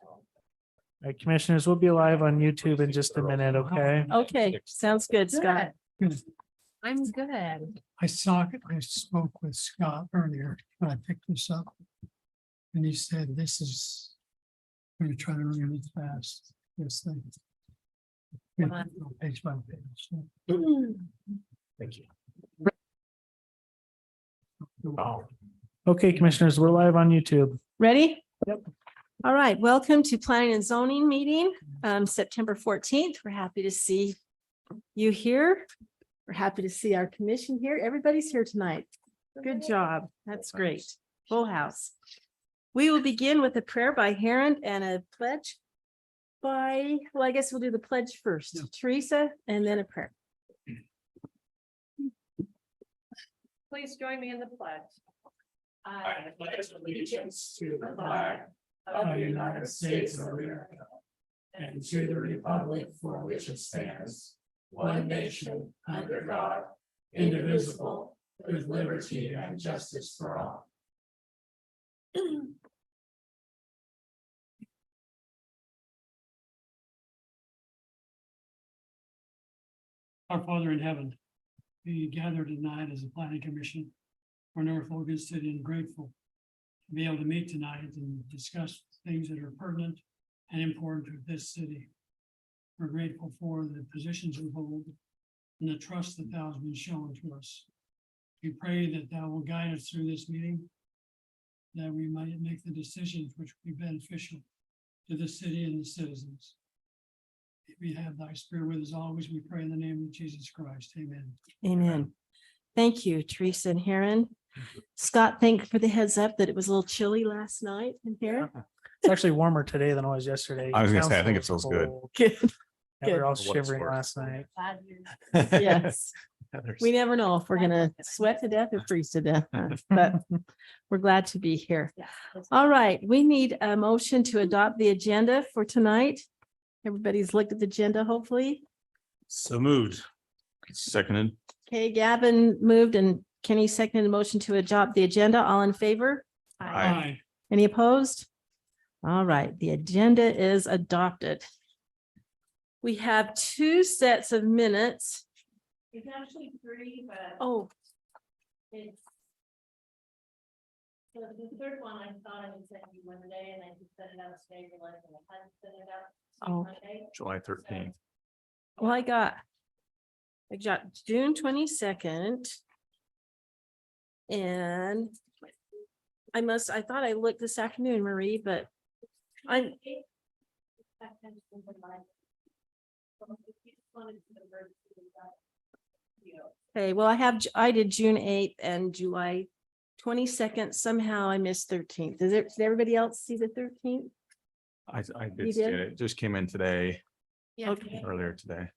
All right, commissioners, we'll be live on YouTube in just a minute, okay? Okay, sounds good, Scott. I'm good. I spoke with Scott earlier when I picked this up. And he said, this is, I'm gonna try to read it fast, this thing. Yeah, page by page. Thank you. Okay, commissioners, we're live on YouTube. Ready? Yep. All right, welcome to planning and zoning meeting, September 14th. We're happy to see you here. We're happy to see our commission here. Everybody's here tonight. Good job. That's great. Full house. We will begin with a prayer by Heron and a pledge by, well, I guess we'll do the pledge first. Yeah. Teresa, and then a prayer. Please join me in the pledge. I pledge allegiance to the flag of the United States of America and to the republic for which it stands, one nation, under God, indivisible, with liberty and justice for all. Our Father in heaven, we gather tonight as a planning commission for North Logan City and grateful to be able to meet tonight and discuss things that are pertinent and important to this city. We're grateful for the positions we hold and the trust that thou has been shown to us. We pray that thou will guide us through this meeting, that we might make the decisions which will be beneficial to the city and the citizens. If we have thy spirit with us always, we pray in the name of Jesus Christ. Amen. Amen. Thank you, Teresa and Heron. Scott, thank you for the heads up that it was a little chilly last night in here. It's actually warmer today than it was yesterday. I was gonna say, I think it Council feels good. cold. Good. Yeah, we were all What it's shivering worth. last night. Yes, we never know if we're gonna sweat to death or freeze to death, but we're glad to be here. All right, we need a motion to adopt the agenda for tonight. Everybody's looked at the agenda, hopefully. So moved. Seconded. Okay, Gavin moved and Kenny seconded the motion to adopt the agenda. All in favor? Aye. Any opposed? All right, the agenda is adopted. We have two sets of minutes. It's actually three, but. Oh. It's. So the third one, I thought I would send you one day and I just sent it out today, realized I hadn't sent it out. Oh. Monday. July 13th. Well, I got June 22nd. And I thought I looked this afternoon, Marie, but I'm. Okay, well, I did June 8th and July 22nd. Somehow I missed 13th. Did everybody else see the 13th? I You did see did? it. It just came in today, Okay. earlier today.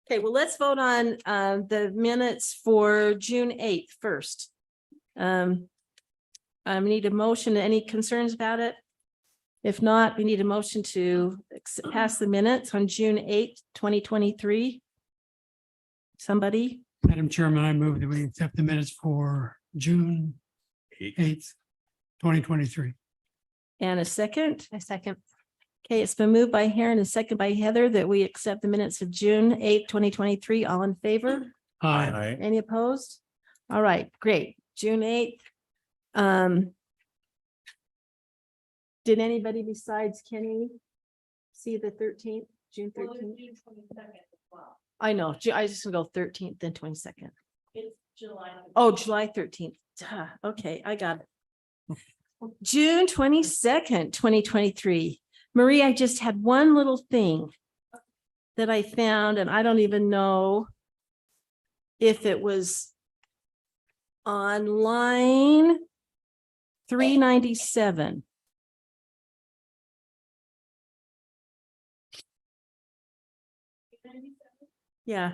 Okay, well, let's vote on the minutes for June 8th first. I need a motion. Any concerns about it? If not, we need a motion to pass the minutes on June 8th, 2023. Somebody? Madam Chairman, I move that we accept the minutes for June 8th, 2023. And a second? A second. Okay, it's been moved by Heron and second by Heather that we accept the minutes of June 8th, 2023. All in favor? Aye. Any opposed? All right, great. June 8th. Did anybody besides Kenny see the 13th, June 13th? I know, I was just gonna go 13th, then 22nd. It's July. Oh, July 13th. Duh, okay, I got it. June 22nd, 2023. Marie, I just had one little thing that I found, and I don't even know if it was on line 397. Yeah.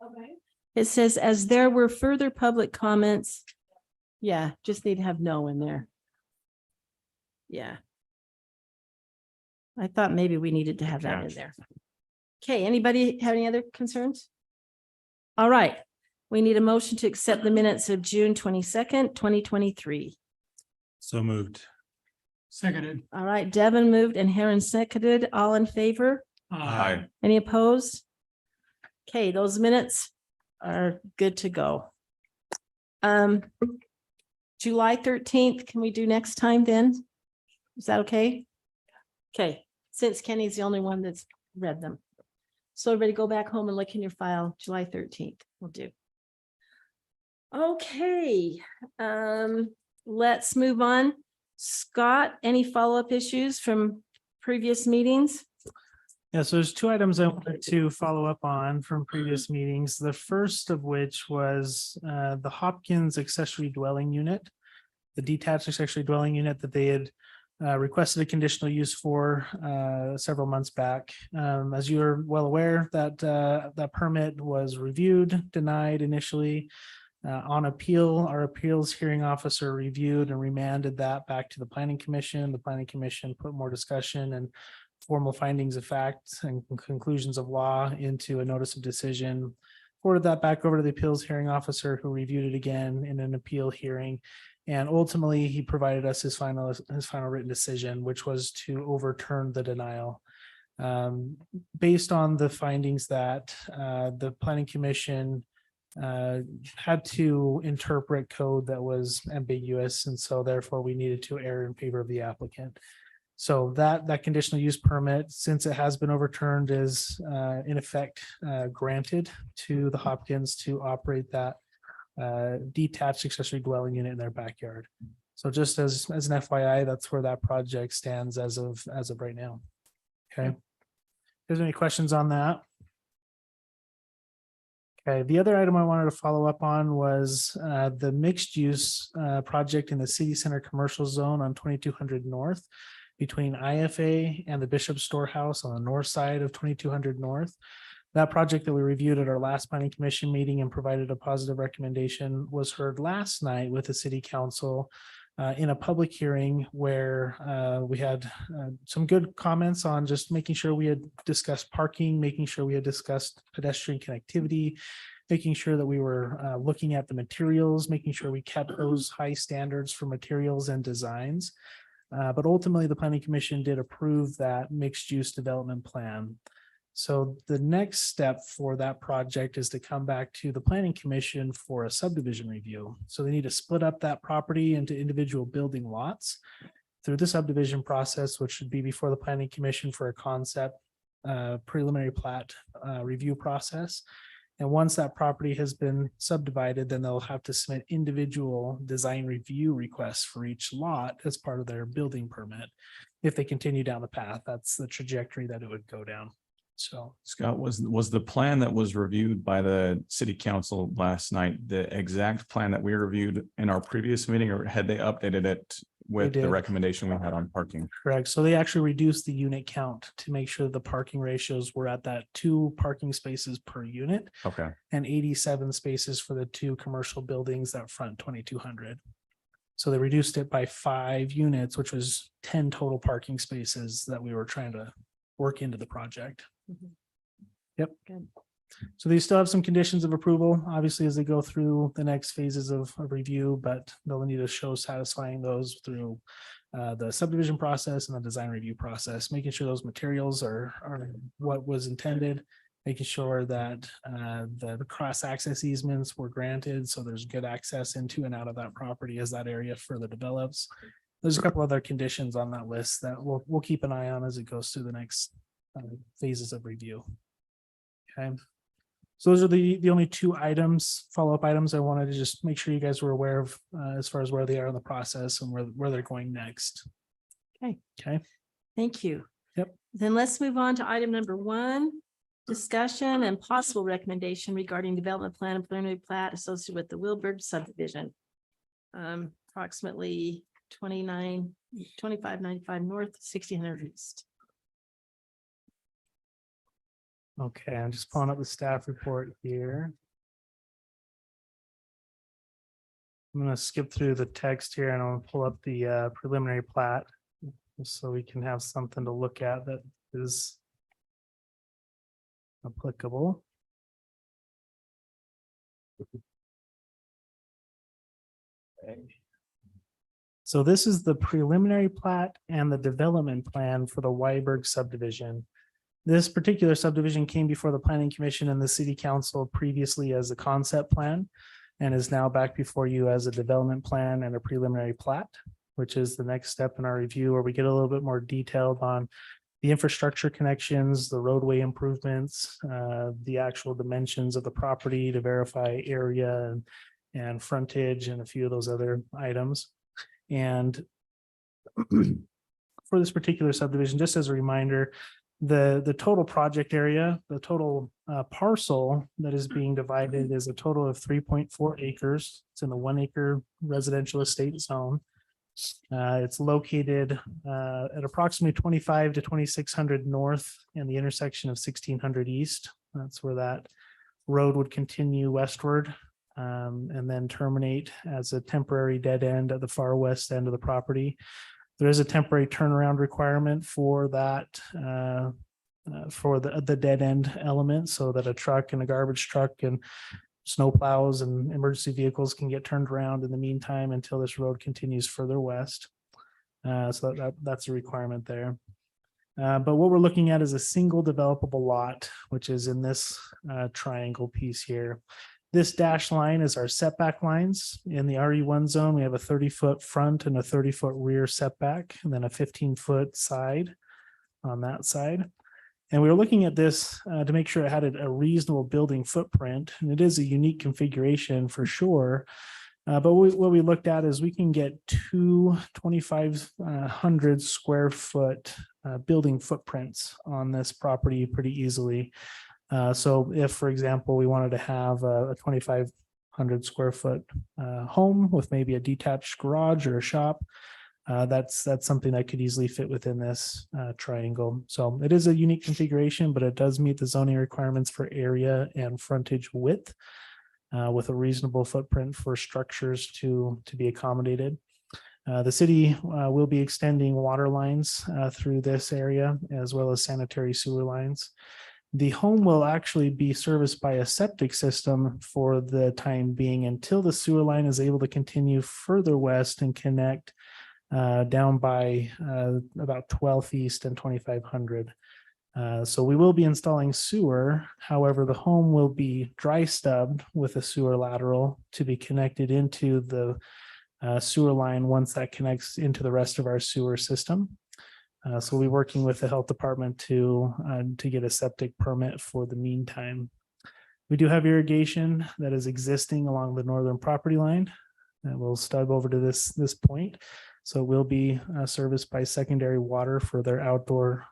Okay. It says, as there were further public comments. Yeah, just need to have no in there. Yeah. I thought maybe we needed to have that in catch. there. Okay, anybody have any other concerns? All right, we need a motion to accept the minutes of June 22nd, 2023. So moved. Seconded. All right, Devon moved and Heron seconded. All in favor? Aye. Any opposed? Okay, those minutes are good to go. July 13th, can we do next time then? Is that okay? Okay, since Kenny's the only one that's read them. So everybody go back home and look in your file, July 13th, we'll do. Okay, let's move on. Scott, any follow-up issues from previous meetings? Yeah, so there's two items I wanted to follow up on from previous meetings. The first of which was the Hopkins accessory dwelling unit, the detached accessory dwelling unit that they had requested a conditional use for several months back. As you're well aware, that permit was reviewed, denied initially. On appeal, our appeals hearing officer reviewed and remanded that back to the planning commission. The planning commission put more discussion and formal findings of fact and conclusions of law into a notice of decision. Forwarded that back over to the appeals hearing officer, who reviewed it again in an appeal hearing. And ultimately, he provided us his final written decision, which was to overturn the denial. Based on the findings that the planning commission had to interpret code that was ambiguous, and so therefore we needed to err in favor of the applicant. So that conditional use permit, since it has been overturned, is in effect granted to the Hopkins to operate that detached accessory dwelling unit in their backyard. So just as an FYI, that's where that project stands as of right now. Okay. If there's any questions on that? Okay, the other item I wanted to follow up on was the mixed use project in the city center commercial zone on 2200 North between IFA and the Bishop Storehouse on the north side of 2200 North. That project that we reviewed at our last planning commission meeting and provided a positive recommendation was heard last night with the city council in a public hearing where we had some good comments on just making sure we had discussed parking, making sure we had discussed pedestrian connectivity, making sure that we were looking at the materials, making sure we kept those high standards for materials and designs. But ultimately, the planning commission did approve that mixed use development plan. So the next step for that project is to come back to the planning commission for a subdivision review. So they need to split up that property into individual building lots through the subdivision process, which should be before the planning commission for a concept preliminary plat review process. And once that property has been subdivided, then they'll have to submit individual design review requests for each lot as part of their building permit. If they continue down the path, that's the trajectory that it would go down. So Scott, was the plan that was reviewed by the city council last night the exact plan that we reviewed in our previous meeting, or had they updated it with They the did. recommendation we had on parking? correct. So they actually reduced the unit count to make sure the parking ratios were at that 2 parking spaces per unit Okay, and 87 spaces for the 2 commercial buildings that front 2200. So they reduced it by 5 units, which was 10 total parking spaces that we were trying to work into the project. Yep. Good. So they still have some conditions of approval, obviously, as they go through the next phases of review, but they'll need to show satisfying those through the subdivision process and the design review process, making sure those materials are what was intended, making sure that the cross access easements were granted, so there's good access into and out of that property as that area further develops. There's a couple other conditions on that list that we'll keep an eye on as it goes through the next phases of review. Okay. So those are the only 2 items, follow-up items I wanted to just make sure you guys were aware of as far as where they are in the process and where they're going next. Okay. Okay. Thank you. Yep. Then let's move on to item number 1, discussion and possible recommendation regarding development plan and preliminary plat associated with the Wilburg subdivision. Approximately 2595 north, 1600 east. Okay, I'm just pulling up the staff report here. I'm gonna skip through the text here and I'll pull up the preliminary plat, just so we can have something to look at that is applicable. So this is the preliminary plat and the development plan for the Weiberg subdivision. This particular subdivision came before the planning commission and the city council previously as a concept plan and is now back before you as a development plan and a preliminary plat, which is the next step in our review where we get a little bit more detailed on the infrastructure connections, the roadway improvements, the actual dimensions of the property to verify area and frontage and a few of those other items. And for this particular subdivision, just as a reminder, the total project area, the total parcel that is being divided is a total of 3.4 acres. It's in the 1 acre residential estate zone. It's located at approximately 25 to 2600 north and the intersection of 1600 east. That's where that road would continue westward and then terminate as a temporary dead end at the far west end of the property. There is a temporary turnaround requirement for that, for the dead end element, so that a truck and a garbage truck and snow plows and emergency vehicles can get turned around in the meantime until this road continues further west. So that's a requirement there. But what we're looking at is a single developable lot, which is in this triangle piece here. This dashed line is our setback lines. In the RE1 zone, we have a 30-foot front and a 30-foot rear setback, and then a 15-foot side on that side. And we were looking at this to make sure it had a reasonable building footprint, and it is a unique configuration for sure. But what we looked at is we can get two 2,500 square foot building footprints on this property pretty easily. So if, for example, we wanted to have a 2,500 square foot home with maybe a detached garage or a shop, that's something that could easily fit within this triangle. So it is a unique configuration, but it does meet the zoning requirements for area and frontage width with a reasonable footprint for structures to be accommodated. The city will be extending water lines through this area as well as sanitary sewer lines. The home will actually be serviced by a septic system for the time being until the sewer line is able to continue further west and connect down by about 12th East and 2500. So we will be installing sewer. However, the home will be dry stubbed with a sewer lateral to be connected into the sewer line once that connects into the rest of our sewer system. So we'll be working with the health department to get a septic permit for the meantime. We do have irrigation that is existing along the northern property line that will stub over to this point. So we'll be serviced by secondary water for their outdoor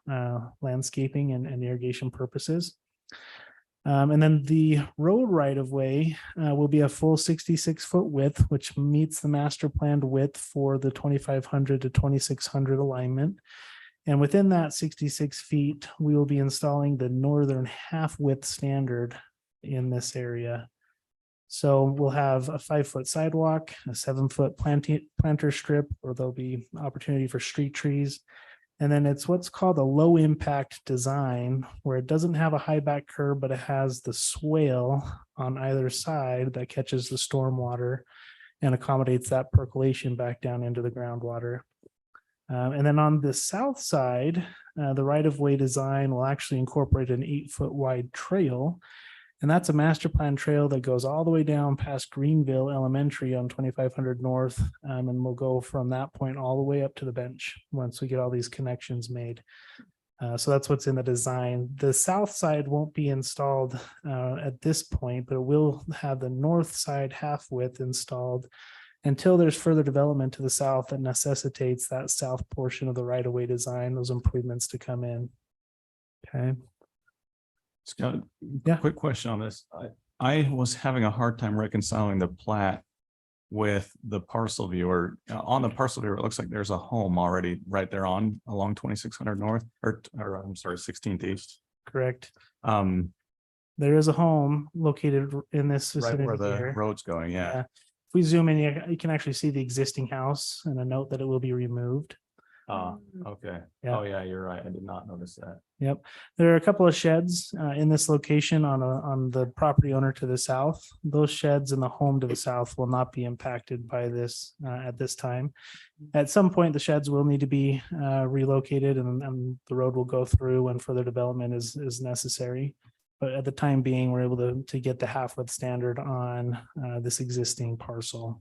landscaping and irrigation purposes. And then the road right of way will be a full 66-foot width, which meets the master planned width for the 2,500 to 2,600 alignment. And within that 66 feet, we will be installing the northern half width standard in this area. So we'll have a 5-foot sidewalk, a 7-foot planter strip, or there'll be opportunity for street trees. And then it's what's called a low impact design, where it doesn't have a high back curb, but it has the swale on either side that catches the storm water and accommodates that percolation back down into the groundwater. And then on the south side, the right-of-way design will actually incorporate an 8-foot wide trail. And that's a master plan trail that goes all the way down past Greenville Elementary on 2,500 North. And we'll go from that point all the way up to the bench once we get all these connections made. So that's what's in the design. The south side won't be installed at this point, but it will have the north side half width installed until there's further development to the south that necessitates that south portion of the right-of-way design, those improvements to come in. Okay. Scott, Yeah. quick question on this. I was having a hard time reconciling the plat with the parcel viewer. On the parcel viewer, it looks like there's a home already right there along 2,600 North or I'm sorry, 16th East. Correct. There is a home located in this Right vicinity where the here. road's going, yeah. If we zoom in, you can actually see the existing house and a note that it will be removed. Okay. Yeah. Oh, yeah, you're right. I did not notice that. Yep, there are a couple of sheds in this location on the property owner to the south. Those sheds and the home to the south will not be impacted by this at this time. At some point, the sheds will need to be relocated and the road will go through when further development is necessary. But at the time being, we're able to get the half width standard on this existing parcel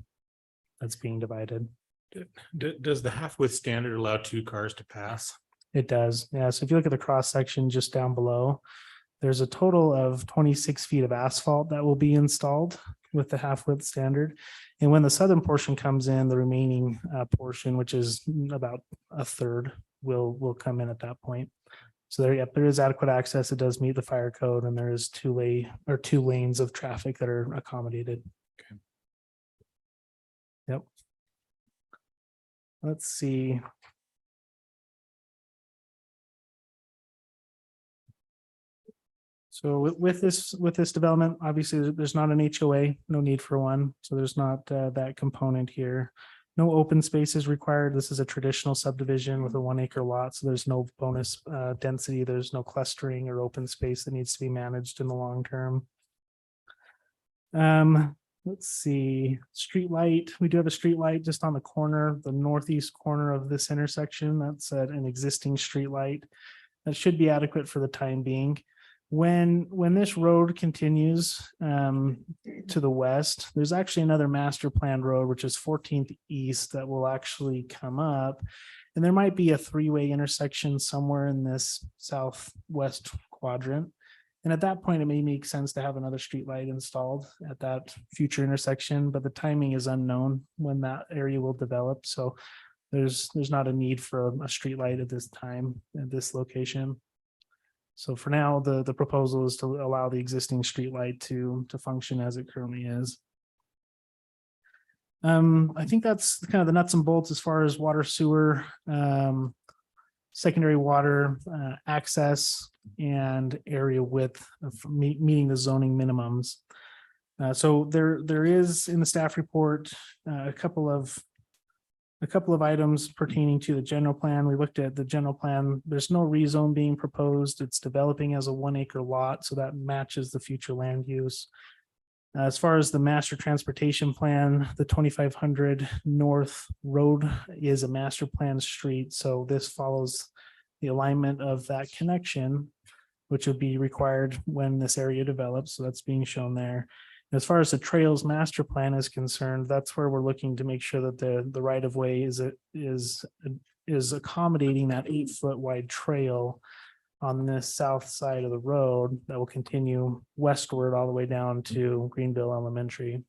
that's being divided. Does the half width standard allow 2 cars to pass? It does, yeah. So if you look at the cross section just down below, there's a total of 26 feet of asphalt that will be installed with the half width standard. And when the southern portion comes in, the remaining portion, which is about a third, will come in at that point. So there, yep, there is adequate access. It does meet the fire code, and there is 2 lanes of traffic that are accommodated. Okay. Yep. Let's see. So with this development, obviously, there's not an HOA, no need for one. So there's not that component here. No open space is required. This is a traditional subdivision with a 1 acre lot. So there's no bonus density. There's no clustering or open space that needs to be managed in the long term. Let's see, street light. We do have a street light just on the corner, the northeast corner of this intersection. That's an existing street light. That should be adequate for the time being. When this road continues to the west, there's actually another master plan road, which is 14th East, that will actually come up. And there might be a 3-way intersection somewhere in this southwest quadrant. And at that point, it may make sense to have another street light installed at that future intersection, but the timing is unknown when that area will develop. So there's not a need for a street light at this time at this location. So for now, the proposal is to allow the existing street light to function as it currently is. I think that's kind of the nuts and bolts as far as water, sewer, secondary water access and area width of meeting the zoning minimums. So there is in the staff report a couple of items pertaining to the general plan. We looked at the general plan. There's no rezone being proposed. It's developing as a 1 acre lot, so that matches the future land use. As far as the master transportation plan, the 2500 North Road is a master plan street. So this follows the alignment of that connection, which would be required when this area develops. So that's being shown there. As far as the trails master plan is concerned, that's where we're looking to make sure that the right of way is accommodating that 8-foot wide trail on this south side of the road that will continue westward all the way down to Greenville Elementary.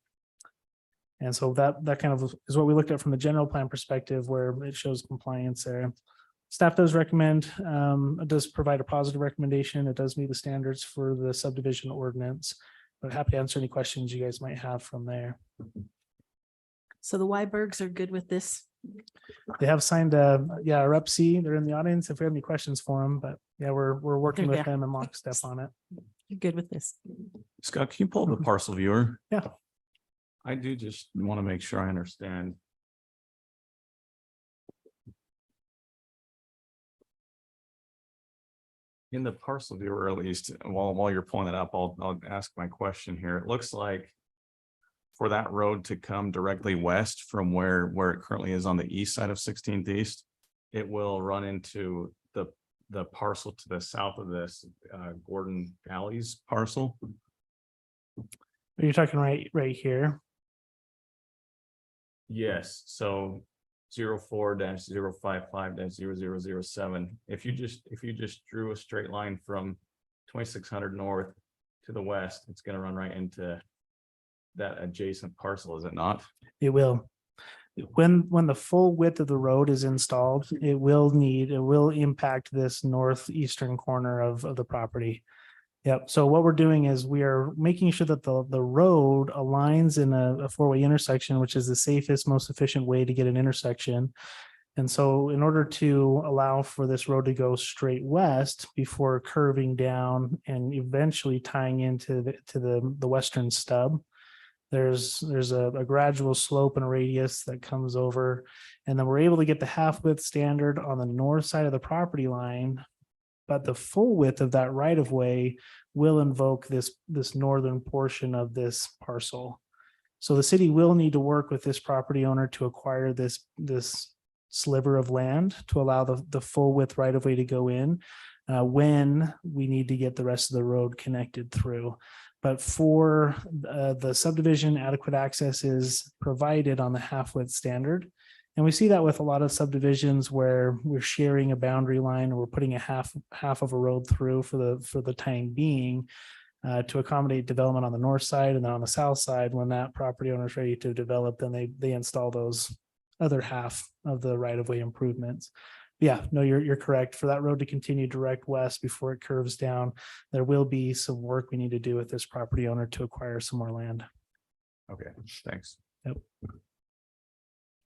And so that kind of is what we looked at from the general plan perspective, where it shows compliance there. Staff does recommend, it does provide a positive recommendation. It does meet the standards for the subdivision ordinance. But happy to answer any questions you guys might have from there. So the Weibergs are good with this. They have signed a rep C. They're in the audience if we have any questions for them, but yeah, we're working with Yeah. them in lockstep on it. You're good with this. Scott, can you pull the parcel viewer? Yeah. I do just want to make sure I understand. In the parcel viewer, at least, while you're pulling it up, I'll ask my question here. It looks like for that road to come directly west from where it currently is on the east side of 16th East, it will run into the parcel to the south of this Gordon Alley's parcel. Are you talking right here? Yes, so 04-055-0007. If you just drew a straight line from 2600 north to the west, it's going to run right into that adjacent parcel, is it not? It will. When the full width of the road is installed, it will impact this northeastern corner of the property. Yep. So what we're doing is we are making sure that the road aligns in a 4-way intersection, which is the safest, most efficient way to get an intersection. And so in order to allow for this road to go straight west before curving down and eventually tying into the western stub, There's a gradual slope and radius that comes over. And then we're able to get the half width standard on the north side of the property line. But the full width of that right of way will invoke this northern portion of this parcel. So the city will need to work with this property owner to acquire this sliver of land to allow the full width right of way to go in when we need to get the rest of the road connected through. But for the subdivision, adequate access is provided on the half width standard. And we see that with a lot of subdivisions where we're sharing a boundary line or we're putting a half of a road through for the time being to accommodate development on the north side, and then on the south side, when that property owner is ready to develop, then they install those other half of the right of way improvements. Yeah, no, you're correct. For that road to continue direct west before it curves down, there will be some work we need to do with this property owner to acquire some more land. Okay, thanks.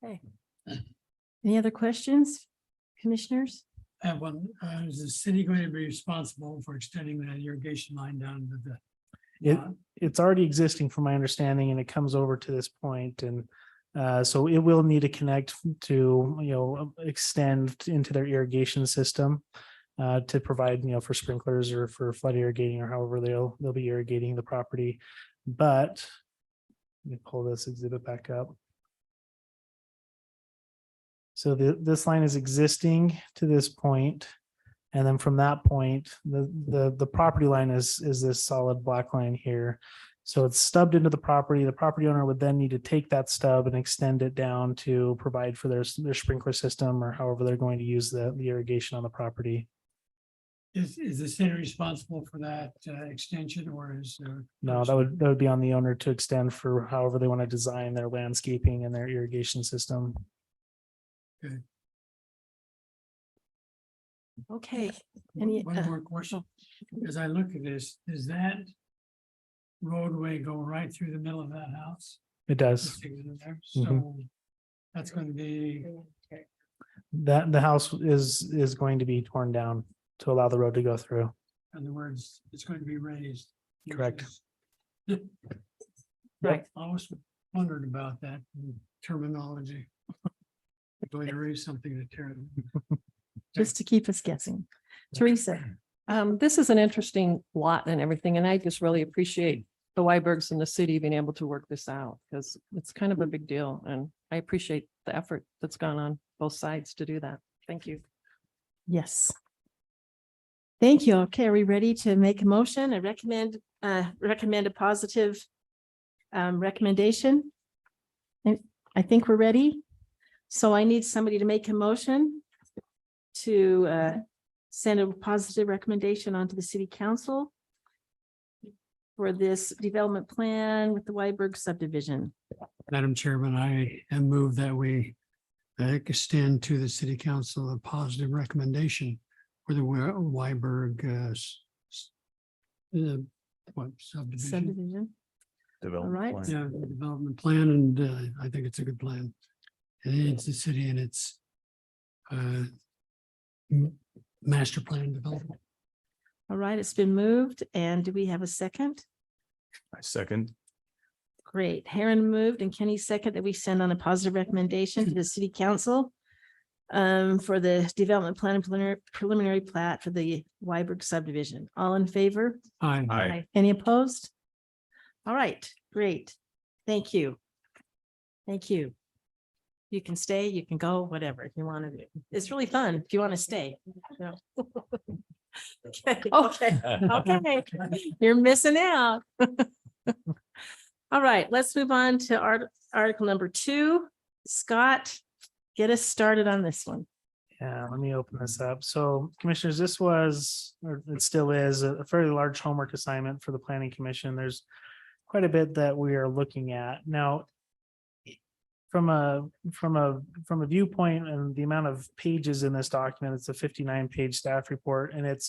Okay. Any other questions, commissioners? I have one, is the city going to be responsible for extending that irrigation line down to the? It's already existing from my understanding, and it comes over to this point, and so it will need to connect to, extend into their irrigation system to provide, for sprinklers or for flood irrigating or however they'll be irrigating the property. But let me pull this exhibit back up. So this line is existing to this point, and then from that point, the property line is this solid black line here. So it's stubbed into the property. The property owner would then need to take that stub and extend it down to provide for their sprinkler system or however they're going to use the irrigation on the property. Is the city responsible for that extension, or is? No, that would be on the owner to extend for however they want to design their landscaping and their irrigation system. Okay. Any, One more question. As I look at this, does that roadway go right through the middle of that house? It does. So that's going to be, That the house is going to be torn down to allow the road to go through. in other words, it's going to be raised. Correct. Right. I always wondered about that terminology. Going to raise something to tear it. just to keep us guessing. Teresa, This is an interesting lot and everything, and I just really appreciate the Weibergs and the city being able to work this out, because it's kind of a big deal, and I appreciate the effort that's gone on both sides to do that. Thank you. yes. Thank you. Okay, are we ready to make a motion? I recommend a positive recommendation. And I think we're ready. So I need somebody to make a motion to send a positive recommendation onto the city council for this development plan with the Weiberg subdivision. Madam Chairman, I am moved that we extend to the city council a positive recommendation for the Weiberg what subdivision? Subdivision. Development right. plan. Yeah, the development plan, and I think it's a good plan. It needs the city and its master plan development. All right, it's been moved. And do we have a second? I second. Great. Heron moved and Kenny second that we send on a positive recommendation to the city council for the development plan and preliminary plat for the Weiberg subdivision. All in favor? Aye. Any opposed? All right, great. Thank you. Thank you. You can stay, you can go, whatever you want to do. It's really fun if you want to stay. No. Okay, okay. You're missing out. All right, let's move on to article number 2. Scott, get us started on this one. Yeah, let me open this up. So commissioners, this was, or it still is, a fairly large homework assignment for the planning commission. There's quite a bit that we are looking at now. From a viewpoint and the amount of pages in this document, it's a 59-page staff report, and it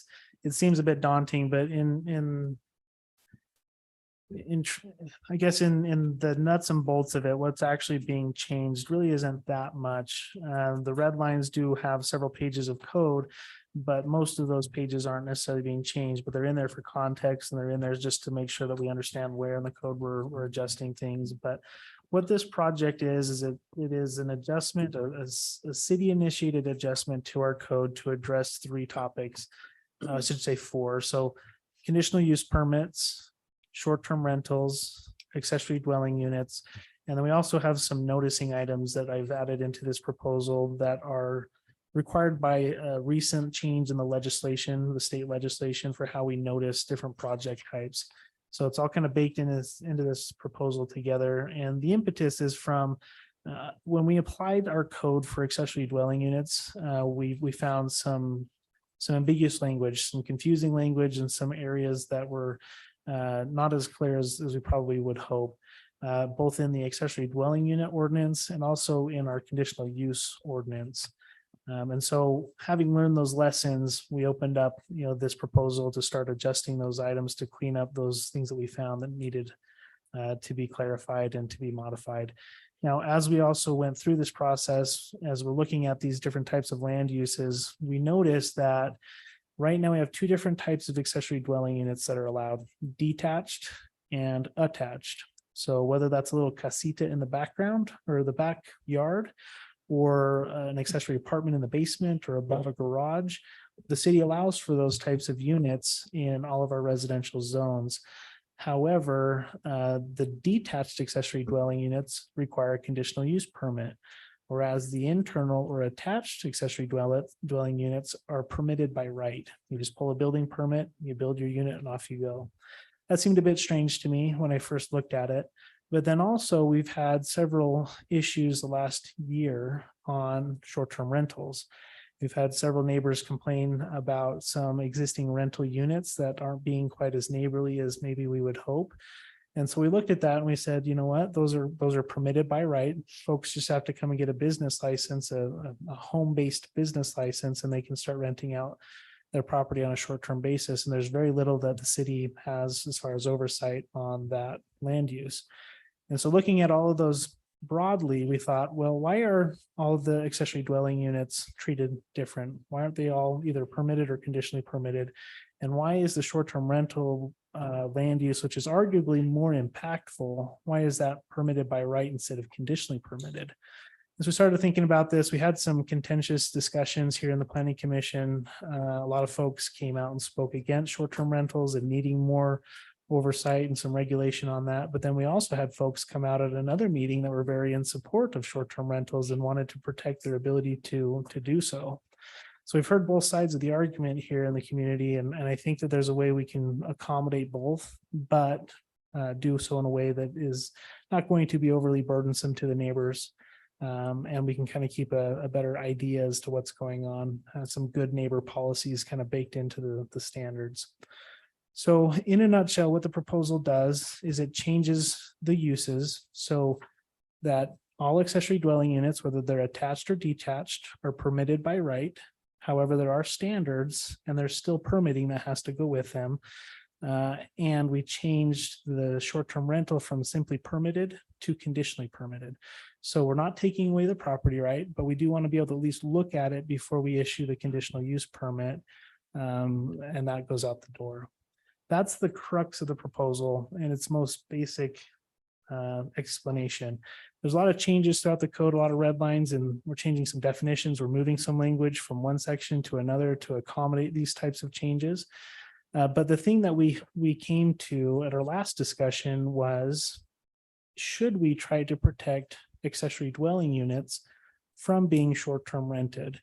seems a bit daunting, but in I guess in the nuts and bolts of it, what's actually being changed really isn't that much. The red lines do have several pages of code, but most of those pages aren't necessarily being changed, but they're in there for context and they're in there just to make sure that we understand where in the code we're adjusting things. But what this project is it is an adjustment, a city initiated adjustment to our code to address three topics. I should say four. So conditional use permits, short-term rentals, accessory dwelling units. And then we also have some noticing items that I've added into this proposal that are required by a recent change in the legislation, the state legislation for how we notice different project types. So it's all kind of baked into this proposal together. And the impetus is from when we applied our code for accessory dwelling units, we found some ambiguous language, some confusing language, and some areas that were not as clear as we probably would hope, both in the accessory dwelling unit ordinance and also in our conditional use ordinance. And so having learned those lessons, we opened up, this proposal to start adjusting those items to clean up those things that we found that needed to be clarified and to be modified. Now, as we also went through this process, as we're looking at these different types of land uses, we noticed that right now we have two different types of accessory dwelling units that are allowed: detached and attached. So whether that's a little casita in the background or the backyard, or an accessory apartment in the basement or above a garage, the city allows for those types of units in all of our residential zones. However, the detached accessory dwelling units require a conditional use permit, whereas the internal or attached accessory dwelling units are permitted by right. You just pull a building permit, you build your unit, and off you go. That seemed a bit strange to me when I first looked at it. But then also we've had several issues the last year on short-term rentals. We've had several neighbors complain about some existing rental units that aren't being quite as neighborly as maybe we would hope. And so we looked at that and we said, you know what, those are permitted by right. Folks just have to come and get a business license, a home-based business license, and they can start renting out their property on a short-term basis. And there's very little that the city has as far as oversight on that land use. And so looking at all of those broadly, we thought, well, why are all of the accessory dwelling units treated different? Why aren't they all either permitted or conditionally permitted? And why is the short-term rental land use, which is arguably more impactful, why is that permitted by right instead of conditionally permitted? As we started thinking about this, we had some contentious discussions here in the Planning Commission. A lot of folks came out and spoke against short-term rentals and needing more oversight and some regulation on that. But then we also had folks come out at another meeting that were very in support of short-term rentals and wanted to protect their ability to do so. So we've heard both sides of the argument here in the community, and I think that there's a way we can accommodate both, but do so in a way that is not going to be overly burdensome to the neighbors. And we can kind of keep a better idea as to what's going on. Some good neighbor policies kind of baked into the standards. So in a nutshell, what the proposal does is it changes the uses so that all accessory dwelling units, whether they're attached or detached, are permitted by right. However, there are standards and there's still permitting that has to go with them. And we changed the short-term rental from simply permitted to conditionally permitted. So we're not taking away the property right, but we do want to be able to at least look at it before we issue the conditional use permit. And that goes out the door. That's the crux of the proposal and its most basic explanation. There's a lot of changes throughout the code, a lot of red lines, and we're changing some definitions. We're moving some language from one section to another to accommodate these types of changes. But the thing that we came to at our last discussion was, should we try to protect accessory dwelling units from being short-term rented?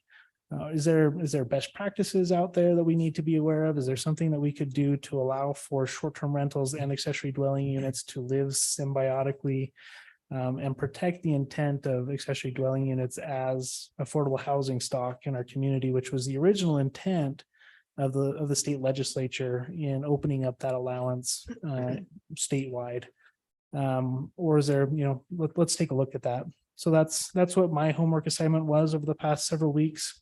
Is there best practices out there that we need to be aware of? Is there something that we could do to allow for short-term rentals and accessory dwelling units to live symbiotically and protect the intent of accessory dwelling units as affordable housing stock in our community, which was the original intent of the state legislature in opening up that allowance statewide? Or is there, let's take a look at that. So that's what my homework assignment was over the past several weeks.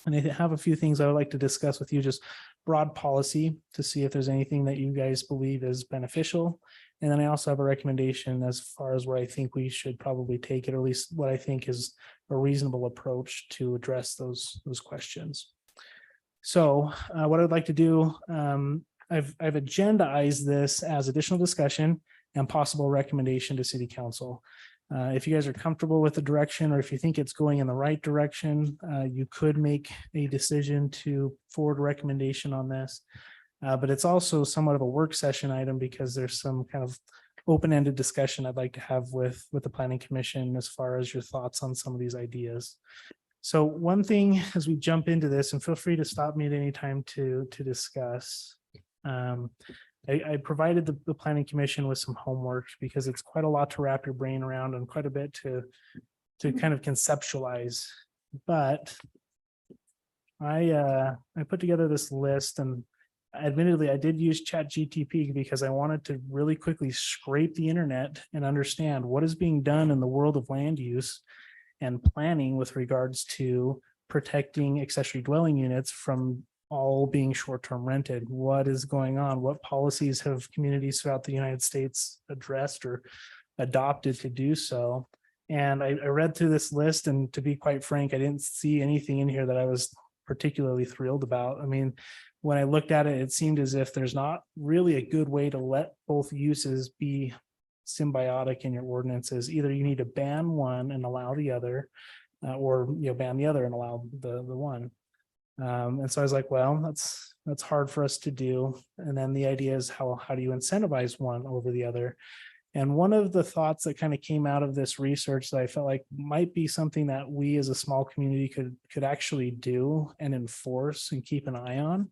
And I have a few things I would like to discuss with you, just broad policy to see if there's anything that you guys believe is beneficial, And then I also have a recommendation as far as where I think we should probably take it, or at least what I think is a reasonable approach to address those questions. So what I'd like to do, I've agendized this as additional discussion and possible recommendation to city council. If you guys are comfortable with the direction, or if you think it's going in the right direction, you could make a decision to forward a recommendation on this. But it's also somewhat of a work session item because there's some kind of open-ended discussion I'd like to have with the planning commission as far as your thoughts on some of these ideas. So one thing as we jump into this, and feel free to stop me at any time to discuss. I provided the planning commission with some homework because it's quite a lot to wrap your brain around and quite a bit to kind of conceptualize. But I put together this list, and admittedly I did use ChatGPT because I wanted to really quickly scrape the internet and understand what is being done in the world of land use and planning with regards to protecting accessory dwelling units from all being short-term rented. What is going on? What policies have communities throughout the United States addressed or adopted to do so? And I read through this list, and to be quite frank, I didn't see anything in here that I was particularly thrilled about. I mean, when I looked at it, it seemed as if there's not really a good way to let both uses be symbiotic in your ordinances. Either you need to ban one and allow the other, or ban the other and allow the one. And so I was like, well, that's hard for us to do. And then the idea is how do you incentivize one over the other? And one of the thoughts that kind of came out of this research that I felt like might be something that we as a small community could actually do and enforce and keep an eye on,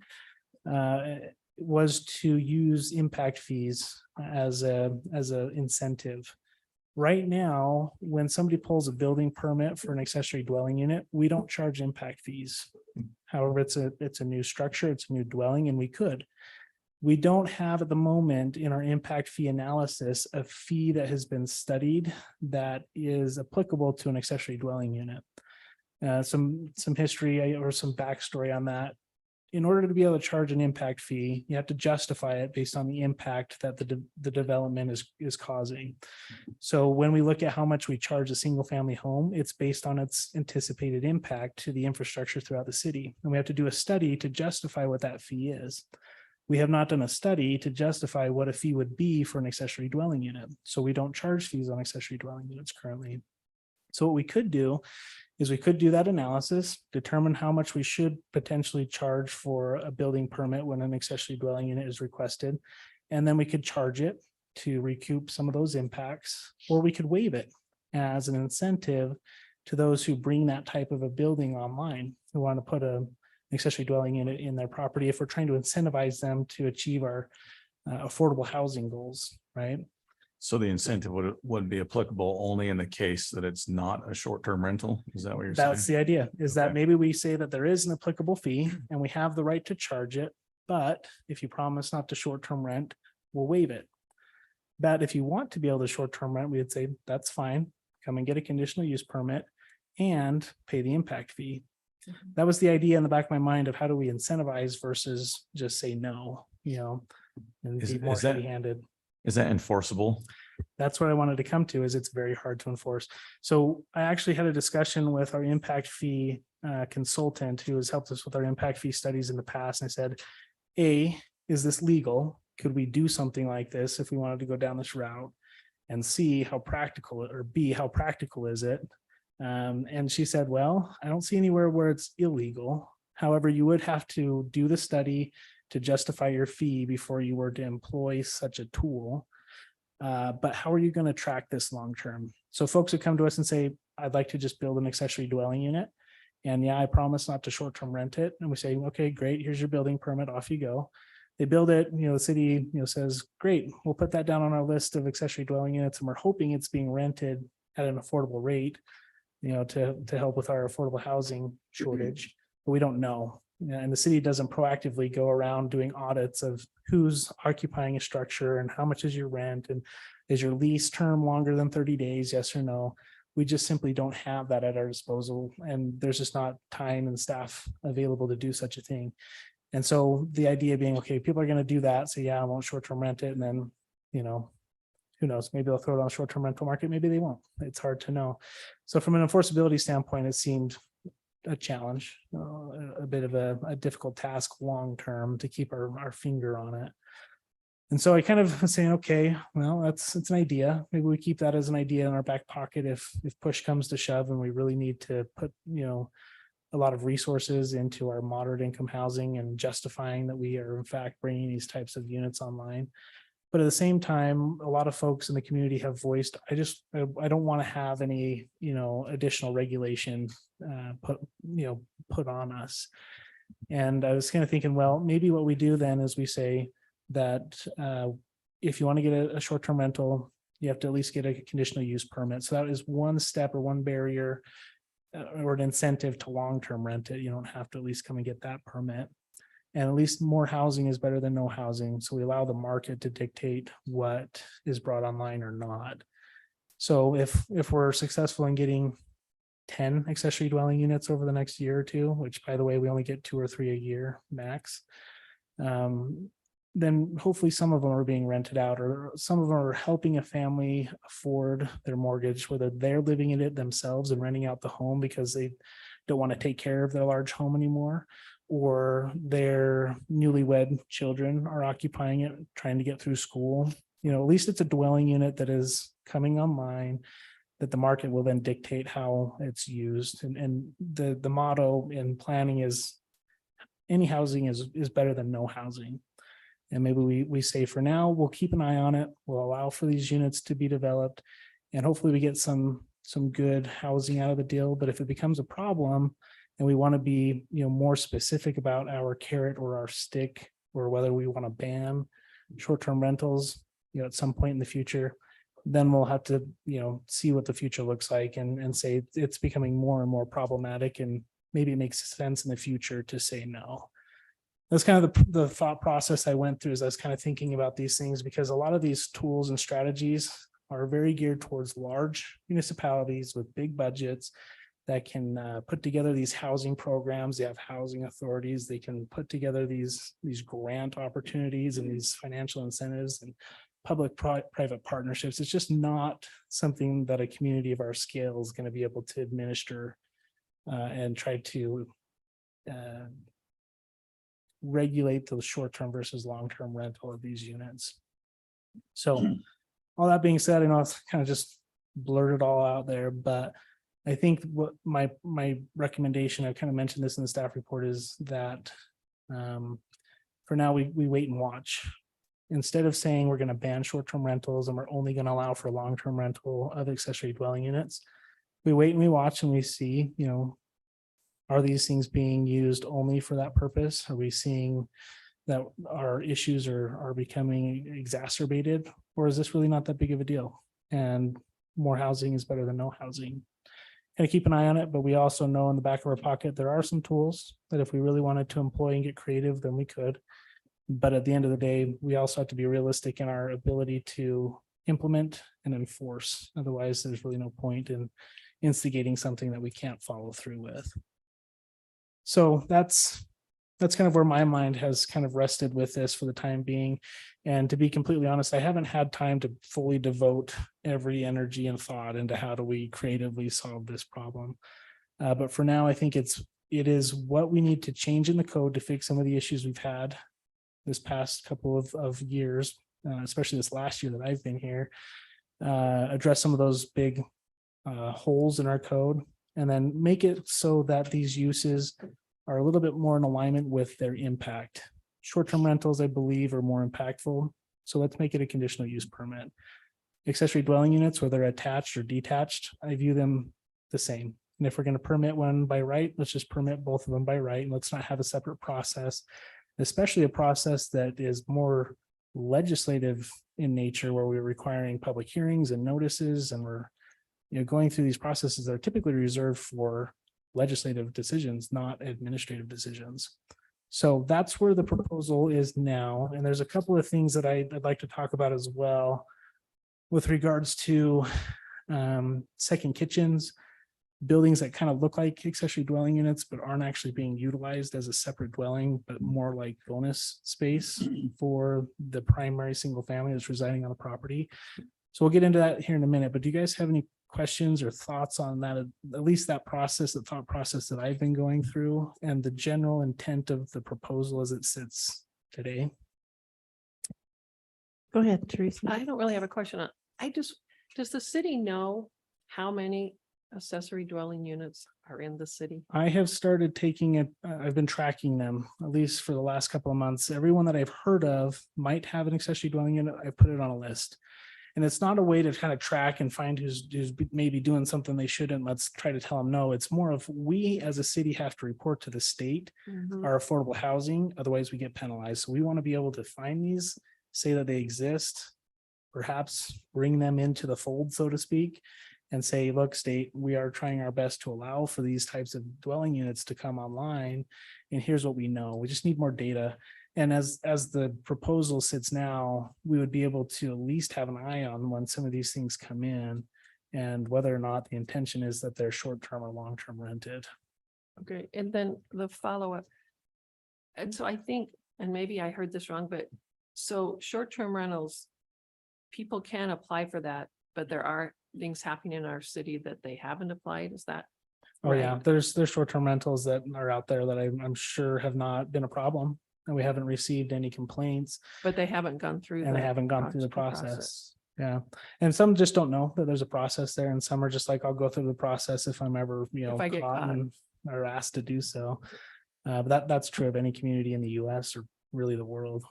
was to use impact fees as a incentive. Right now, when somebody pulls a building permit for an accessory dwelling unit, we don't charge impact fees. However, it's a new structure, it's a new dwelling, and we could. We don't have at the moment in our impact fee analysis a fee that has been studied that is applicable to an accessory dwelling unit. Some history or some backstory on that. In order to be able to charge an impact fee, you have to justify it based on the impact that the development is causing. So when we look at how much we charge a single family home, it's based on its anticipated impact to the infrastructure throughout the city. And we have to do a study to justify what that fee is. We have not done a study to justify what a fee would be for an accessory dwelling unit. So we don't charge fees on accessory dwelling units currently. So what we could do is we could do that analysis, determine how much we should potentially charge for a building permit when an accessory dwelling unit is requested. And then we could charge it to recoup some of those impacts, or we could waive it as an incentive to those who bring that type of a building online, who want to put an accessory dwelling unit in their property if we're trying to incentivize them to achieve our affordable housing goals, right? So the incentive would be applicable only in the case that it's not a short-term rental? Is that what you're saying? That's the idea, is that Okay. maybe we say that there is an applicable fee and we have the right to charge it, but if you promise not to short-term rent, we'll waive it. But if you want to be able to short-term rent, we would say, that's fine, come and get a conditional use permit and pay the impact fee. That was the idea in the back of my mind of how do we incentivize versus just say no, and Is- be more is that- heavy-handed. Is that enforceable? That's what I wanted to come to, is it's very hard to enforce. So I actually had a discussion with our impact fee consultant who has helped us with our impact fee studies in the past. And I said, A, is this legal? Could we do something like this if we wanted to go down this route? And C, how practical, or B, how practical is it? And she said, well, I don't see anywhere where it's illegal. However, you would have to do the study to justify your fee before you were to employ such a tool. But how are you going to track this long term? So folks would come to us and say, I'd like to just build an accessory dwelling unit. And yeah, I promise not to short-term rent it. And we say, okay, great, here's your building permit, off you go. They build it, the city, says, great, we'll put that down on our list of accessory dwelling units, and we're hoping it's being rented at an affordable rate, to help with our affordable housing shortage, but we don't know. And the city doesn't proactively go around doing audits of who's occupying a structure and how much is your rent and is your lease term longer than 30 days, yes or no. We just simply don't have that at our disposal, and there's just not time and staff available to do such a thing. And so the idea being, okay, people are going to do that, so yeah, I won't short-term rent it, and then who knows, maybe they'll throw it on the short-term rental market, maybe they won't. It's hard to know. So from an enforceability standpoint, it seemed a challenge, a bit of a difficult task long-term to keep our finger on it. And so I kind of was saying, okay, well, it's an idea. Maybe we keep that as an idea in our back pocket if push comes to shove and we really need to put, a lot of resources into our moderate income housing and justifying that we are in fact bringing these types of units online. But at the same time, a lot of folks in the community have voiced, I don't want to have any, additional regulation put on us. And I was kind of thinking, well, maybe what we do then is we say that if you want to get a short-term rental, you have to at least get a conditional use permit. So that is one step or one barrier or an incentive to long-term rent it. You don't have to at least come and get that permit. And at least more housing is better than no housing. So we allow the market to dictate what is brought online or not. So if we're successful in getting 10 accessory dwelling units over the next year or two, which by the way, we only get 2 or 3 a year max, then hopefully some of them are being rented out, or some of them are helping a family afford their mortgage, whether they're living in it themselves and renting out the home because they don't want to take care of their large home anymore, or their newlywed children are occupying it, trying to get through school. At least it's a dwelling unit that is coming online, that the market will then dictate how it's used. And the motto in planning is any housing is better than no housing. And maybe we say for now, we'll keep an eye on it. We'll allow for these units to be developed. And hopefully we get some good housing out of the deal. But if it becomes a problem and we want to be, more specific about our carrot or our stick, or whether we want to ban short-term rentals, at some point in the future, then we'll have to, see what the future looks like and say it's becoming more and more problematic. And maybe it makes sense in the future to say no. That's kind of the thought process I went through as I was kind of thinking about these things, because a lot of these tools and strategies are very geared towards large municipalities with big budgets that can put together these housing programs. They have housing authorities. They can put together these grant opportunities and these financial incentives and public-private partnerships. It's just not something that a community of our scale is going to be able to administer and try to regulate the short-term versus long-term rental of these units. So all that being said, I know it's kind of just blurted all out there, but I think what my recommendation, I kind of mentioned this in the staff report, is that for now we wait and watch. Instead of saying we're going to ban short-term rentals and we're only going to allow for long-term rental of accessory dwelling units, we wait and we watch and we see, are these things being used only for that purpose? Are we seeing that our issues are becoming exacerbated, or is this really not that big of a deal? And more housing is better than no housing. Kind of keep an eye on it, but we also know in the back of our pocket, there are some tools that if we really wanted to employ and get creative, then we could. But at the end of the day, we also have to be realistic in our ability to implement and enforce. Otherwise, there's really no point in instigating something that we can't follow through with. So that's kind of where my mind has kind of rested with this for the time being. And to be completely honest, I haven't had time to fully devote every energy and thought into how do we creatively solve this problem. But for now, I think it is what we need to change in the code to fix some of the issues we've had this past couple of years, especially this last year that I've been here, address some of those big holes in our code, and then make it so that these uses are a little bit more in alignment with their impact. Short-term rentals, I believe, are more impactful. So let's make it a conditional use permit. Accessory dwelling units, whether attached or detached, I view them the same. And if we're going to permit one by right, let's just permit both of them by right. And let's not have a separate process, especially a process that is more legislative in nature, where we're requiring public hearings and notices, and we're going through these processes that are typically reserved for legislative decisions, not administrative decisions. So that's where the proposal is now. And there's a couple of things that I'd like to talk about as well with regards to second kitchens, buildings that kind of look like accessory dwelling units, but aren't actually being utilized as a separate dwelling, but more like bonus space for the primary single family that's residing on the property. So we'll get into that here in a minute, but do you guys have any questions or thoughts on that? At least that process, the thought process that I've been going through and the general intent of the proposal as it sits today? Go ahead, Teresa. I don't really have a question on, does the city know how many accessory dwelling units are in the city? I have started taking it, I've been tracking them, at least for the last couple of months. Everyone that I've heard of might have an accessory dwelling unit. I put it on a list. And it's not a way to kind of track and find who's maybe doing something they shouldn't. Let's try to tell them no. It's more of we as a city have to report to the state our affordable housing, otherwise we get penalized. So we want to be able to find these, say that they exist, perhaps bring them into the fold, so to speak, and say, look, state, we are trying our best to allow for these types of dwelling units to come online. And here's what we know. We just need more data. And as the proposal sits now, we would be able to at least have an eye on when some of these things come in and whether or not the intention is that they're short-term or long-term rented. Okay, and then the follow-up. And so I think, and maybe I heard this wrong, but so short-term rentals, people can apply for that, but there are things happening in our city that they haven't applied. Is that? Oh, yeah, right? there's short-term rentals that are out there that I'm sure have not been a problem. And we haven't received any complaints But they haven't gone through. and they the haven't gone through the process. process. Yeah. And some just don't know that there's a process there. And some are just like, I'll go through the process if I'm ever, If I get caught. or asked to do so. But that's true of any community in the US or really the world.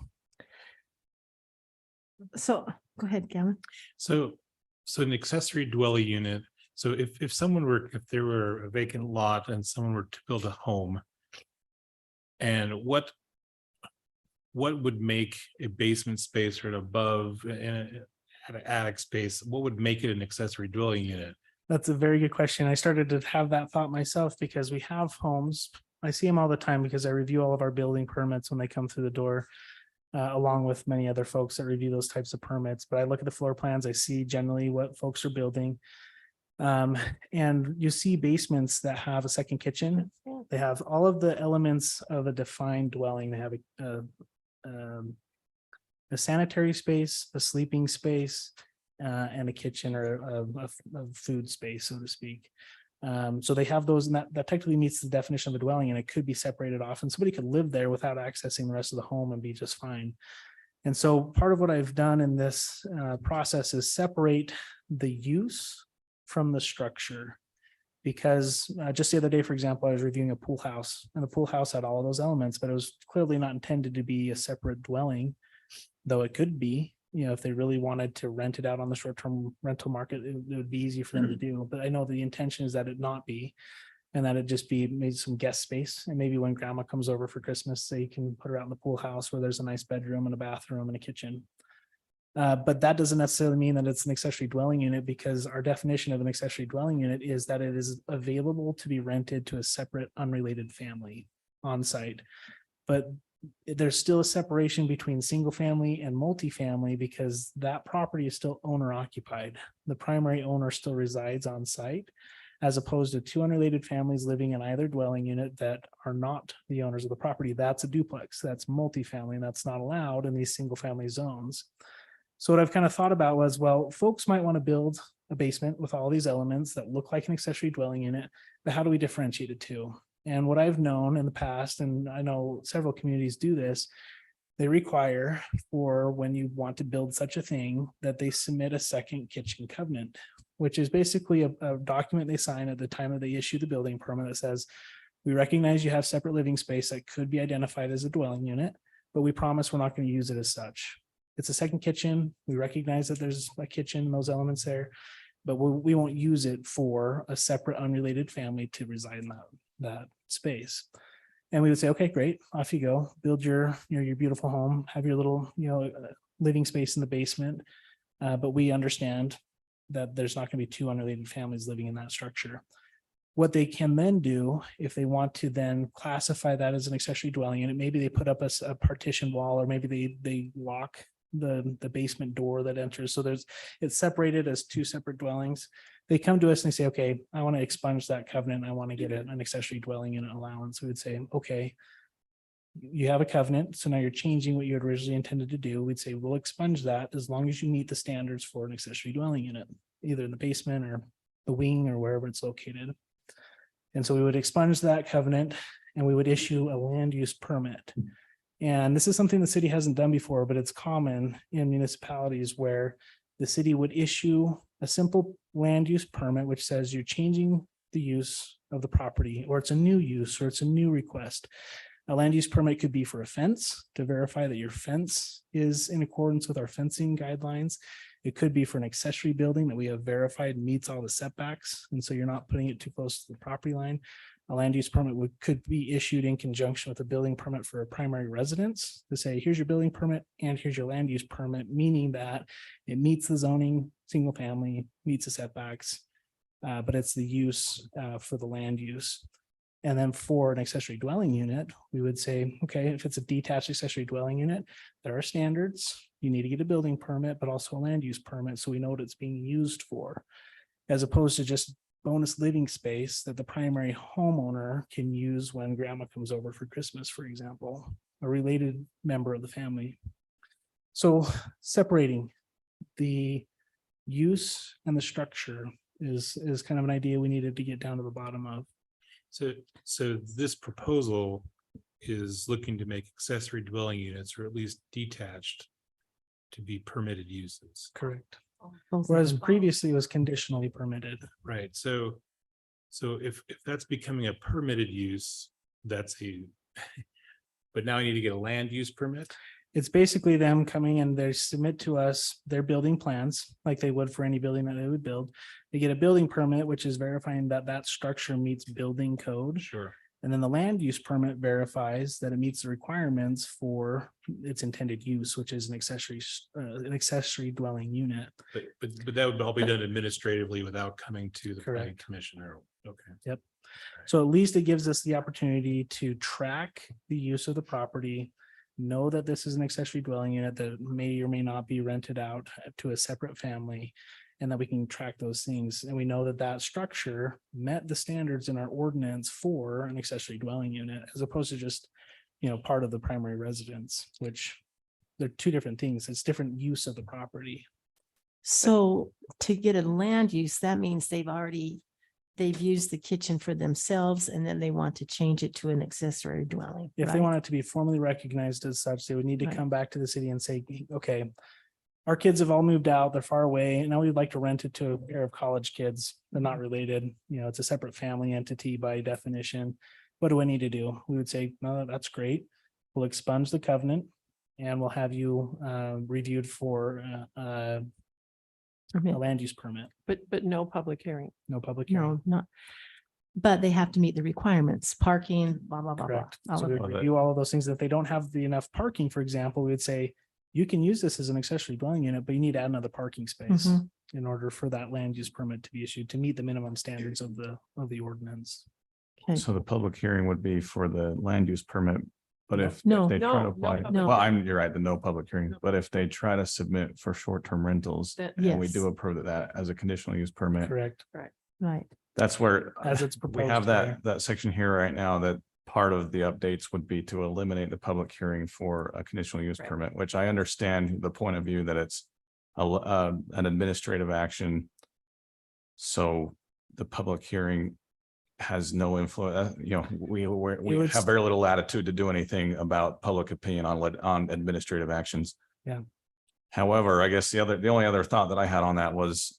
So, go ahead, Gavin. So an accessory dwelling unit, so if there were a vacant lot and someone were to build a home. And what would make a basement space or an above and an attic space, what would make it an accessory dwelling unit? That's a very good question. I started to have that thought myself because we have homes. I see them all the time because I review all of our building permits when they come through the door. Along with many other folks that review those types of permits, but I look at the floor plans, I see generally what folks are building. And you see basements that have a second kitchen. They have all of the elements of a defined dwelling. They have a sanitary space, a sleeping space, and a kitchen or a food space, so to speak. So they have those, and that technically meets the definition of a dwelling, and it could be separated off, and somebody could live there without accessing the rest of the home and be just fine. And so part of what I've done in this process is separate the use from the structure. Because just the other day, for example, I was reviewing a pool house, and the pool house had all of those elements, but it was clearly not intended to be a separate dwelling, though it could be. If they really wanted to rent it out on the short-term rental market, it would be easy for them to do. But I know the intention is that it not be, and that it just be maybe some guest space. And maybe when grandma comes over for Christmas, they can put her out in the pool house where there's a nice bedroom and a bathroom and a kitchen. But that doesn't necessarily mean that it's an accessory dwelling unit, because our definition of an accessory dwelling unit is that it is available to be rented to a separate unrelated family on site. But there's still a separation between single family and multifamily, because that property is still owner occupied. The primary owner still resides on site, as opposed to two unrelated families living in either dwelling unit that are not the owners of the property. That's a duplex, that's multifamily, and that's not allowed in these single family zones. So what I've kind of thought about was, well, folks might want to build a basement with all these elements that look like an accessory dwelling unit, but how do we differentiate it to? And what I've known in the past, and I know several communities do this, they require for when you want to build such a thing that they submit a second kitchen covenant, which is basically a document they sign at the time that they issue the building permit that says, we recognize you have separate living space that could be identified as a dwelling unit, but we promise we're not going to use it as such. It's a second kitchen. We recognize that there's a kitchen and those elements there, but we won't use it for a separate unrelated family to reside in that space. And we would say, okay, great, off you go, build your beautiful home, have your little, living space in the basement. But we understand that there's not going to be two unrelated families living in that structure. What they can then do, if they want to then classify that as an accessory dwelling unit, maybe they put up a partition wall, or maybe they lock the basement door that enters. So it's separated as two separate dwellings. They come to us and they say, okay, I want to expunge that covenant. I want to get an accessory dwelling unit allowance. We would say, okay, you have a covenant, so now you're changing what you had originally intended to do. We'd say we'll expunge that as long as you meet the standards for an accessory dwelling unit, either in the basement or the wing or wherever it's located. And so we would expunge that covenant and we would issue a land use permit. And this is something the city hasn't done before, but it's common in municipalities where the city would issue a simple land use permit, which says you're changing the use of the property, or it's a new use, or it's a new request. A land use permit could be for a fence to verify that your fence is in accordance with our fencing guidelines. It could be for an accessory building that we have verified meets all the setbacks, and so you're not putting it too close to the property line. A land use permit could be issued in conjunction with a building permit for a primary residence to say, here's your building permit and here's your land use permit, meaning that it meets the zoning, single family, meets the setbacks, but it's the use for the land use. And then for an accessory dwelling unit, we would say, okay, if it's a detached accessory dwelling unit, there are standards. You need to get a building permit, but also a land use permit, so we know what it's being used for, as opposed to just bonus living space that the primary homeowner can use when grandma comes over for Christmas, for example, a related member of the family. So separating the use and the structure is kind of an idea we needed to get down to the bottom of. So this proposal is looking to make accessory dwelling units, or at least detached, to be permitted uses. Correct. Both of Whereas them. previously it was conditionally permitted. Right, so if that's becoming a permitted use, that's a, but now I need to get a land use permit? It's basically them coming and they submit to us their building plans, like they would for any building that they would build. They get a building permit, which is verifying that that structure meets building code. Sure. And then the land use permit verifies that it meets the requirements for its intended use, which is an accessory dwelling unit. But that would all be done administratively without coming to the planning Correct. commission, or, okay. So at least it gives us the opportunity to track the use of the property, know that this is an accessory dwelling unit that may or may not be rented out to a separate family, and that we can track those things. And we know that that structure met the standards in our ordinance for an accessory dwelling unit, as opposed to just, part of the primary residence, which they're two different things. It's different use of the property. So to get a land use, that means they've used the kitchen for themselves and then they want to change it to an accessory dwelling. If they right? want it to be formally recognized as such, they would need to Right. come back to the city and say, okay, our kids have all moved out, they're far away, and now we'd like to rent it to a pair of college kids. They're not related, it's a separate family entity by definition. What do I need to do? We would say, no, that's great. We'll expunge the covenant and we'll have you reviewed for a Permit. land use permit, But no public hearing. no public hearing. No, not, but they have to meet the requirements, parking, blah, blah, blah, blah. Correct. all So of we it. would review all of those things. If they don't have the enough parking, for example, we would say, you can use this as an accessory dwelling unit, but you need to add another parking space Mhm. in order for that land use permit to be issued to meet the minimum standards of the ordinance. Okay. So the public hearing would be for the land use permit, but if No. they try to No, apply, public well, hearing. you're right, the no public hearing, but if they try to submit for short-term rentals, That- and we Yes. do approve that as a conditional use permit, Correct. Right. that's where As it's we proposed. have here. that section here right now, that part of the updates would be to eliminate the public hearing for a conditional use Right. permit, which I understand the point of view that it's an administrative action. So the public hearing has no influence, we would have very little latitude to do anything about public opinion on administrative actions. Yeah. However, I guess the only other thought that I had on that was,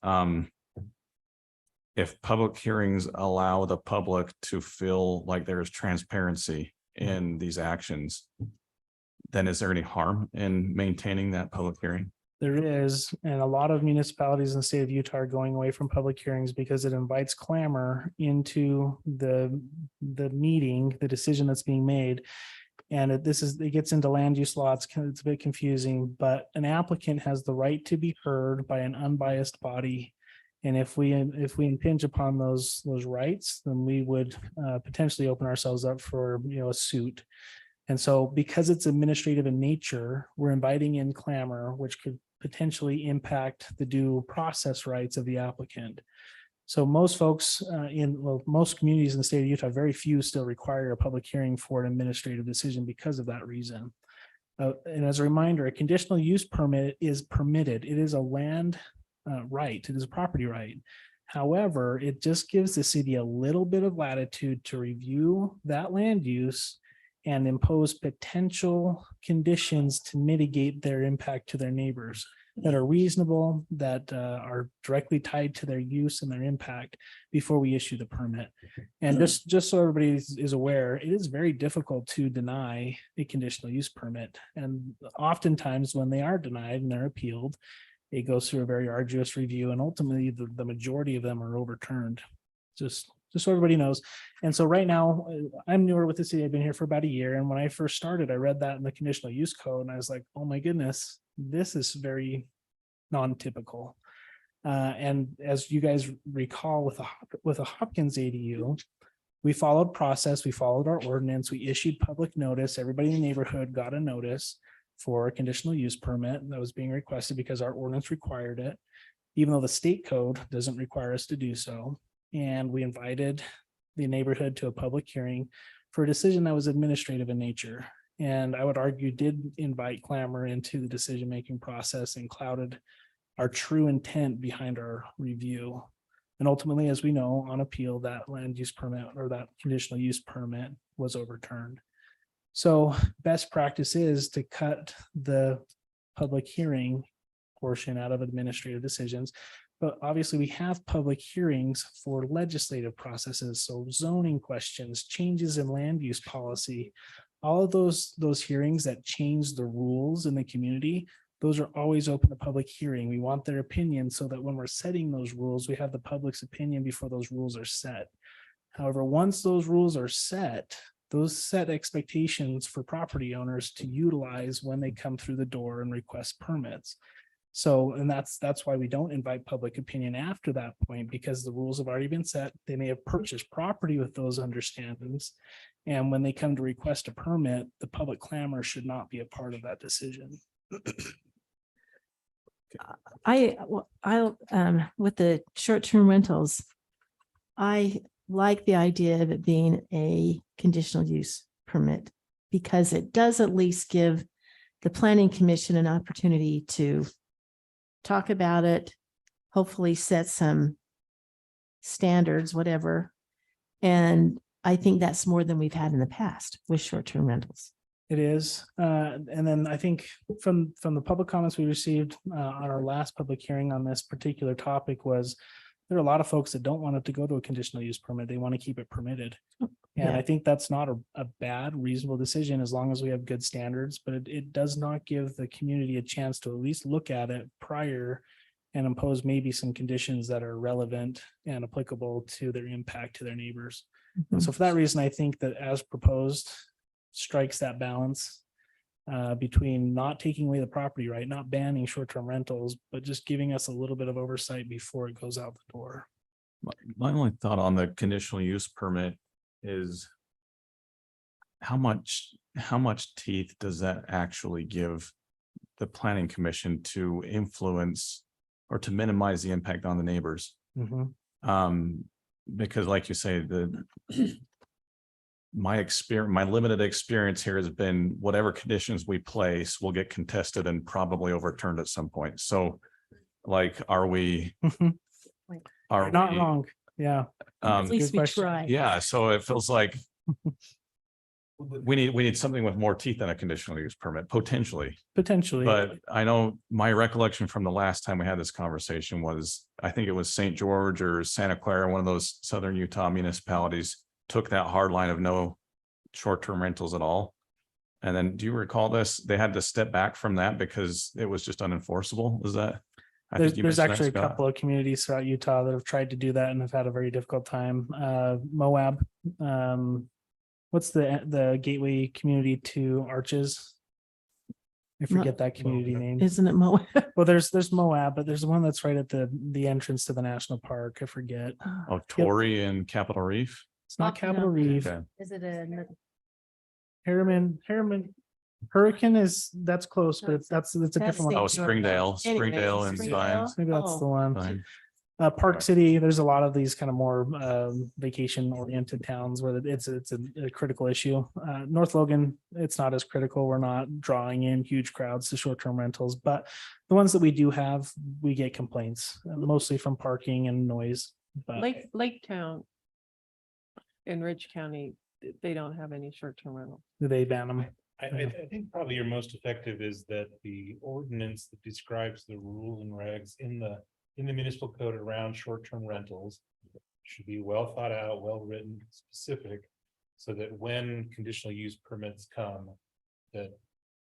if public hearings allow the public to feel like there's transparency in these actions, then is there any harm in maintaining that public hearing? There is, and a lot of municipalities in the state of Utah are going away from public hearings because it invites clamor into the meeting, the decision that's being made. And it gets into land use law. It's a bit confusing, but an applicant has the right to be heard by an unbiased body. And if we impinge upon those rights, then we would potentially open ourselves up for, a suit. And so because it's administrative in nature, we're inviting in clamor, which could potentially impact the due process rights of the applicant. So most folks most communities in the state of Utah, very few still require a public hearing for an administrative decision because of that reason. And as a reminder, a conditional use permit is permitted. It is a land right. It is a property right. However, it just gives the city a little bit of latitude to review that land use and impose potential conditions to mitigate their impact to their neighbors that are reasonable, that are directly tied to their use and their impact before we issue the permit. And just so everybody is aware, it is very difficult to deny a conditional use permit. And oftentimes when they are denied and they're appealed, it goes through a very arduous review, and ultimately the majority of them are overturned. Just so everybody knows. And so right now, I'm newer with the city. I've been here for about a year. And when I first started, I read that in the conditional use code and I was like, oh my goodness, this is very non-typical. And as you guys recall with a Hopkins ADU, we followed process, we followed our ordinance, we issued public notice. Everybody in the neighborhood got a notice for a conditional use permit that was being requested because our ordinance required it, even though the state code doesn't require us to do so. And we invited the neighborhood to a public hearing for a decision that was administrative in nature. And I would argue did invite clamor into the decision-making process and clouded our true intent behind our review. And ultimately, as we know, on appeal, that land use permit or that conditional use permit was overturned. So best practice is to cut the public hearing portion out of administrative decisions. But obviously we have public hearings for legislative processes. So zoning questions, changes in land use policy, all of those hearings that change the rules in the community, those are always open to public hearing. We want their opinion so that when we're setting those rules, we have the public's opinion before those rules are set. However, once those rules are set, those set expectations for property owners to utilize when they come through the door and request permits. So, and that's why we don't invite public opinion after that point, because the rules have already been set. They may have purchased property with those understandings. And when they come to request a permit, the public clamor should not be a part of that decision. With the short-term rentals, I like the idea of it being a conditional use permit because it does at least give the planning commission an opportunity to talk about it, hopefully set some standards, whatever. And I think that's more than we've had in the past with short-term rentals. It is. And then I think from the public comments we received on our last public hearing on this particular topic was there are a lot of folks that don't want it to go to a conditional use permit. They want to keep it permitted. And Yeah. I think that's not a bad, reasonable decision as long as we have good standards, but it does not give the community a chance to at least look at it prior and impose maybe some conditions that are relevant and applicable to their impact to their neighbors. And so for that reason, I think that as proposed strikes that balance between not taking away the property right, not banning short-term rentals, but just giving us a little bit of oversight before it goes out the door. My only thought on the conditional use permit is how much teeth does that actually give the planning commission to influence or to minimize the impact on the neighbors? Because like you say, my limited experience here has been whatever conditions we place will get contested and probably overturned at some point. So like, are we? You're not wrong. Yeah. At least good we question. try. Yeah, so it feels like we need something with more teeth than a conditional use permit, potentially. Potentially. But I know my recollection from the last time we had this conversation was, I think it was St. George or Santa Clara, one of those southern Utah municipalities took that hard line of no short-term rentals at all. And then do you recall this? They had to step back from that because it was just unenforceable. Is that? I think you There's mentioned that, actually a Scott. couple of communities throughout Utah that have tried to do that and have had a very difficult time. Moab, what's the gateway community to Arches? I forget that community name. Isn't it Moab? Well, there's Moab, but there's one that's right at the entrance to the national park. I forget. Oh, Torrey and Capitol Reef. It's not Oh, Capitol no. Reef. Okay. Is it a? Harriman, Hurricane that's close, but it's a That's different one. Oh, St. George. Springdale, Anyway, Springdale and Springdale. Vines. Maybe that's the one. Vine. Park City, there's a lot of these kind of more vacation oriented towns where it's a critical issue. North Logan, it's not as critical. We're not drawing in huge crowds to short-term rentals, but the ones that we do have, we get complaints, mostly from parking and noise. But Lake Town in Ridge County, they don't have any short-term rental. they ban them. I think probably your most effective is that the ordinance that describes the rules and regs in the municipal code around short-term rentals should be well thought out, well-written, specific, so that when conditional use permits come, that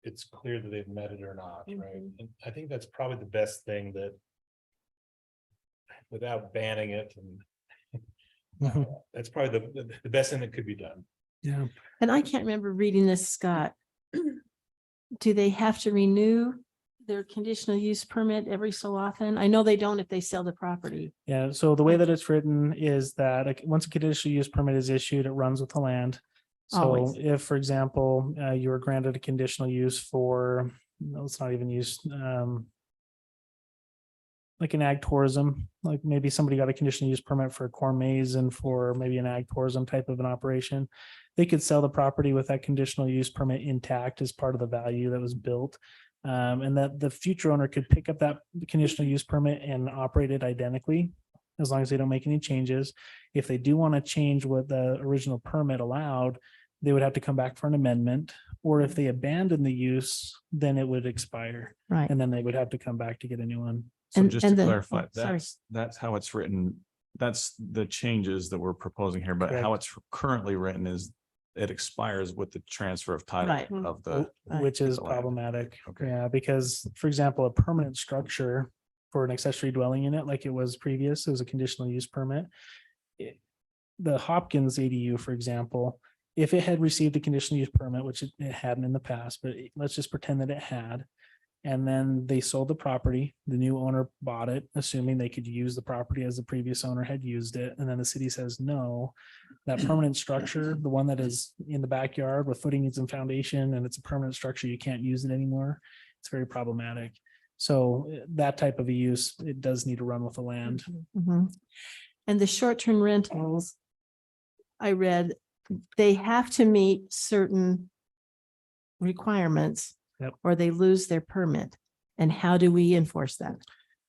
it's clear that they've met it or not, right? And I think that's probably the best thing that without banning it, and that's probably the best thing that could be done. Yeah. And I can't remember reading this, Scott. Do they have to renew their conditional use permit every so often? I know they don't if they sell the property. Yeah, so the way that it's written is that once a conditional use permit is issued, it runs with the land. So Always. if, for example, you were granted a conditional use for, no, it's not even used, like an ag tourism, like maybe somebody got a conditional use permit for a corn maze and for maybe an ag tourism type of an operation. They could sell the property with that conditional use permit intact as part of the value that was built. And that the future owner could pick up that conditional use permit and operate it identically, as long as they don't make any changes. If they do want to change what the original permit allowed, they would have to come back for an amendment, or if they abandon the use, then it would expire, Right. and then they would have to come back to get a new one. So And- just to and the- clarify, oh, sorry. that's how it's written. That's the changes that we're proposing here, but how it's currently written is it expires with the transfer of title Right. of the. Right. Which is the land. problematic. Okay. Yeah, because, for example, a permanent structure for an accessory dwelling unit, like it was previous, it was a conditional use permit. The Hopkins ADU, for example, if it had received a conditional use permit, which it hadn't in the past, but let's just pretend that it had. And then they sold the property, the new owner bought it, assuming they could use the property as the previous owner had used it. And then the city says, no, that permanent structure, the one that is in the backyard with footings and foundation, and it's a permanent structure, you can't use it anymore. It's very problematic. So that type of a use, it does need to run with the land. Mhm. And the short-term rentals, I read, they have to meet certain requirements. Yep. Or they lose their permit. And how do we enforce that?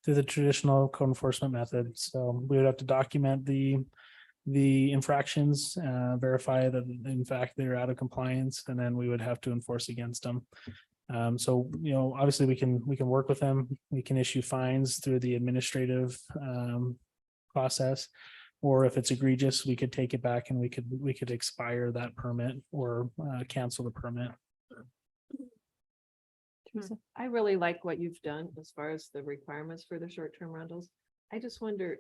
Through the traditional code enforcement method. So we would have to document the infractions, verify that in fact they're out of compliance, and then we would have to enforce against them. So, obviously we can work with them. We can issue fines through the administrative process. Or if it's egregious, we could take it back and we could expire that permit or cancel the permit. I really like what you've done as far as the requirements for the short-term rentals. I just wonder,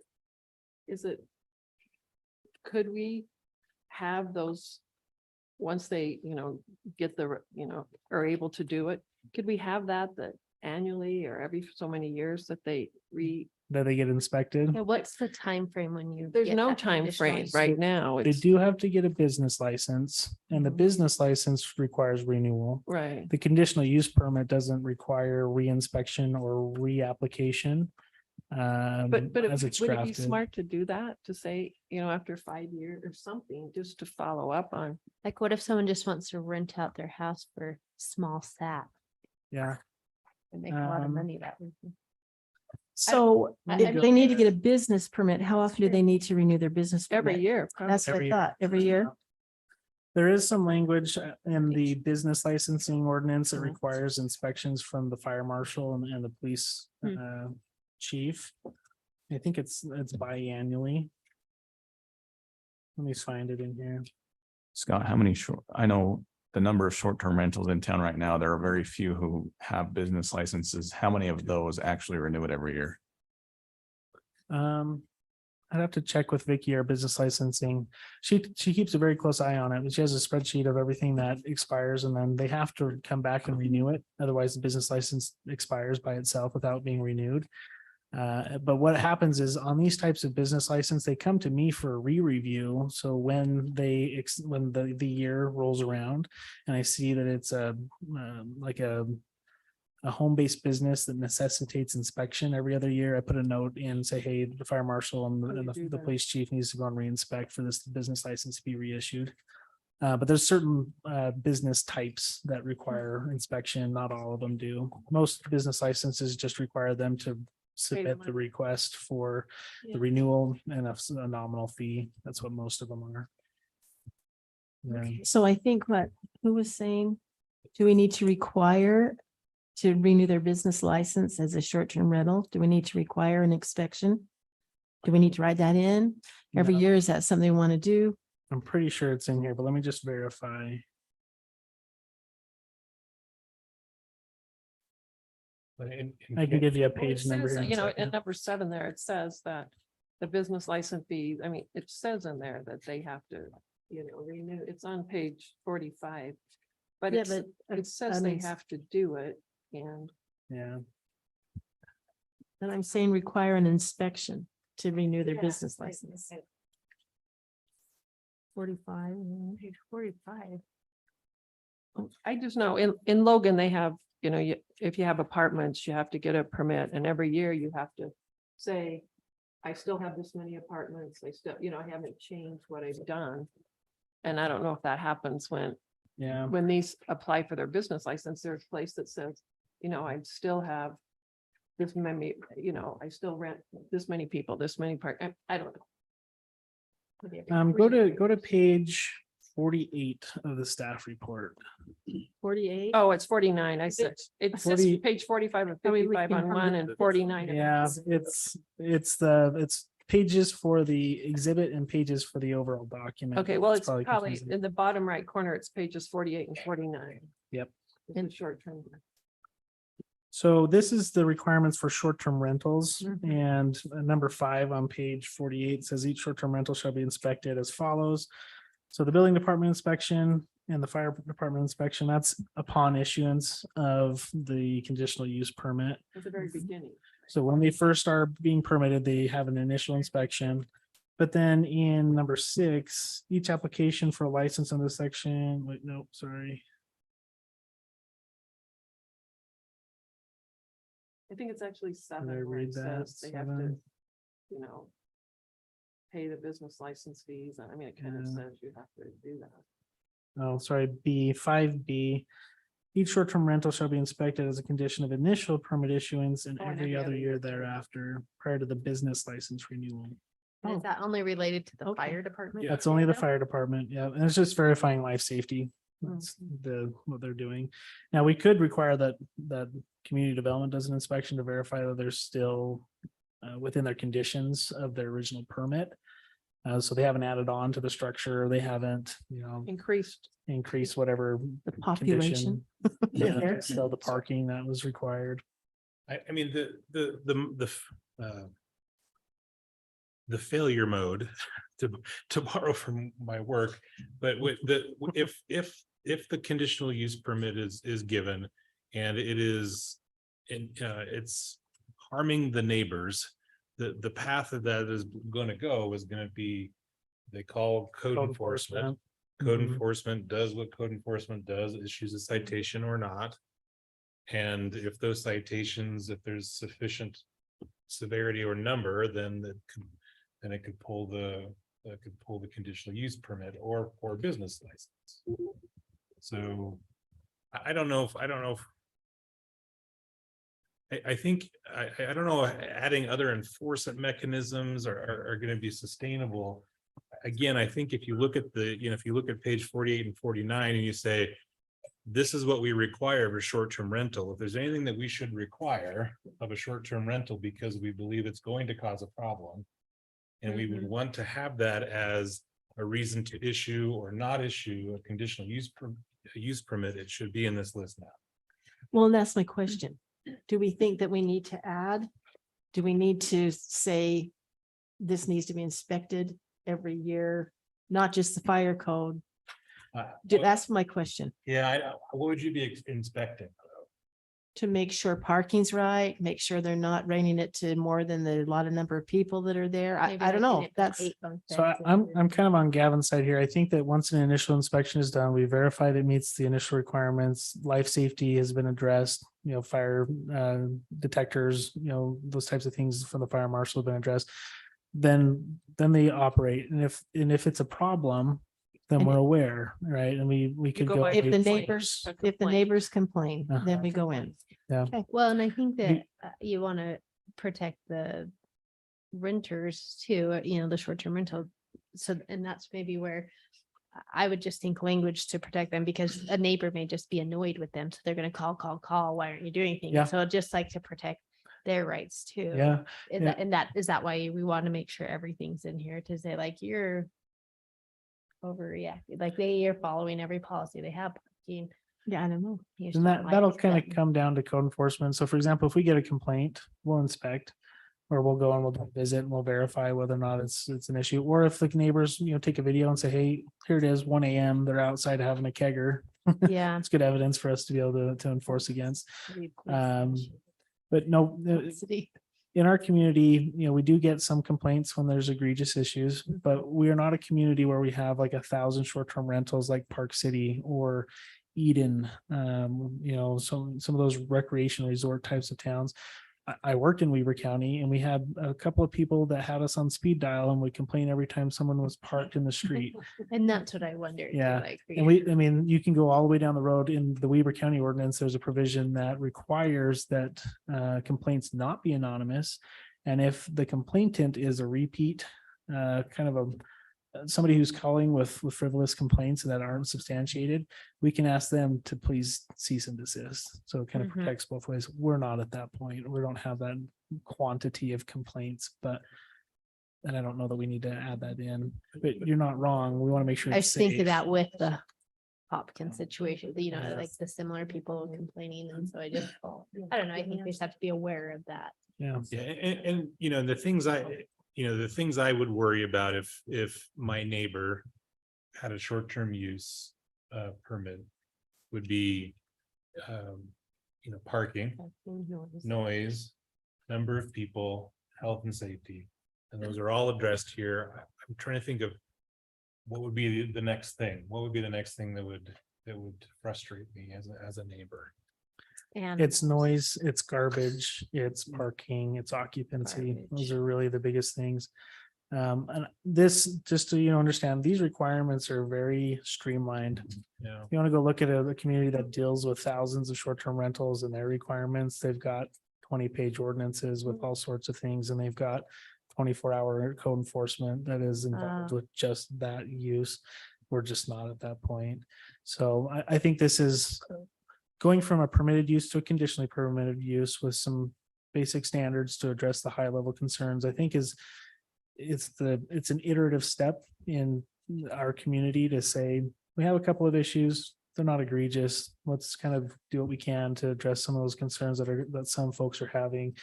could we have those, once they, get are able to do it, could we have that annually or every so many years that they That they get inspected. Yeah, what's the time frame when you? there's get no that time conditional frame use? right now. They It's do have to get a business license, and the Mhm. business license requires renewal. right. The conditional use permit doesn't require reinspection or reapplication. But As it's would it be crafted. smart to do that, to say, after 5 years or something, just to follow up on? Like, what if someone just wants to rent out their house for small sap Yeah, and make a lot of Um, money that way? So I if they need to get a business permit, how often do they need to renew their business? Every permit? year. That's what I Every year. thought, every year. there is some language in the business licensing ordinance that Mhm. requires inspections from the fire marshal and the police chief. I think it's biannually. Let me find it in here. Scott, how many I know the number of short-term rentals in town right now, there are very few who have business licenses. How many of those actually renew it every year? I'd have to check with Vicky, our business licensing. She keeps a very close eye on it. She has a spreadsheet of everything that expires, and then they have to come back and renew it. Otherwise, the business license expires by itself without being renewed. But what happens is on these types of business license, they come to me for a re-review. So when when the year rolls around and I see that it's like a a home-based business that necessitates inspection every other year, I put a note in, say, hey, the fire marshal and Oh, you do the that. police chief needs to go and re-inspect for this business license to be reissued. But there's certain business types that require inspection. Not all of them do. Most business licenses just require them to submit the money. request for Yeah. the renewal and a nominal fee. That's what most of them are. Yeah. So I think who was saying, do we need to require to renew their business license as a short-term rental? Do we need to require an inspection? Do we need to write that in every No. year? Is that something we want to do? I'm pretty sure it's in here, but let me just verify. I can give you a Well, it page number says, here. in a you know, second. at number 7 there, it says that the business license fee, I mean, it says in there that they have to, you know, renew, it's on page 45. But Yeah, it's, but, it says an they ins- have to do it and Yeah, And I'm saying require an inspection to renew their Yeah, business I- license. I- 45. page 45. I just know in Logan, they have, you know, if you have apartments, you have to get a permit and every year you have to say, I still have this many apartments. I still, you know, I haven't changed what I've done. And I don't know if that happens yeah. when these apply for their business license, there's a place that says, you know, I still have this many, you know, I still rent this many people, this many I don't know. Go to page 48 of the staff report. 48. Oh, it's 49. I said, it says 40 page 45 and Are we 55 looking on from one the- and 49. on Yeah, the it's pages for the exhibit and pages for the overall document. Okay, well, it's probably confusing. in the bottom right corner, it's pages 48 and 49. Yep. It's a short term. So this is the requirements for short-term rentals, Mhm. and number 5 on page 48 says each short-term rental shall be inspected as follows. So the building department inspection and the fire department inspection, that's upon issuance of the conditional use permit. At the very beginning. So when they first are being permitted, they have an initial inspection. But then in number 6, each application for a license in this section, wait, nope, sorry. I think it's actually 7. I where it read that? says They have to, 7? you know, pay the business license fees. I mean, it kind of Yeah. says you have to do that. Oh, sorry, B5B. Each short-term rental shall be inspected as a condition of initial permit issuance and Oh, and every other year too. thereafter prior to the business license renewal. And Oh. is that only related to the Okay. fire department? That's only the fire department, yeah, and it's just verifying life safety. Mm. That's what they're doing. Now, we could require that community development does an inspection to verify that they're still within their conditions of their original permit. So they haven't added on to the structure, they haven't, Increased. increased whatever. The population. condition. Yeah, so the parking that was required. I mean, the failure mode, to borrow from my work, but with if the conditional use permit is given and it is, it's harming the neighbors, the path that is going to go is going to be, they call code enforcement. Code Mhm. enforcement does what code enforcement does, issues a citation or not. And if those citations, if there's sufficient severity or number, then it could pull the conditional use permit or business license. So I don't know if I think, I don't know, adding other enforcement mechanisms are going to be sustainable. Again, I think if you look at if you look at page 48 and 49 and you say, this is what we require of a short-term rental, if there's anything that we should require of a short-term rental because we believe it's going to cause a problem, and we would want to have that as a reason to issue or not issue a conditional use permit, it should be in this list now. Well, that's my question. Do we think that we need to add? Do we need to say this needs to be inspected every year, not just the fire code? That's my question. Yeah, what would you be inspecting? to make sure parking's right, make sure they're not renting it to more than the lot of number of people that are there. Maybe I don't making know. it That's, 8 bunk So beds I'm kind of on Gavin's side here. I think that once an initial inspection is done, we verified it meets the initial requirements. Life safety has been addressed, fire detectors, those types of things from the fire marshal have been addressed. Then they operate. And if it's a problem, then And we're it- aware, right? And we could go go. by if the complaint, neighbors, a if the complaint. neighbors complain, Uh-huh. then we go in. Well, and I think You- that you want to protect the renters too, the short-term rental. So, and that's maybe where I would just think language to protect them, because a neighbor may just be annoyed with them. So they're going to call. Why aren't you doing anything? Yeah. So just like to protect their rights too. Yeah, Is that why we want to make sure everything's in here to say like you're overreacting, like you're following every policy they have. parking, Yeah, I don't know. you just and don't that'll like kind of them. come down to code enforcement. So for example, if we get a complaint, we'll inspect. Or we'll go and we'll do a visit and we'll verify whether or not it's an issue. Or if the neighbors, take a video and say, hey, here it is, 1 a.m. They're outside having a kegger. Yeah. It's good evidence for us to be able to enforce against. Maybe Um, police But no, city. in our community, we do get some complaints when there's egregious issues, but we are not a community where we have like 1,000 short-term rentals like Park City or Eden. Some of those recreation resort types of towns. I worked in Weber County and we had a couple of people that had us on speed dial and would complain every time someone was parked in the street. And that's what I wondered. Yeah, Like, And you can go all the way down the road in the Weber County ordinance. There's a provision that requires that complaints not be anonymous. And if the complainant is a repeat, somebody who's calling with frivolous complaints that aren't substantiated, we can ask them to please cease and desist. So it kind of Mhm. protects both ways. We're not at that point. We don't have that quantity of complaints, and I don't know that we need to add that in, but you're not wrong. We want to make sure. I it's was thinking safe. that with the Hopkins situation, Yeah. like the similar people complaining. And so I don't know, I think we just have to be aware of that. Yeah. Yeah, and the things I would worry about if my neighbor had a short-term use permit would be parking, noise, number of people, health and safety. And those are all addressed here. I'm trying to think of what would be the next thing? What would be the next thing that would frustrate me as a neighbor? And It's noise, it's garbage, it's parking, it's occupancy. Those Garbage. are really the biggest things. And this, just so you understand, these requirements are very streamlined. Yeah. You want to go look at a community that deals with thousands of short-term rentals and their requirements, they've got 20-page ordinances with all sorts of things, and they've got 24-hour code enforcement that is involved with just that use. We're just not at that point. So I think this is going from a permitted use to a conditionally permitted use with some basic standards to address the high level concerns, I think it's an iterative step in our community to say, we have a couple of issues. They're not egregious. Let's kind of do what we can to address some of those concerns that some folks are having.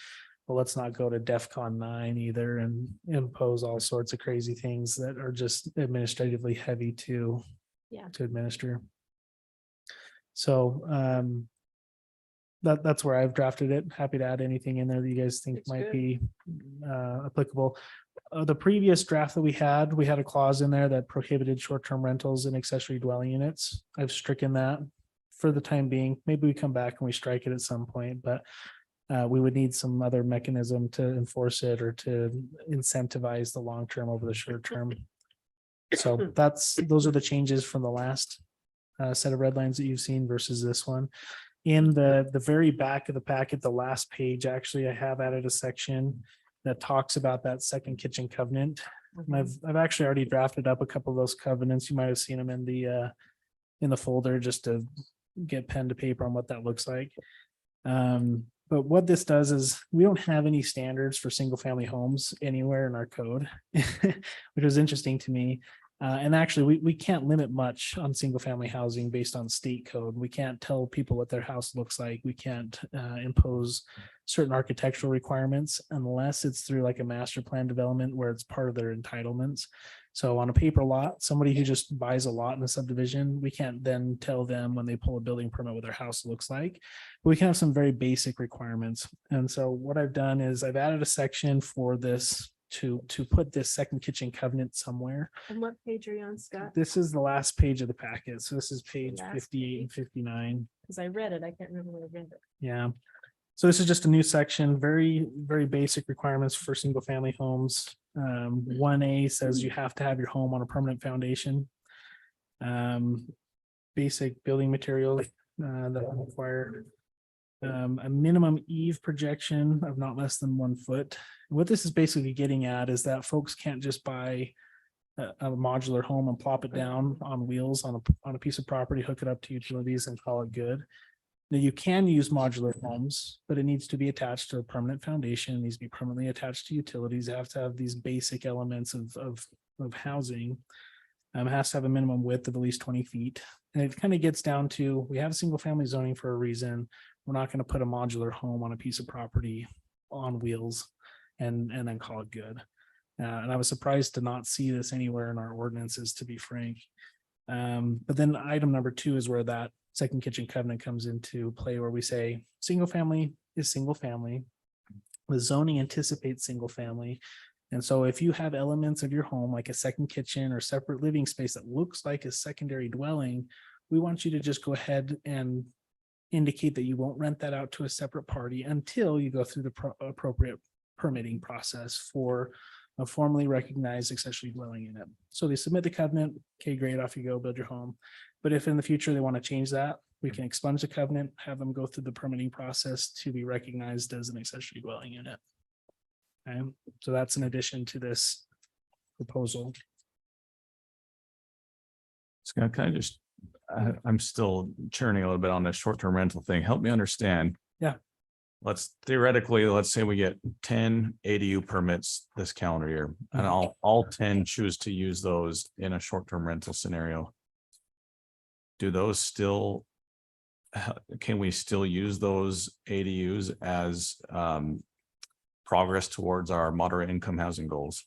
But let's not go to DEFCON 9 either and impose all sorts of crazy things that are just administratively heavy to administer. So that's where I've drafted it. Happy to add anything in there that you guys think Looks might good. be applicable. The previous draft that we had a clause in there that prohibited short-term rentals in accessory dwelling units. I've stricken that for the time being. Maybe we come back and we strike it at some point, but we would need some other mechanism to enforce it or to incentivize the long-term over the short-term. So those are the changes from the last set of red lines that you've seen versus this one. In the very back of the packet, the last page, actually, I have added a section that talks about that second kitchen covenant. And I've actually already drafted up a couple of those covenants. You might have seen them in the folder just to get pen to paper on what that looks like. But what this does is we don't have any standards for single family homes anywhere in our code, which was interesting to me. And actually, we can't limit much on single family housing based on state code. We can't tell people what their house looks like. We can't impose certain architectural requirements unless it's through like a master plan development where it's part of their entitlements. So on a paper lot, somebody who just buys a lot in a subdivision, we can't then tell them when they pull a building permit what their house looks like. We can have some very basic requirements. And so what I've done is I've added a section for this to put this second kitchen covenant somewhere. And what page are you on, Scott? This is the last page of the packet. So this is page Last 58 and page. 59. Because I read it. I can't remember where I read it. Yeah. So this is just a new section, very, very basic requirements for single family homes. 1A says you have to have your home on a permanent foundation. Basic building materials that are required. A minimum eave projection of not less than 1 foot. What this is basically getting at is that folks can't just buy a modular home and plop it down on wheels on a piece of property, hook it up to utilities and call it good. Now you can use modular homes, but it needs to be attached to a permanent foundation, it needs to be permanently attached to utilities. It have to have these basic elements of housing. It has to have a minimum width of at least 20 feet. And it kind of gets down to, we have single family zoning for a reason. We're not going to put a modular home on a piece of property on wheels and then call it good. And I was surprised to not see this anywhere in our ordinances, to be frank. But then item number 2 is where that second kitchen covenant comes into play, where we say single family is single family. The zoning anticipates single family. And so if you have elements of your home, like a second kitchen or separate living space that looks like a secondary dwelling, we want you to just go ahead and indicate that you won't rent that out to a separate party until you go through the appropriate permitting process for a formally recognized accessory dwelling unit. So they submit the covenant, okay, great, off you go, build your home. But if in the future they want to change that, we can expunge the covenant, have them go through the permitting process to be recognized as an accessory dwelling unit. Okay, so that's in addition to this proposal. Scott, can I just, I'm still churning a little bit on this short-term rental thing. Help me understand. Yeah. Let's say we get 10 ADU permits this calendar year, and all 10 choose to use those in a short-term rental scenario. Do those still, can we still use those ADUs as progress towards our moderate income housing goals?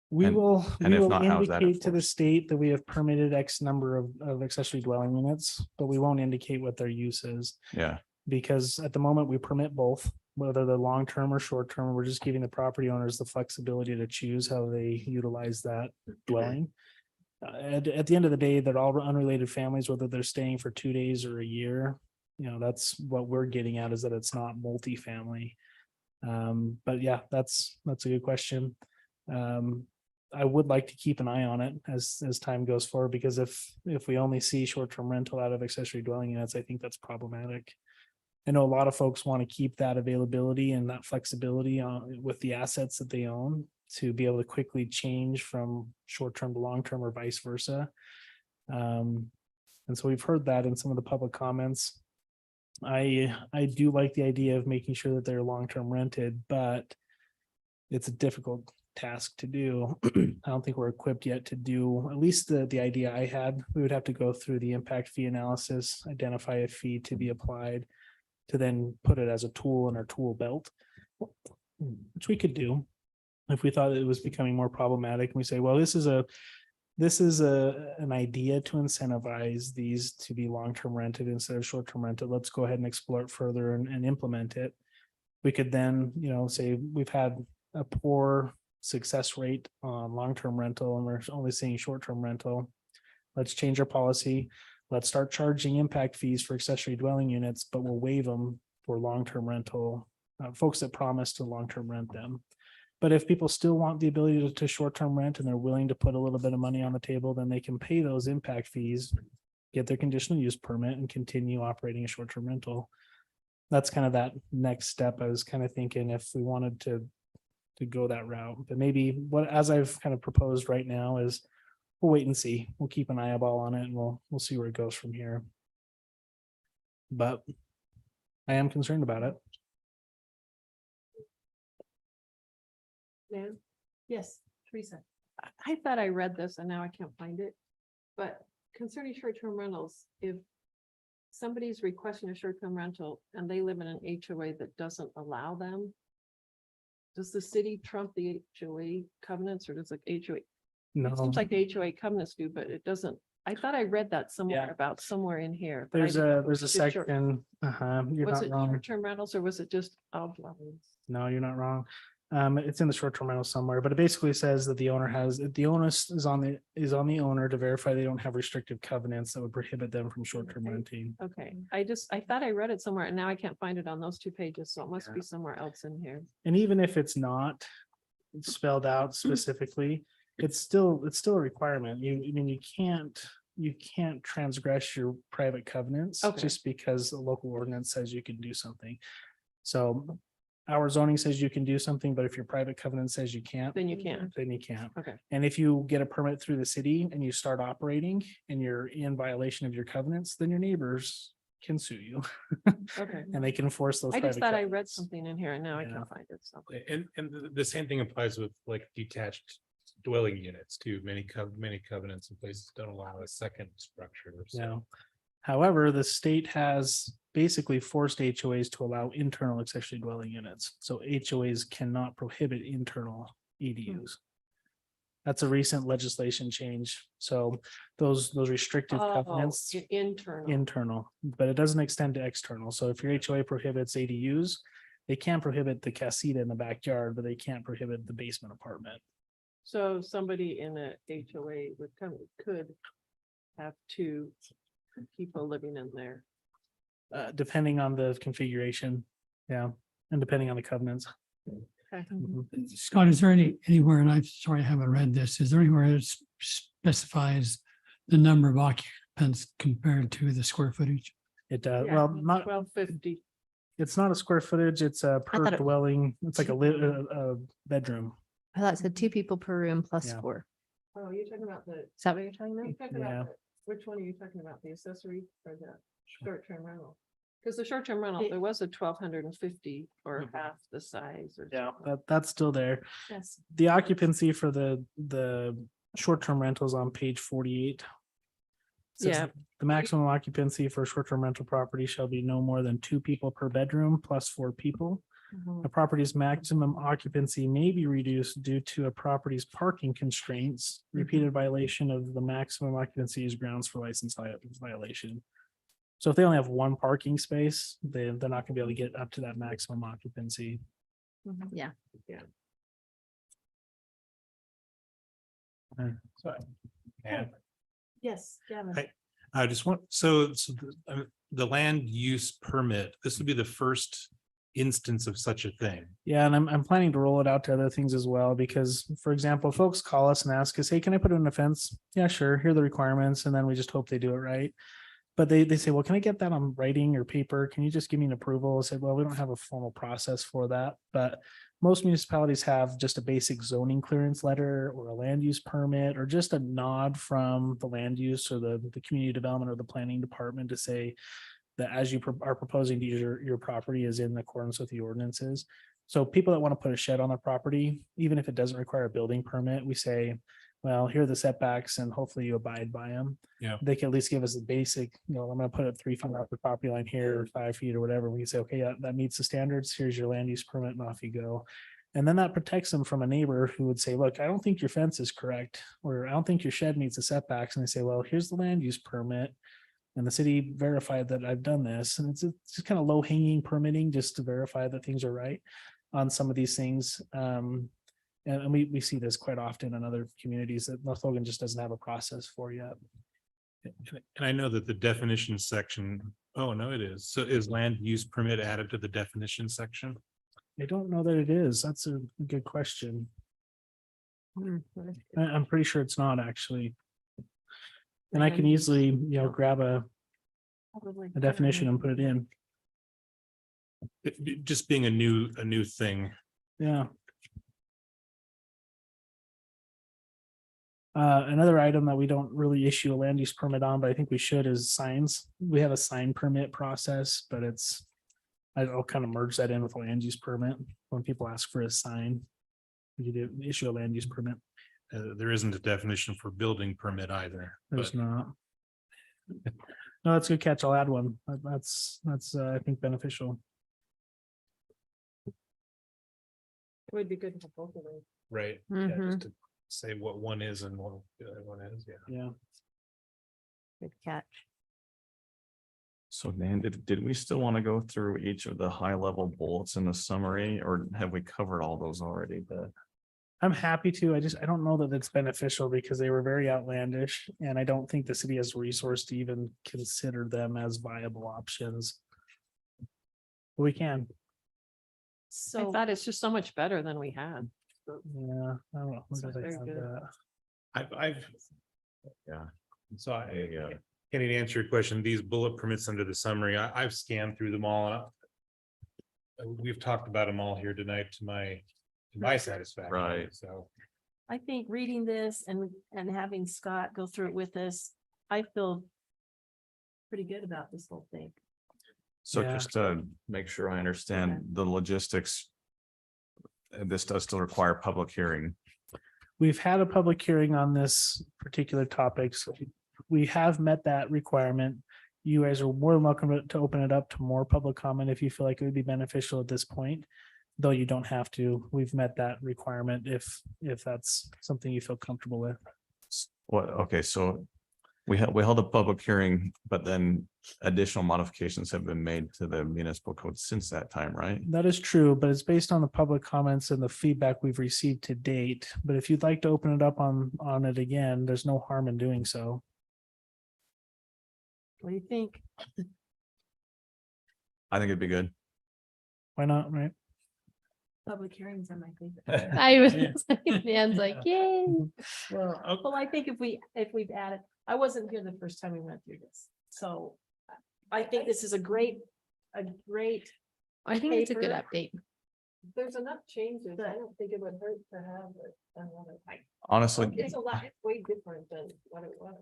We And- will, and we if will not, how is that indicate to the enforced? state that we have permitted X number of accessory dwelling units, but we won't indicate what their use is. Yeah, Because at the moment we permit both, whether they're long-term or short-term, we're just giving the property owners the flexibility to choose how they utilize that dwelling. At the end of the day, they're all unrelated families, whether they're staying for 2 days or a year. You know, that's what we're getting at, is that it's not multifamily. But yeah, that's a good question. I would like to keep an eye on it as time goes forward, because if we only see short-term rental out of accessory dwelling units, I think that's problematic. I know a lot of folks want to keep that availability and that flexibility with the assets that they own to be able to quickly change from short-term to long-term or vice versa. And so we've heard that in some of the public comments. I do like the idea of making sure that they're long-term rented, but it's a difficult task to do. I don't think we're equipped yet to do, at least the idea I had. We would have to go through the impact fee analysis, identify a fee to be applied, to then put it as a tool in our tool belt, which we could do if we thought it was becoming more problematic. And we say, well, this is an idea to incentivize these to be long-term rented instead of short-term rented. Let's go ahead and explore it further and implement it. We could then, say we've had a poor success rate on long-term rental and we're only seeing short-term rental. Let's change our policy. Let's start charging impact fees for accessory dwelling units, but we'll waive them for long-term rental, folks that promise to long-term rent them. But if people still want the ability to short-term rent and they're willing to put a little bit of money on the table, then they can pay those impact fees, get their conditional use permit and continue operating a short-term rental. That's kind of that next step. I was kind of thinking if we wanted to go that route, but maybe as I've kind of proposed right now is we'll wait and see. We'll keep an eyeball on it and we'll see where it goes from here. But I am concerned about it. Dan? Yes, Teresa. I thought I read this and now I can't find it. But concerning short-term rentals, if somebody's requesting a short-term rental and they live in an HOA that doesn't allow them, does the city trump the HOA covenants, or does the HOA? It No, seems like the HOA covenants do, but it doesn't. I thought I read that somewhere Yeah. about somewhere in here. but I there's didn't know a, if it there's a was just short- section, you're Was not it wrong. short-term rentals or was it just outdwellings? No, you're not wrong. It's in the short-term rental somewhere, but it basically says that the owner has, the onus is on the owner to verify they don't have restrictive covenants that would prohibit them from short-term renting. Okay, I thought I read it somewhere and now I can't find it on those two pages, so it must be somewhere else in here. And even if it's not spelled out specifically, it's still a requirement. I mean, you can't transgress your private covenants Okay. just because the local ordinance says you can do something. So our zoning says you can do something, but if your private covenant says you can't, Then you can't. then you can't. Okay. And if you get a permit through the city and you start operating and you're in violation of your covenants, then your neighbors can sue you Okay. and they can enforce those. I just private thought I read covenants. something in here and now I Yeah. can't find it. So. And the same thing applies with like detached dwelling units too. Many covenants in places don't allow a second structure. so- Yeah. However, the state has basically forced HOAs to allow internal accessory dwelling units. So HOAs cannot prohibit internal EDUs. That's a recent legislation change. So those restrictive covenants, Internal. internal, but it doesn't extend to external. So if your HOA prohibits ADUs, they can prohibit the casita in the backyard, but they can't prohibit the basement apartment. So somebody in a HOA could have two people living in there. Depending on the configuration, yeah, and depending on the covenants. Okay. Mhm. Scott, is there anywhere, and I'm sorry, I haven't read this, is there anywhere it specifies the number of occupants compared to the square footage? It does, well, not, 1250. it's not a square footage, it's a per thought it- dwelling, it's like a bedroom. I thought it said 2 people per room plus Yeah. 4. Oh, you're talking about the, Is that what you're talking you're about? talking Yeah. about, which one are you talking about? The accessory or the short-term rental? Because the short-term rental, The- there was a 1250 or Mhm. half the size or. Yeah, something. that's still there. Yes. The occupancy for the short-term rentals on page 48. Says Yeah. The maximum occupancy for a short-term rental property shall be no more than 2 people per bedroom plus 4 people. Mhm. A property's maximum occupancy may be reduced due to a property's parking constraints. Repeated violation of the maximum occupancy is grounds for license violation. So if they only have one parking space, they're not gonna be able to get up to that maximum occupancy. Mhm. Yeah. Yeah. And Yes, Gavin. I just want, so the land use permit, this would be the first instance of such a thing. Yeah, and I'm planning to roll it out to other things as well, because, for example, folks call us and ask us, hey, can I put in a fence? Yeah, sure, here are the requirements, and then we just hope they do it right. But they say, well, can I get that on writing or paper? Can you just give me an approval? I said, well, we don't have a formal process for that, but most municipalities have just a basic zoning clearance letter or a land use permit, or just a nod from the land use or the community development or the planning department to say that as you are proposing to use your property is in accordance with the ordinances. So people that want to put a shed on their property, even if it doesn't require a building permit, we say, well, here are the setbacks and hopefully you abide by them. Yeah. They can at least give us a basic, I'm gonna put it 3 feet off the property line here, or 5 feet or whatever. We can say, okay, yeah, that meets the standards. Here's your land use permit and off you go. And then that protects them from a neighbor who would say, look, I don't think your fence is correct, or I don't think your shed meets the setbacks. And they say, well, here's the land use permit. And the city verified that I've done this, and it's just kind of low hanging permitting just to verify that things are right on some of these things. And we see this quite often in other communities that North Logan just doesn't have a process for yet. And I know that the definition section, oh, no, it is. So is land use permit added to the definition section? I don't know that it is. That's a good question. Hmm. I'm pretty sure it's not actually. And I can easily, grab a Probably. definition and put it in. Just being a new thing. Yeah. Another item that we don't really issue a land use permit on, but I think we should, is signs. We have a sign permit process, but I'll kind of merge that in with a land use permit. When people ask for a sign, you do issue a land use permit. There isn't a definition for building permit either. There's but- not. No, that's a good catch. I'll add one. That's I think beneficial. It would be good to have both of those. Right. Yeah, Mhm. just to say what one is and what the other one is, yeah. Yeah. Good catch. So Dan, did we still want to go through each of the high level bullets in the summary, or have we covered all those already? I'm happy to. I don't know that it's beneficial because they were very outlandish and I don't think the city has resource to even consider them as viable options. We can, I So thought it's just so much better than we had. yeah, I don't know. Where did I Very have good. that? I've, Yeah. so I, Yeah. can't even answer your question. These bullet permits under the summary, I've scanned through them all. We've talked about them all here tonight to my satisfaction. Right. So. I think reading this and having Scott go through it with us, I feel pretty good about this whole thing. So Yeah. just to make sure I understand the logistics. This does still require public hearing. We've had a public hearing on this particular topic, so we have met that requirement. You guys are more than welcome to open it up to more public comment if you feel like it would be beneficial at this point. Though you don't have to. We've met that requirement if that's something you feel comfortable with. What, okay, so we held a public hearing, but then additional modifications have been made to the municipal code since that time, right? That is true, but it's based on the public comments and the feedback we've received to date. But if you'd like to open it up on it again, there's no harm in doing so. What do you think? I think it'd be good. Why not, right? Public hearings are my favorite. I was, Yeah. Dan's like, yay. Well, I think if we've added, I wasn't here the first time we went through this, so I think this is a great. I think it's a good Paper. update. There's enough changes. I don't think it would hurt to have it. Honestly, It's a lot, it's way different than what it was.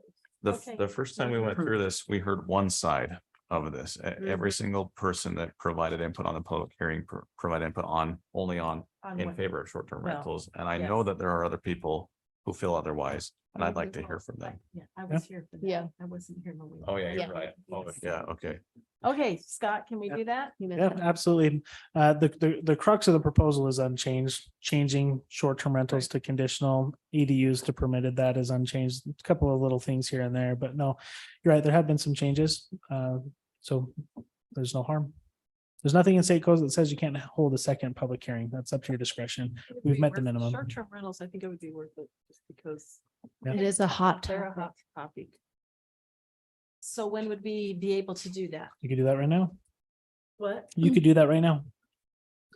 Okay. the first time we went through this, we heard one side of this. Every single person that provided input on the public hearing provided input only on in what- favor of short-term Well, rentals. And I yes. know that there are other people who feel otherwise, and I'd like to hear from them. Yeah, I was here for that. Yeah. I wasn't here when we. Oh, yeah, Yeah. you're right. Oh, yeah, okay. Okay, Scott, can we do that? Yeah, absolutely. The crux of the proposal is unchanged, changing short-term rentals to conditional, EDUs to permitted, that is unchanged. A couple of little things here and there, but no, you're right, there have been some changes. So there's no harm. There's nothing in state codes that says you can't hold a second public hearing. That's up to your discretion. We've met the minimum. Short-term rentals, I think it would be worth it just because Yeah. It is a hot they're a topic. hot topic. So when would we be able to do that? You could do that right now. What? You could do that right now.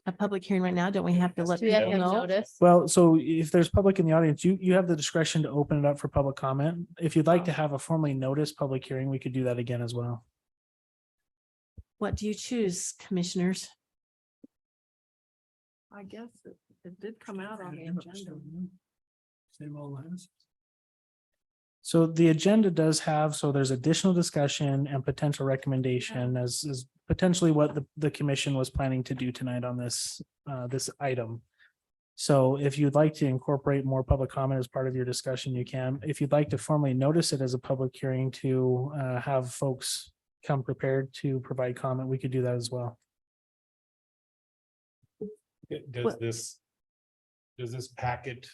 A public hearing right now? Don't we have to let Do we have people to know? notice? Well, so if there's public in the audience, you have the discretion to open it up for public comment. If you'd like to have a formally noticed public hearing, we could do that again as well. What do you choose, commissioners? I guess it did come out on the agenda. Same old lines. So the agenda does have, so there's additional discussion and potential recommendation as potentially what the commission was planning to do tonight on this item. So if you'd like to incorporate more public comment as part of your discussion, you can. If you'd like to formally notice it as a public hearing to have folks come prepared to provide comment, we could do that as well. Does What- this packet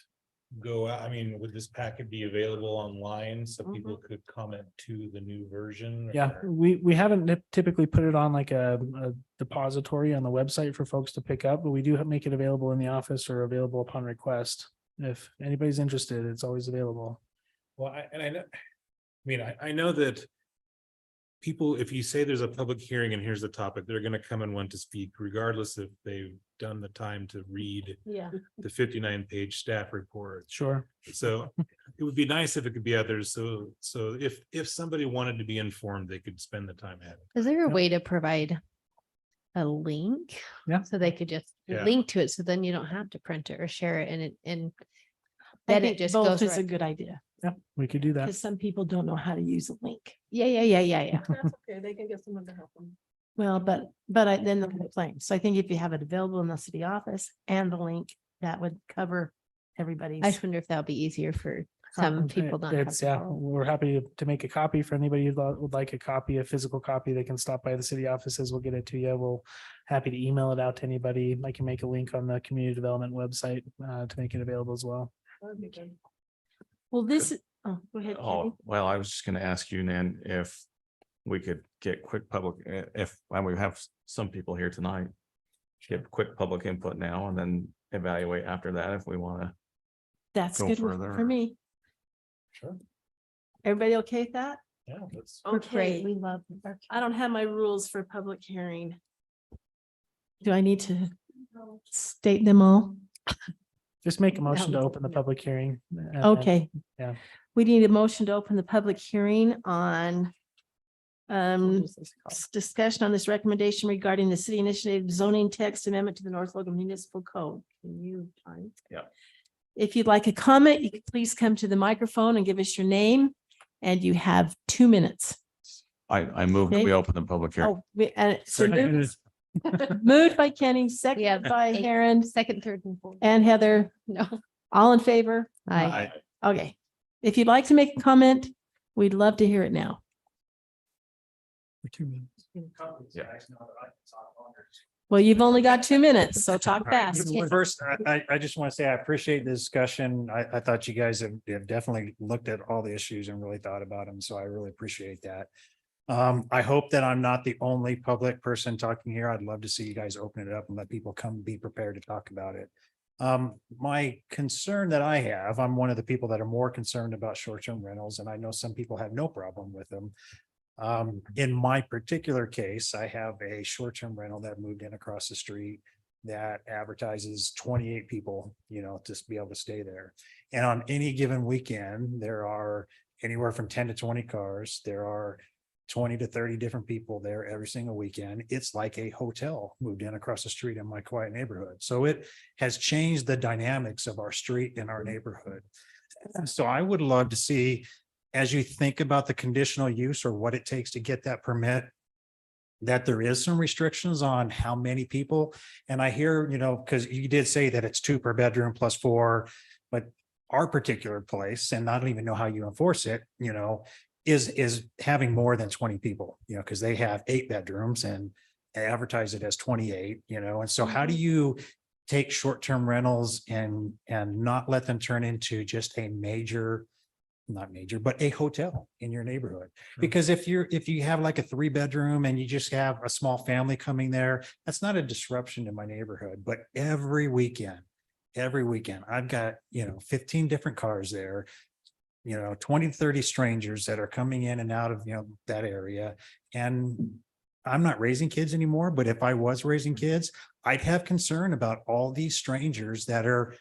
go out? I mean, would this packet be available online so people could comment to the new version? Yeah, or- we haven't typically put it on like a depository on the website for folks to pick up, but we do make it available in the office or available upon request. If anybody's interested, it's always available. Well, I know, I know that people, if you say there's a public hearing and here's the topic, they're gonna come and want to speak regardless if they've done the time to read Yeah. the 59-page staff report. Sure. So it would be nice if it could be others. So if somebody wanted to be informed, they could spend the time at it. Is there a Yep. way to provide a link? Yeah. So they could just Yeah. link to it, so then you don't have to print it or share it and I then it think just both goes is a right. good idea, Yeah, we could do that. because some people don't know how to use a link. Yeah. That's okay, they can get someone to help them. Well, but then they'll complain. So I think if you have it available in the city office and the link, that would cover everybody's. I just wonder if that'll be easier for some people not. to have It's, to yeah, follow. we're happy to make a copy for anybody who would like a copy, a physical copy. They can stop by the city offices. We'll get it to you. We'll happy to email it out to anybody. I can make a link on the community development website to make it available as well. Well, this, oh, go ahead. Kenny. Oh, well, I was just gonna ask you, Nan, if we could get quick public, if, and we have some people here tonight. Get quick public input now and then evaluate after that if we wanna. That's Go good further. for me. Sure. Everybody okay with that? Yeah, that's. We're great. Okay, We love. our- I don't have my rules for public hearing. Do I need to state them all? Just make a motion to was- open the public hearing. and then- Okay. yeah. We need a motion to open the public hearing on discussion on this recommendation regarding the city initiative zoning text amendment to the North Logan Municipal Code. Can you? John? Yeah. If you'd like a comment, you could please come to the microphone and give us your name, and you have 2 minutes. I moved, Okay. we open the public hearing. Oh, and so Second. moved by Kenny, We second have by 8 Heron Second, third and fourth. and Heather, No. all in favor? Aye. Okay. If you'd like to make a comment, we'd love to hear it now. For 2 minutes. Yeah. Well, you've only got 2 minutes, so talk All right. fast. First, I just want to say I appreciate the discussion. I thought you guys have definitely looked at all the issues and really thought about them, so I really appreciate that. I hope that I'm not the only public person talking here. I'd love to see you guys open it up and let people come be prepared to talk about it. My concern that I have, I'm one of the people that are more concerned about short-term rentals, and I know some people have no problem with them. In my particular case, I have a short-term rental that moved in across the street that advertises 28 people, to be able to stay there. And on any given weekend, there are anywhere from 10 to 20 cars. There are 20 to 30 different people there every single weekend. It's like a hotel moved in across the street in my quiet neighborhood. So it has changed the dynamics of our street and our neighborhood. So I would love to see, as you think about the conditional use or what it takes to get that permit, that there is some restrictions on how many people. And I hear, because you did say that it's 2 per bedroom plus 4, but our particular place, and I don't even know how you enforce it, is having more than 20 people, because they have 8 bedrooms and advertise it as 28, and so how do you take short-term rentals and not let them turn into just a not major, but a hotel in your neighborhood? Because if you have like a 3-bedroom and you just have a small family coming there, that's not a disruption to my neighborhood. But every weekend, I've got, 15 different cars there, 20 to 30 strangers that are coming in and out of, that area. And I'm not raising kids anymore, but if I was raising kids, I'd have concern about all these strangers that are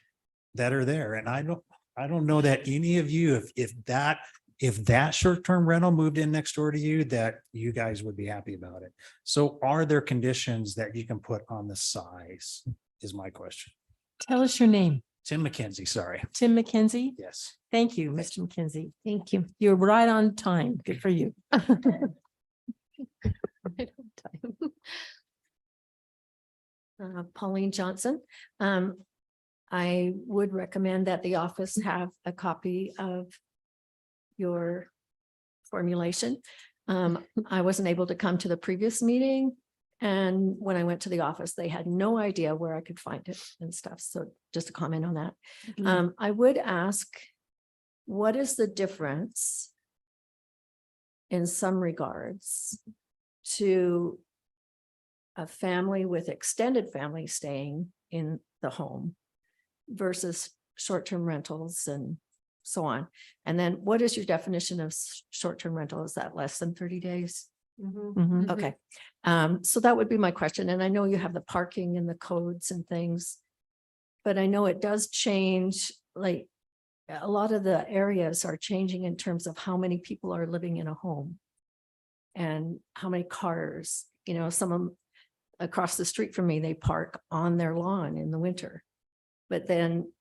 there. And I don't know that any of you, if that short-term rental moved in next door to you, that you guys would be happy about it. So are there conditions that you can put on the size is my question. Tell us your name. Tim McKenzie, sorry. Tim McKenzie. Yes. Thank you, Mr. McKenzie. Thank you. You're right on time. Good for you. Pauline Johnson. I would recommend that the office have a copy of your formulation. I wasn't able to come to the previous meeting. And when I went to the office, they had no idea where I could find it and stuff. So just a comment on that. I would ask, what is the difference in some regards to a family with extended family staying in the home versus short-term rentals and so on? And then what is your definition of short-term rental? Is that less than 30 days? Mhm. Okay. So that would be my question. And I know you have the parking and the codes and things, but I know it does change, like a lot of the areas are changing in terms of how many people are living in a home and how many cars, some of them across the street from me, they park on their lawn in the winter. But then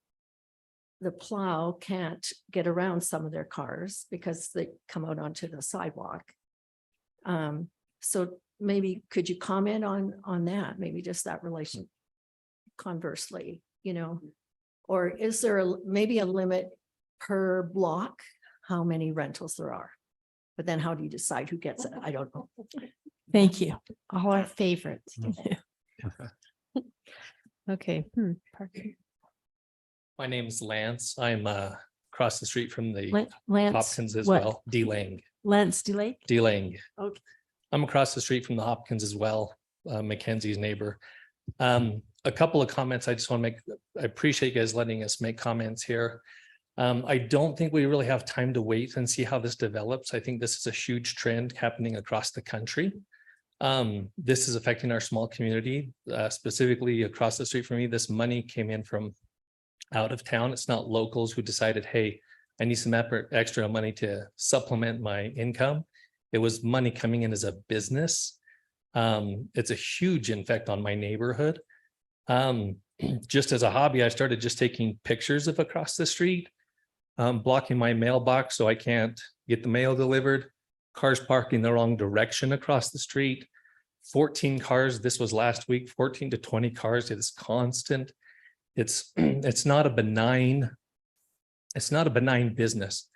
the plow can't get around some of their cars because they come out onto the sidewalk. So maybe could you comment on that? Maybe just that relation conversely, or is there maybe a limit per block, how many rentals there are? But then how do you decide who gets it? I don't know. Thank you. All our favorites. Okay. Parker. My name's Lance. I'm across the street from the Lance, Hopkins as what? well. D-Lang, Lance Delay? D-Lang. Okay. I'm across the street from the Hopkins as well, Mackenzie's neighbor. A couple of comments I just want to make. I appreciate you guys letting us make comments here. I don't think we really have time to wait and see how this develops. I think this is a huge trend happening across the country. This is affecting our small community, specifically across the street from me. This money came in from out of town. It's not locals who decided, hey, I need some extra money to supplement my income. It was money coming in as a business. It's a huge effect on my neighborhood. Just as a hobby, I started just taking pictures of across the street, blocking my mailbox so I can't get the mail delivered, cars parking the wrong direction across the street, 14 cars. This was last week, 14 to 20 cars. It is constant. It's not a benign business.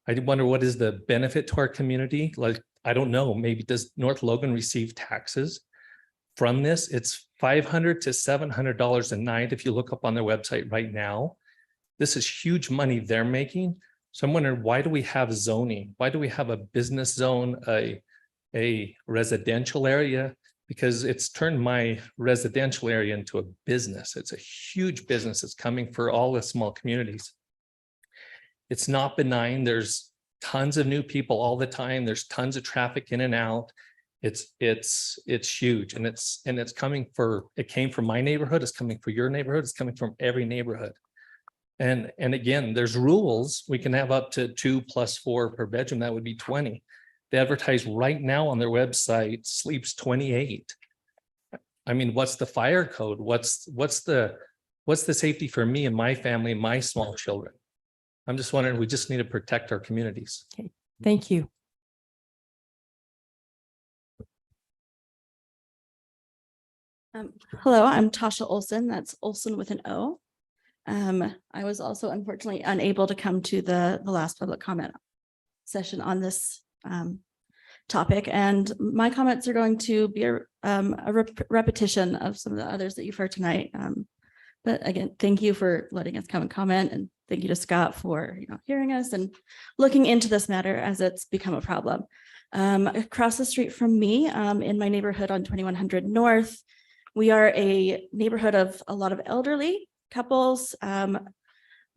I wonder what is the benefit to our community? Like, I don't know, maybe does North Logan receive taxes from this? It's $500 to $700 a night. If you look up on their website right now, this is huge money they're making. So I'm wondering, why do we have zoning? Why do we have a business zone, a residential area? Because it's turned my residential area into a business. It's a huge business. It's coming for all the small communities. It's not benign. There's tons of new people all the time. There's tons of traffic in and out. It's huge, and it's coming for, it came from my neighborhood. It's coming for your neighborhood. It's coming from every neighborhood. And again, there's rules. We can have up to 2 + 4 per bedroom. That would be 20. They advertise right now on their website, sleeps 28. I mean, what's the fire code? What's the safety for me and my family and my small children? I'm just wondering, we just need to protect our communities. Okay, thank you. Hello, I'm Tasha Olson. That's Olson with an O. I was also unfortunately unable to come to the last public comment session on this topic, and my comments are going to be a repetition of some of the others that you've heard tonight. But again, thank you for letting us come and comment, and thank you to Scott for hearing us and looking into this matter as it's become a problem. Across the street from me, in my neighborhood on 2100 North, we are a neighborhood of a lot of elderly couples.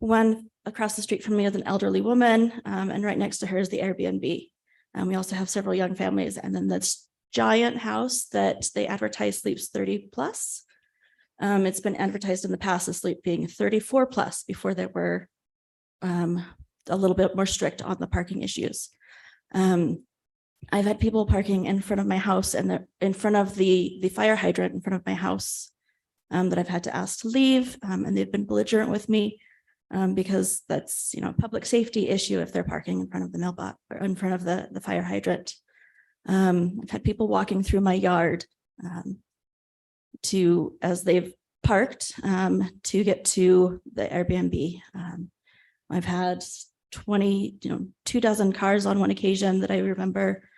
One across the street from me is an elderly woman, and right next to her is the Airbnb. And we also have several young families, and then this giant house that they advertise sleeps 30 plus. It's been advertised in the past as sleeping 34 plus before they were a little bit more strict on the parking issues. I've had people parking in front of my house and in front of the fire hydrant in front of my house that I've had to ask to leave, and they've been belligerent with me because that's a public safety issue if they're parking in front of the mailbox or in front of the fire hydrant. I've had people walking through my yard as they've parked to get to the Airbnb. I've had 24 cars on one occasion that I remember.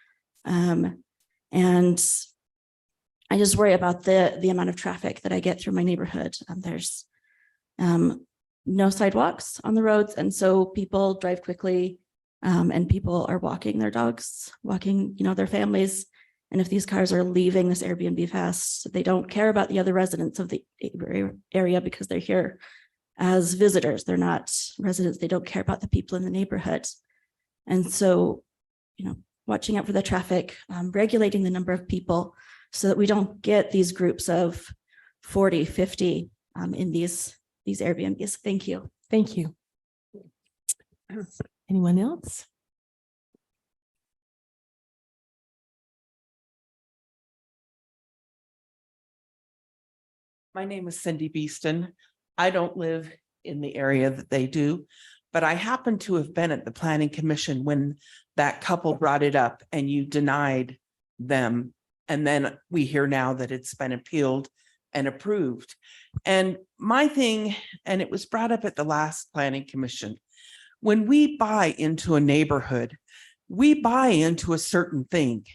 And I just worry about the amount of traffic that I get through my neighborhood. There's no sidewalks on the roads, and so people drive quickly, and people are walking their dogs, walking their families. And if these cars are leaving this Airbnb fast, they don't care about the other residents of the area because they're here as visitors. They're not residents. They don't care about the people in the neighborhood. And so, watching out for the traffic, regulating the number of people so that we don't get these groups of 40, 50 in these Airbnbs. Thank you. Thank you. Anyone else? My name is Cindy Beeston. I don't live in the area that they do, but I happen to have been at the Planning Commission when that couple brought it up and you denied them. And then we hear now that it's been appealed and approved. And my thing, and it was brought up at the last Planning Commission, when we buy into a neighborhood, we buy into a certain thing.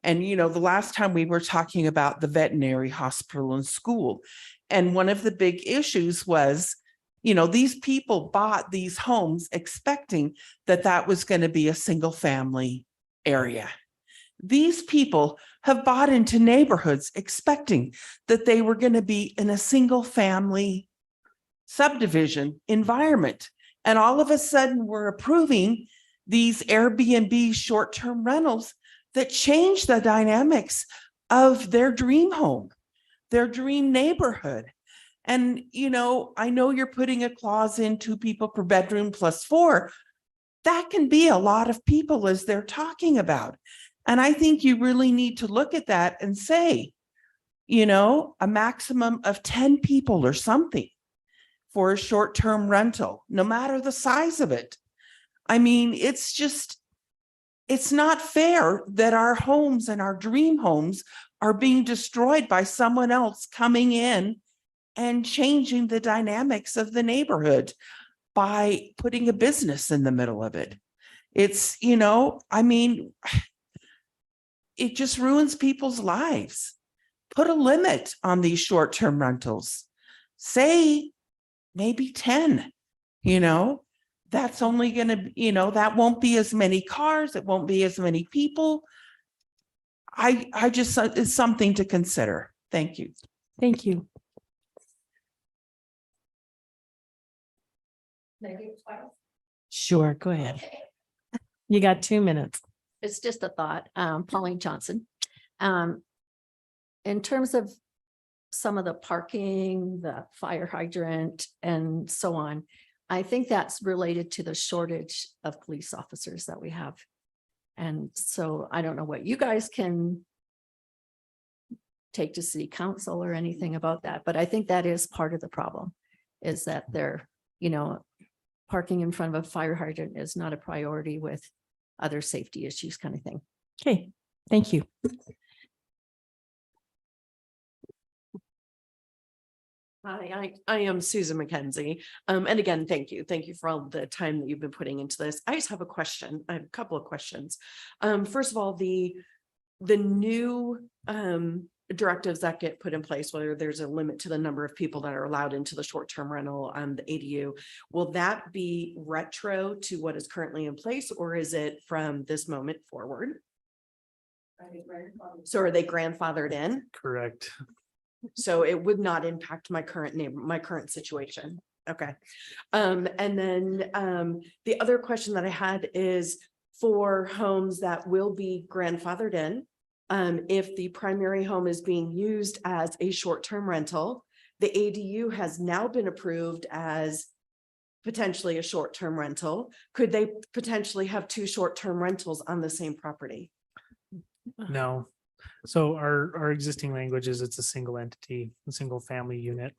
And, the last time we were talking about the veterinary hospital and school, and one of the big issues was You know, these people bought these homes expecting that that was going to be a single family area. These people have bought into neighborhoods expecting that they were going to be in a single family subdivision environment. And all of a sudden we're approving these Airbnb short-term rentals that change the dynamics of their dream home, their dream neighborhood. And, you know, I know you're putting a clause in 2 people per bedroom plus 4. That can be a lot of people as they're talking about. And I think you really need to look at that and say, you know, a maximum of 10 people or something for a short-term rental, no matter the size of it. I mean, it's not fair that our homes and our dream homes are being destroyed by someone else coming in and changing the dynamics of the neighborhood by putting a business in the middle of it. It's, you know, I mean, it just ruins people's lives. Put a limit on these short-term rentals. Say maybe 10, you know, that's only going to, you know, that won't be as many cars. It won't be as many people. I just, it's something to consider. Thank you. Thank you. Sure, go ahead. You got 2 minutes. It's just a thought. Pauline Johnson. In terms of some of the parking, the fire hydrant and so on, I think that's related to the shortage of police officers that we have. And so I don't know what you guys can take to city council or anything about that, but I think that is part of the problem, is that they're, you know, parking in front of a fire hydrant is not a priority with other safety issues kind of thing. Okay, thank you. Hi, I am Susan McKenzie. And again, thank you. Thank you for all the time that you've been putting into this. I just have a question. I have a couple of questions. First of all, the new directives that get put in place, whether there's a limit to the number of people that are allowed into the short-term rental on the ADU, will that be retro to what is currently in place, or is it from this moment forward? So are they grandfathered in? Correct. So it would not impact my current my current situation. Okay. And then the other question that I had is for homes that will be grandfathered in, if the primary home is being used as a short-term rental, the ADU has now been approved as potentially a short-term rental. Could they potentially have 2 short-term rentals on the same property? No. So our existing language is it's a single entity, a single family unit,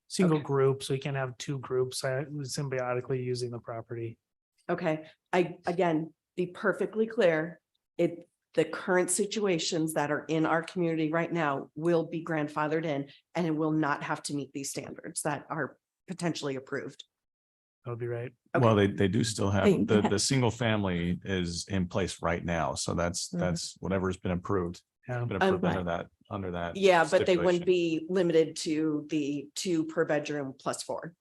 single Okay. group. So you can't have 2 groups symbiotically using the property. Okay, again, be perfectly clear, the current situations that are in our community right now will be grandfathered in, and it will not have to meet these standards that are potentially approved. That would be right. Okay. Well, they do still have, Hey, the single family is in place right now. So that's whatever's been approved. Yeah. Been approved Right. under that. Yeah, but they wouldn't stipulation. be limited to the 2 per bedroom plus 4.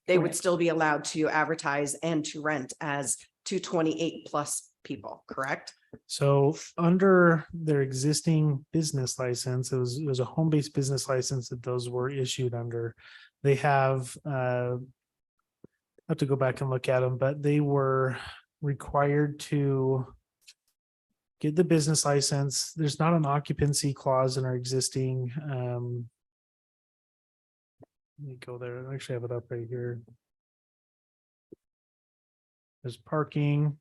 They would Correct. still be allowed to advertise and to rent as 228 plus people, correct? So under their existing business license, it was a home-based business license that those were issued under. They have, I have to go back and look at them, but they were required to get the business license. There's not an occupancy clause in our existing, let me go there. I actually have it up right here. There's parking.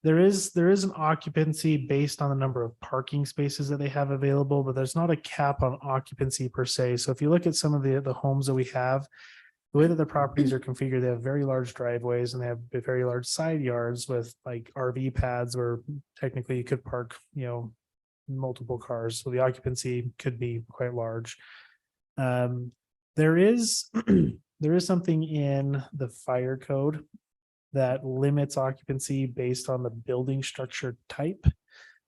There is an occupancy based on the number of parking spaces that they have available, but there's not a cap on occupancy per se. So if you look at some of the homes that we have, the way that the properties are configured, they have very large driveways and they have very large side yards with like RV pads where technically you could park, you know, multiple cars. So the occupancy could be quite large. There is something in the fire code that limits occupancy based on the building structure type.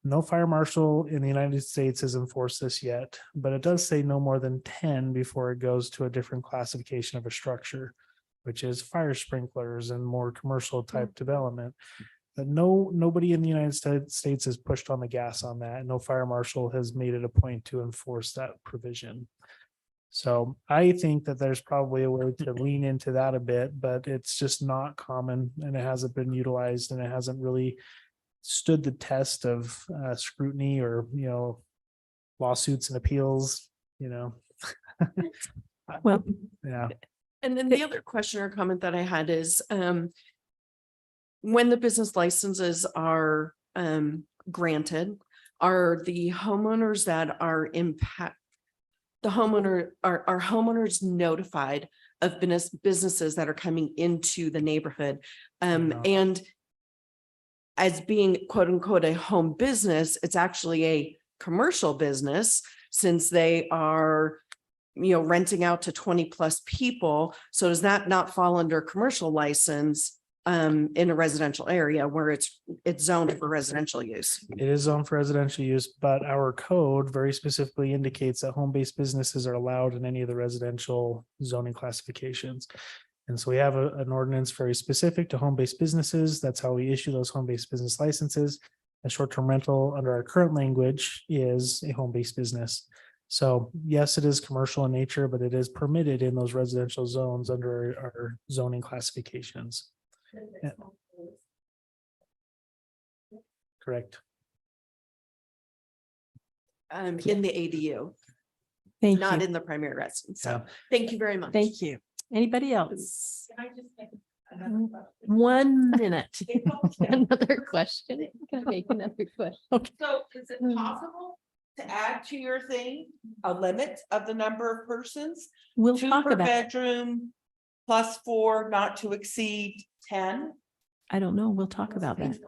No fire marshal in the United States has enforced this yet, but it does say no more than 10 before it goes to a different classification of a structure. which is fire sprinklers and more commercial type development. But nobody in the United States has pushed on the gas on that. No fire marshal has made it a point to enforce that provision. So I think that there's probably a way to lean into that a bit, but it's just not common and it hasn't been utilized and it hasn't really stood the test of scrutiny or, lawsuits and appeals, Well, Yeah. And then the other question or comment that I had is, when the business licenses are granted, are the homeowners that are are homeowners notified of businesses that are coming into the neighborhood? No. And as being quote unquote a home business, it's actually a commercial business since they are renting out to 20+ people. So does that not fall under commercial license in a residential area where it's zoned for residential use? It is zoned for residential use, but our code very specifically indicates that home-based businesses are allowed in any of the residential zoning classifications. And so we have an ordinance very specific to home-based businesses. That's how we issue those home-based business licenses. A short-term rental under our current language is a home-based business. So yes, it is commercial in nature, but it is permitted in those residential zones under our zoning classifications. Yeah. Correct. In the ADU, thank not you. in the primary residence. So Yeah. thank you very much. Thank you. Anybody else? 1 minute. Another question. Can I make another question? So is it possible to add to your thing, a limit of the number of persons? We'll 2 talk per about it. bedroom, +4, not to exceed 10? I don't know. We'll talk about that.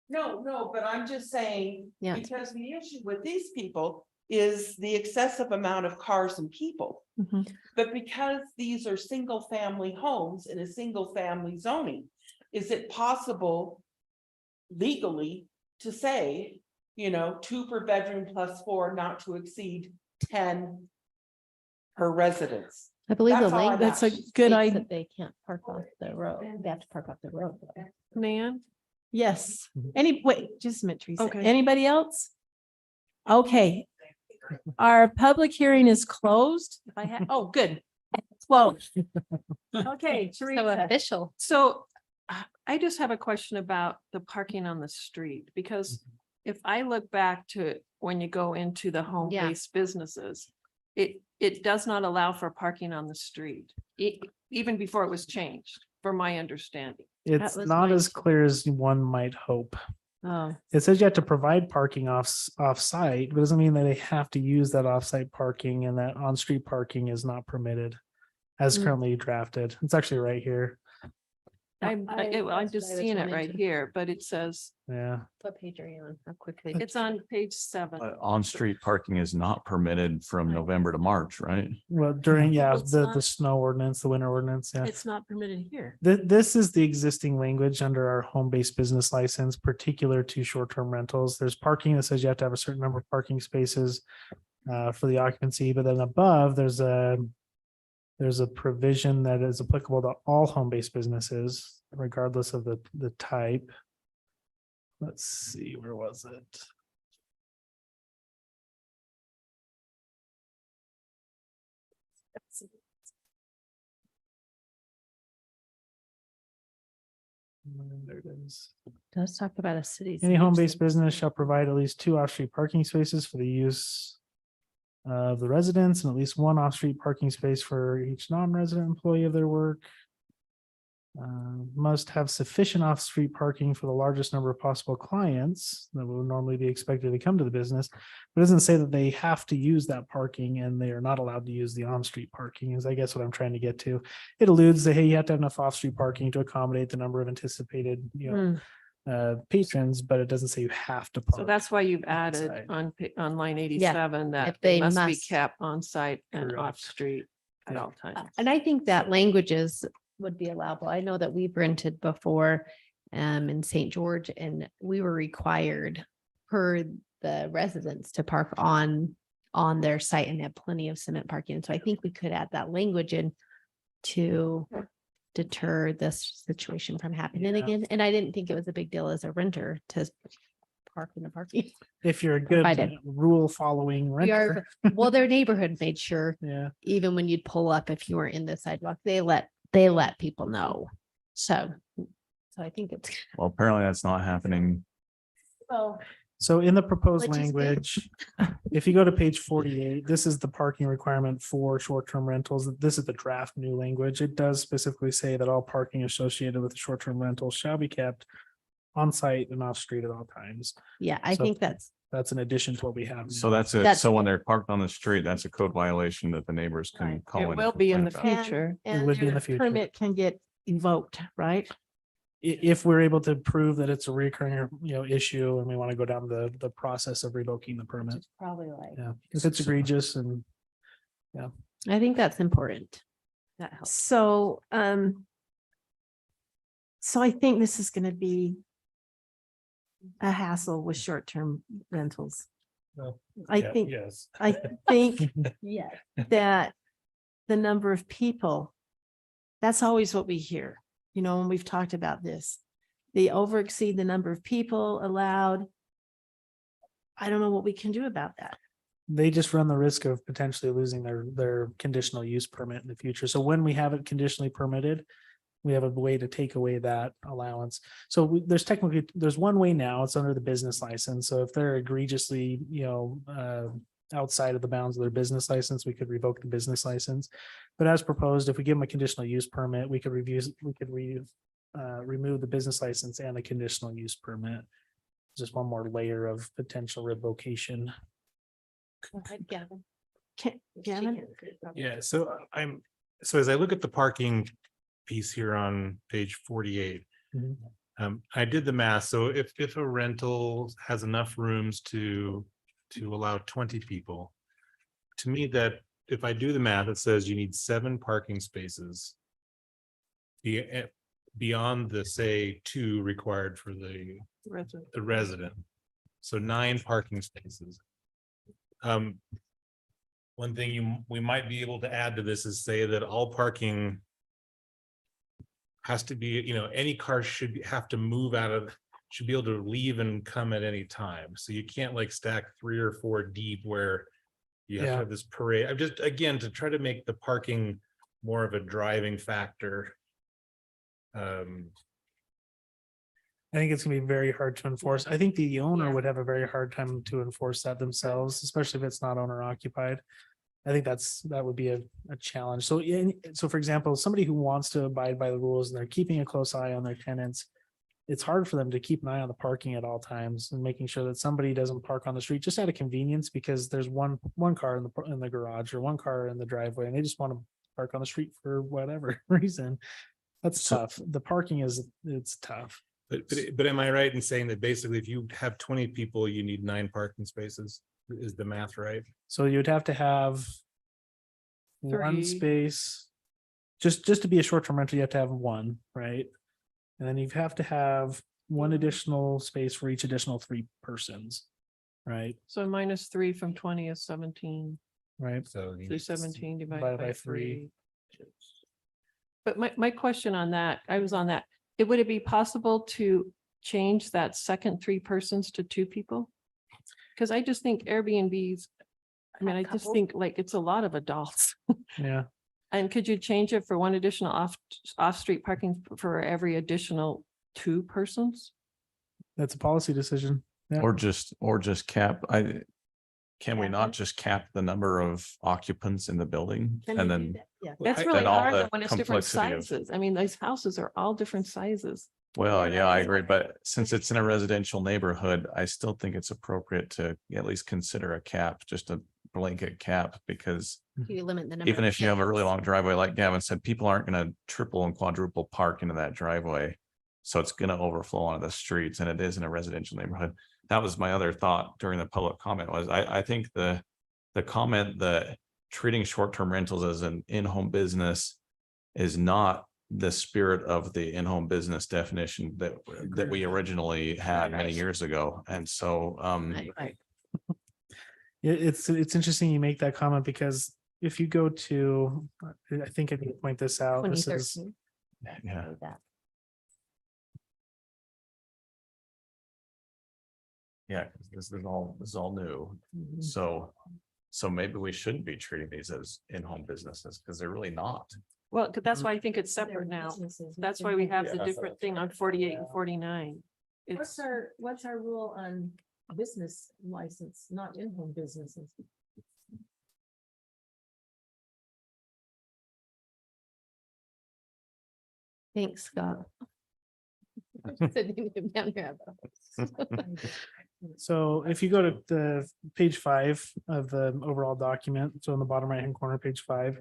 No, but I'm just saying, Yeah. because the issue with these people is the excessive amount of cars and people. Mhm. But because these are single family homes in a single family zoning, is it possible legally to say, 2 per bedroom +4, not to exceed 10 per residence? I believe the That's all I'm language. That's a asking. good states idea. that they can't park off the road. They have to park off the road. though. Nan? Yes. Mhm. Wait, just a minute, Teresa. Okay. Anybody else? Okay. Our public hearing is closed. If I had, oh, good. Closed. Okay, So Teresa. official. So I just have a question about the parking on the street, because if I look back to when you go into the home-based businesses, it does not allow for parking on the street, even before it was changed, from my understanding. It's was not mine as too. clear as one might hope. Oh, It says you have to provide parking off-site, but it doesn't mean that they have to use that off-site parking and that on-street parking is not permitted as Mm. currently drafted. It's actually right here. I'm that's what I just was seeing it wanting right to- here, but it says, Yeah. What page are you on? How quickly? it's on page 7. On-street parking is not permitted from November to March, right? Well, during, Well, it's the not- snow ordinance, the winter ordinance, yeah. it's not permitted here. This is the existing language under our home-based business license, particular to short-term rentals. There's parking that says you have to have a certain number of parking spaces for the occupancy, but then above, there's a provision that is applicable to all home-based businesses, regardless of the type. Let's see, where was it? There it is. Let's talk about a city. Any home-based business shall provide at least 2 off-street parking spaces for the use of the residents and at least 1 off-street parking space for each non-resident employee of their work. Must have sufficient off-street parking for the largest number of possible clients that would normally be expected to come to the business. But it doesn't say that they have to use that parking and they are not allowed to use the on-street parking is I guess what I'm trying to get to. It alludes that, hey, you have to have enough off-street parking to accommodate the number of anticipated, patrons, but it doesn't say you have to park. So that's why you've added outside. on line 87 that if they they must be must. kept on site and Correct. off street at Yeah. all times. And I think that languages would be allowable. I know that we've rented before in St. George and we were required per the residents to park on their site and have plenty of cement parking. So I think we could add that language in to deter this situation from happening Yeah. again. And I didn't think it was a big deal as a renter to park in the parking. If you're a Provided. good rule following We are, renter. well, their neighborhood made sure, Yeah. even when you'd pull up, if you were in the sidewalk, they let people know. So I think it's. Well, apparently that's not happening. Well, So in the proposed Which is good. language, if you go to page 48, this is the parking requirement for short-term rentals. This is the draft new language. It does specifically say that all parking associated with a short-term rental shall be kept on site and off street at all times. yeah, I So- think that's, That's in addition to what we have. So that's it. That's- So when they're parked on the street, that's a code violation that the neighbors can Right. call It in. and will be in the complain about. future. It would be in the their future. Permit can get invoked, right? If we're able to prove that it's a recurring, issue and we want to go down the process of revoking the permit. probably like, Yeah, if it's egregious and I think that's important. That helps. So, so I think this is gonna be a hassle with short-term rentals. Well, I think, Yes. I think Yeah. that the number of people, that's always what we hear, when we've talked about this. They over exceed the number of people allowed. I don't know what we can do about that. they just run the risk of potentially losing their conditional use permit in the future. So when we have it conditionally permitted, we have a way to take away that allowance. So there's one way now, it's under the business license. So if they're egregiously, outside of the bounds of their business license, we could revoke the business license. But as proposed, if we give them a conditional use permit, we could remove the business license and a conditional use permit. Just one more layer of potential revocation. Go ahead, Gavin. Gavin? Yeah, so so as I look at the parking piece here on page 48. Mhm. I did the math, so if a rental has enough rooms to allow 20 people. To me, that if I do the math, it says you need 7 parking spaces. Beyond the, say, 2 required for the resident. So 9 parking spaces. One thing we might be able to add to this is say that all parking has to be, any car have to move should be able to leave and come at any time. So you can't like stack 3 or 4 deep where you have to Yeah. have this parade. I'm just, again, to try to make the parking more of a driving factor. I think it's gonna be very hard to enforce. I think the owner would have a very hard time to enforce that themselves, especially if it's not owner occupied. I think that would be a challenge. So, so for example, somebody who wants to abide by the rules and they're keeping a close eye on their tenants. It's hard for them to keep an eye on the parking at all times and making sure that somebody doesn't park on the street just out of convenience because there's one car in the garage or one car in the driveway and they just want to park on the street for whatever reason. That's tough. The parking it's tough. But am I right in saying that basically if you have 20 people, you need 9 parking spaces? Is the math right? So you'd have to have one 3. space. Just to be a short-term rental, you have to have one, right? And then you have to have one additional space for each additional 3 persons, right? So -3 from 20 is 17. Right. So. you So need 17 Divided divided by by three. 3. But my question on that, I was on that, would it be possible to change that second 3 persons to 2 people? Because I just think Airbnbs, I just Couple. think like it's a lot of adults. Yeah. And could you change it for one additional off-street parking for every additional 2 persons? That's a policy decision. Yeah. Or just cap, can we not just cap the number of occupants in the building Can and we do then? that? Yeah. That's Then really all hard the though when it's different complexity of- sizes. I mean, those houses are all different sizes. Well, yeah, I agree, but since it's in a residential neighborhood, I still think it's appropriate to at least consider a cap, just a blanket cap, because You limit the number. even of if you have a really units. long driveway, like Gavin said, people aren't gonna triple and quadruple park into that driveway. So it's gonna overflow onto the streets and it is in a residential neighborhood. That was my other thought during the public comment was I think the comment that treating short-term rentals as an in-home business is not the spirit of the in-home business definition that we originally had many years ago. And so, Right. It's interesting you make that comment because if you go to, I think I can point this out. This is, 2013. Yeah. That. Yeah, 'cause this is all new. So maybe we shouldn't be treating these as in-home businesses because they're really not. Well, that's why I think it's separate now. That's why we have the Yeah. different thing on 48 and 49. What's our rule on business license, not in-home businesses? Thanks, Scott. Sitting down here. So if you go to the page 5 of the overall document, so in the bottom right hand corner, page 5,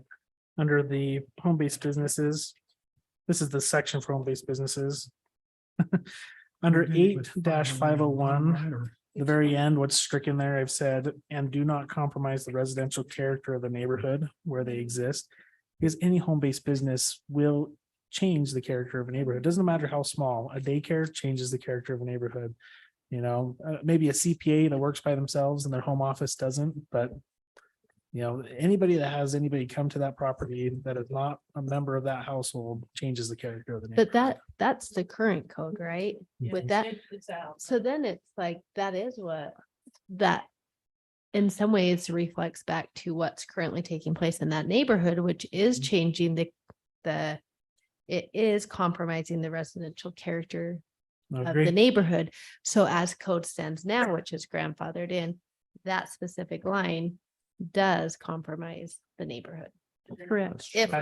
under the home-based businesses, this is the section for home-based businesses. Under 8-501, the very end, what's stricken there, I've said, and do not compromise the residential character of the neighborhood where they exist. Because any home-based business will change the character of a neighborhood. It doesn't matter how small. A daycare changes the character of a neighborhood. You know, maybe a CPA that works by themselves and their home office doesn't, but you know, anybody that has anybody come to that property that is not a member of that household changes the character of the neighborhood. But that's the current code, right? With that, It's out. so then it's like, that is what that in some ways reflects back to what's currently taking place in that neighborhood, which is changing it is compromising the residential character I of agree. the neighborhood. So as code stands now, which is grandfathered in, that specific line does compromise the neighborhood. Correct. If I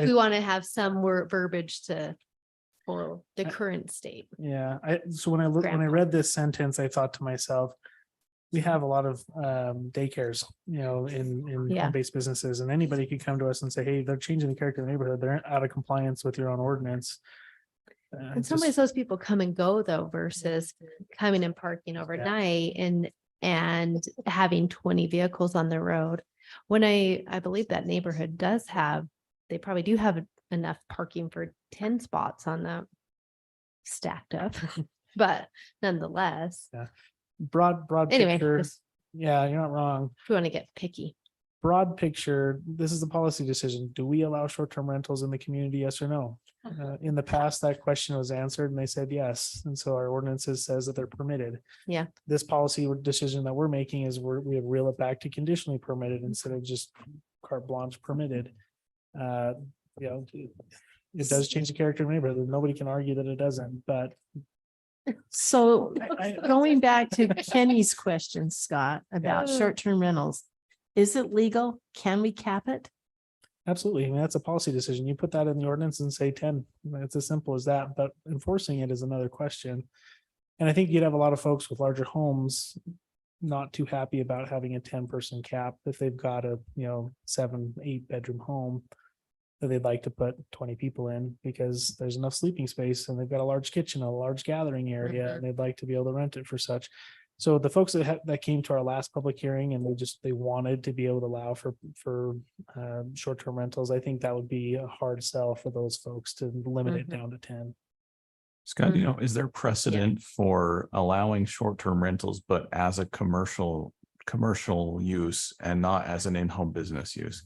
we want to have some verbiage for the current state. Yeah, so when I read this sentence, I thought to myself, we have a lot of daycares, you know, in Yeah. home-based businesses, and anybody could come to us and say, hey, they're changing the character of the neighborhood. They're out of compliance with your own ordinance. In some ways, those people come and go though, versus coming and parking overnight and having 20 vehicles on the road. When I believe that neighborhood does have, they probably do have enough parking for 10 spots on them stacked up, but nonetheless, Broad anyway, picture. just Yeah, you're not wrong. if we want to get picky. Broad picture, this is the policy decision. Do we allow short-term rentals in the community? Yes or no? In the past, that question was answered and they said yes. And so our ordinances says that they're permitted. Yeah. This policy decision that we're making is we reel it back to conditionally permitted instead of just carte blanche permitted. You know, it does change the character of the neighborhood. Nobody can argue that it doesn't, but So I- going back to Kenny's question, Scott, about Yeah. short-term rentals. Is it legal? Can we cap it? absolutely. I mean, that's a policy decision. You put that in the ordinance and say 10. It's as simple as that, but enforcing it is another question. And I think you'd have a lot of folks with larger homes not too happy about having a 10-person cap if they've got a, 7-8 bedroom home that they'd like to put 20 people in because there's enough sleeping space and they've got a large kitchen, a large gathering area, and they'd like to be able to rent it for such. So the folks that came to our last public hearing and they wanted to be able to allow for short-term rentals, I think that would be a hard sell for those folks to limit it down to 10. Scott, is there precedent for allowing short-term rentals, but as a commercial use and not as an in-home business use?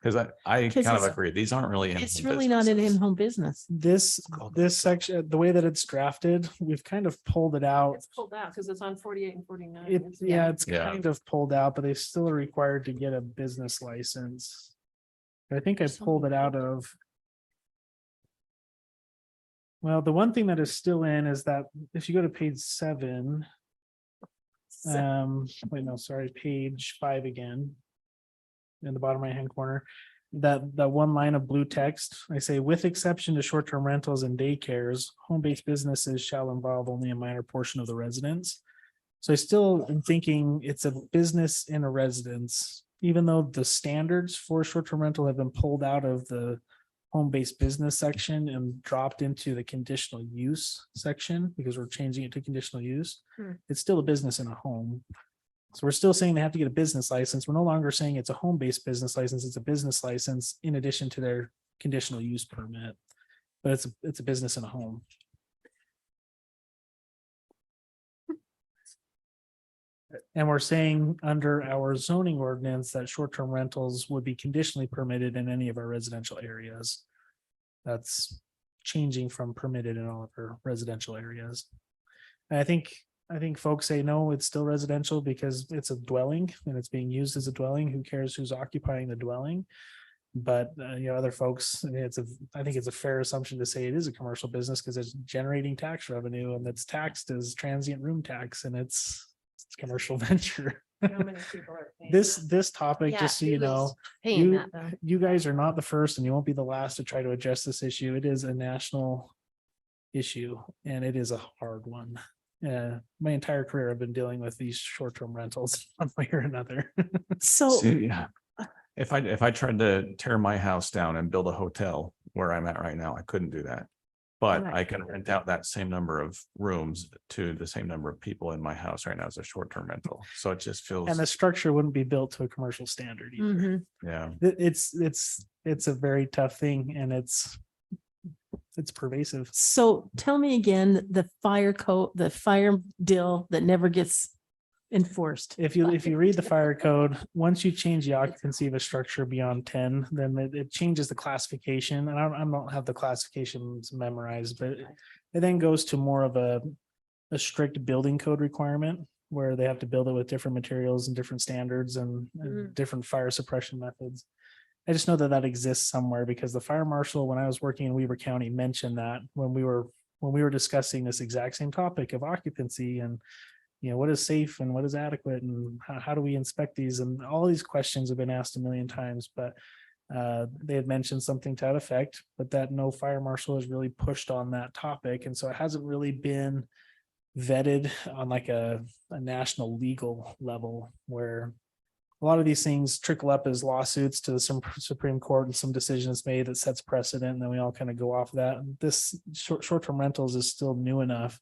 Because I 'Cause kind of it's- agree. These aren't really. It's in-home really not an businesses. in-home business. This section, the way that it's drafted, we've kind of pulled it out. It's pulled out because it's on 48 and 49. It's Yeah. kind of pulled out, but they still are required to get a business license. I think I pulled it out of. Well, the one thing that is still in is that if you go to page 7. Wait, no, sorry, page 5 again. In the bottom right-hand corner, that one line of blue text, I say, with exception to short-term rentals and daycares, home-based businesses shall involve only a minor portion of the residents. So I still am thinking it's a business in a residence, even though the standards for short-term rental have been pulled out of the home-based business section and dropped into the conditional use section because we're changing it to conditional use. It's still a business in a home. So we're still saying they have to get a business license. We're no longer saying it's a home-based business license. It's a business license in addition to their conditional use permit. But it's a business in a home. And we're saying under our zoning ordinance that short-term rentals would be conditionally permitted in any of our residential areas. That's changing from permitted in all of our residential areas. And I think folks say, no, it's still residential because it's a dwelling and it's being used as a dwelling. Who cares who's occupying the dwelling? But other folks, I think it's a fair assumption to say it is a commercial business because it's generating tax revenue and it's taxed as transient room tax and it's commercial venture. This topic, Yeah, just so you who know, is paying you, that though? you guys are not the first and you won't be the last to try to address this issue. It is a national issue and it is a hard one. My entire career I've been dealing with these short-term rentals one way or another. So, See, yeah. If I tried to tear my house down and build a hotel where I'm at right now, I couldn't do that. But Right. I can rent out that same number of rooms to the same number of people in my house right now as a short-term rental. So it just feels, And the structure wouldn't be built to a commercial standard either. mhm. yeah. It's a very tough thing and it's pervasive. So tell me again, the fire code, the fire deal that never gets enforced. If you read the fire code, once you change the occupancy of a structure beyond 10, then it changes the classification. And I don't have the classifications memorized, but it then goes to more of a strict building code requirement where they have to build it with different materials and different standards and different fire suppression methods. I just know that exists somewhere because the fire marshal, when I was working in Weber County, mentioned that when we were discussing this exact same topic of occupancy and what is safe and what is adequate and how do we inspect these, and all these questions have been asked a million times, but they had mentioned something to that effect, but that no fire marshal has really pushed on that topic, and so it hasn't really been vetted on like a national legal level where a lot of these things trickle up as lawsuits to the Supreme Court and some decisions made that sets precedent, and then we all kind of go off that. This short-term rentals is still new enough.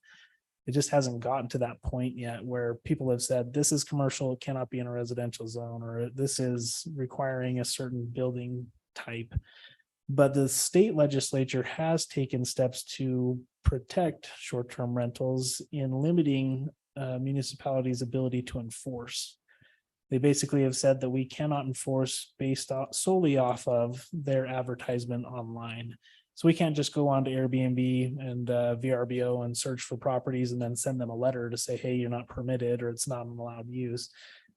It just hasn't gotten to that point yet where people have said, this is commercial, it cannot be in a residential zone, or this is requiring a certain building type. But the state legislature has taken steps to protect short-term rentals in limiting municipalities' ability to enforce. They basically have said that we cannot enforce based solely off of their advertisement online. So we can't just go on to Airbnb and VRBO and search for properties and then send them a letter to say, hey, you're not permitted or it's not an allowed use.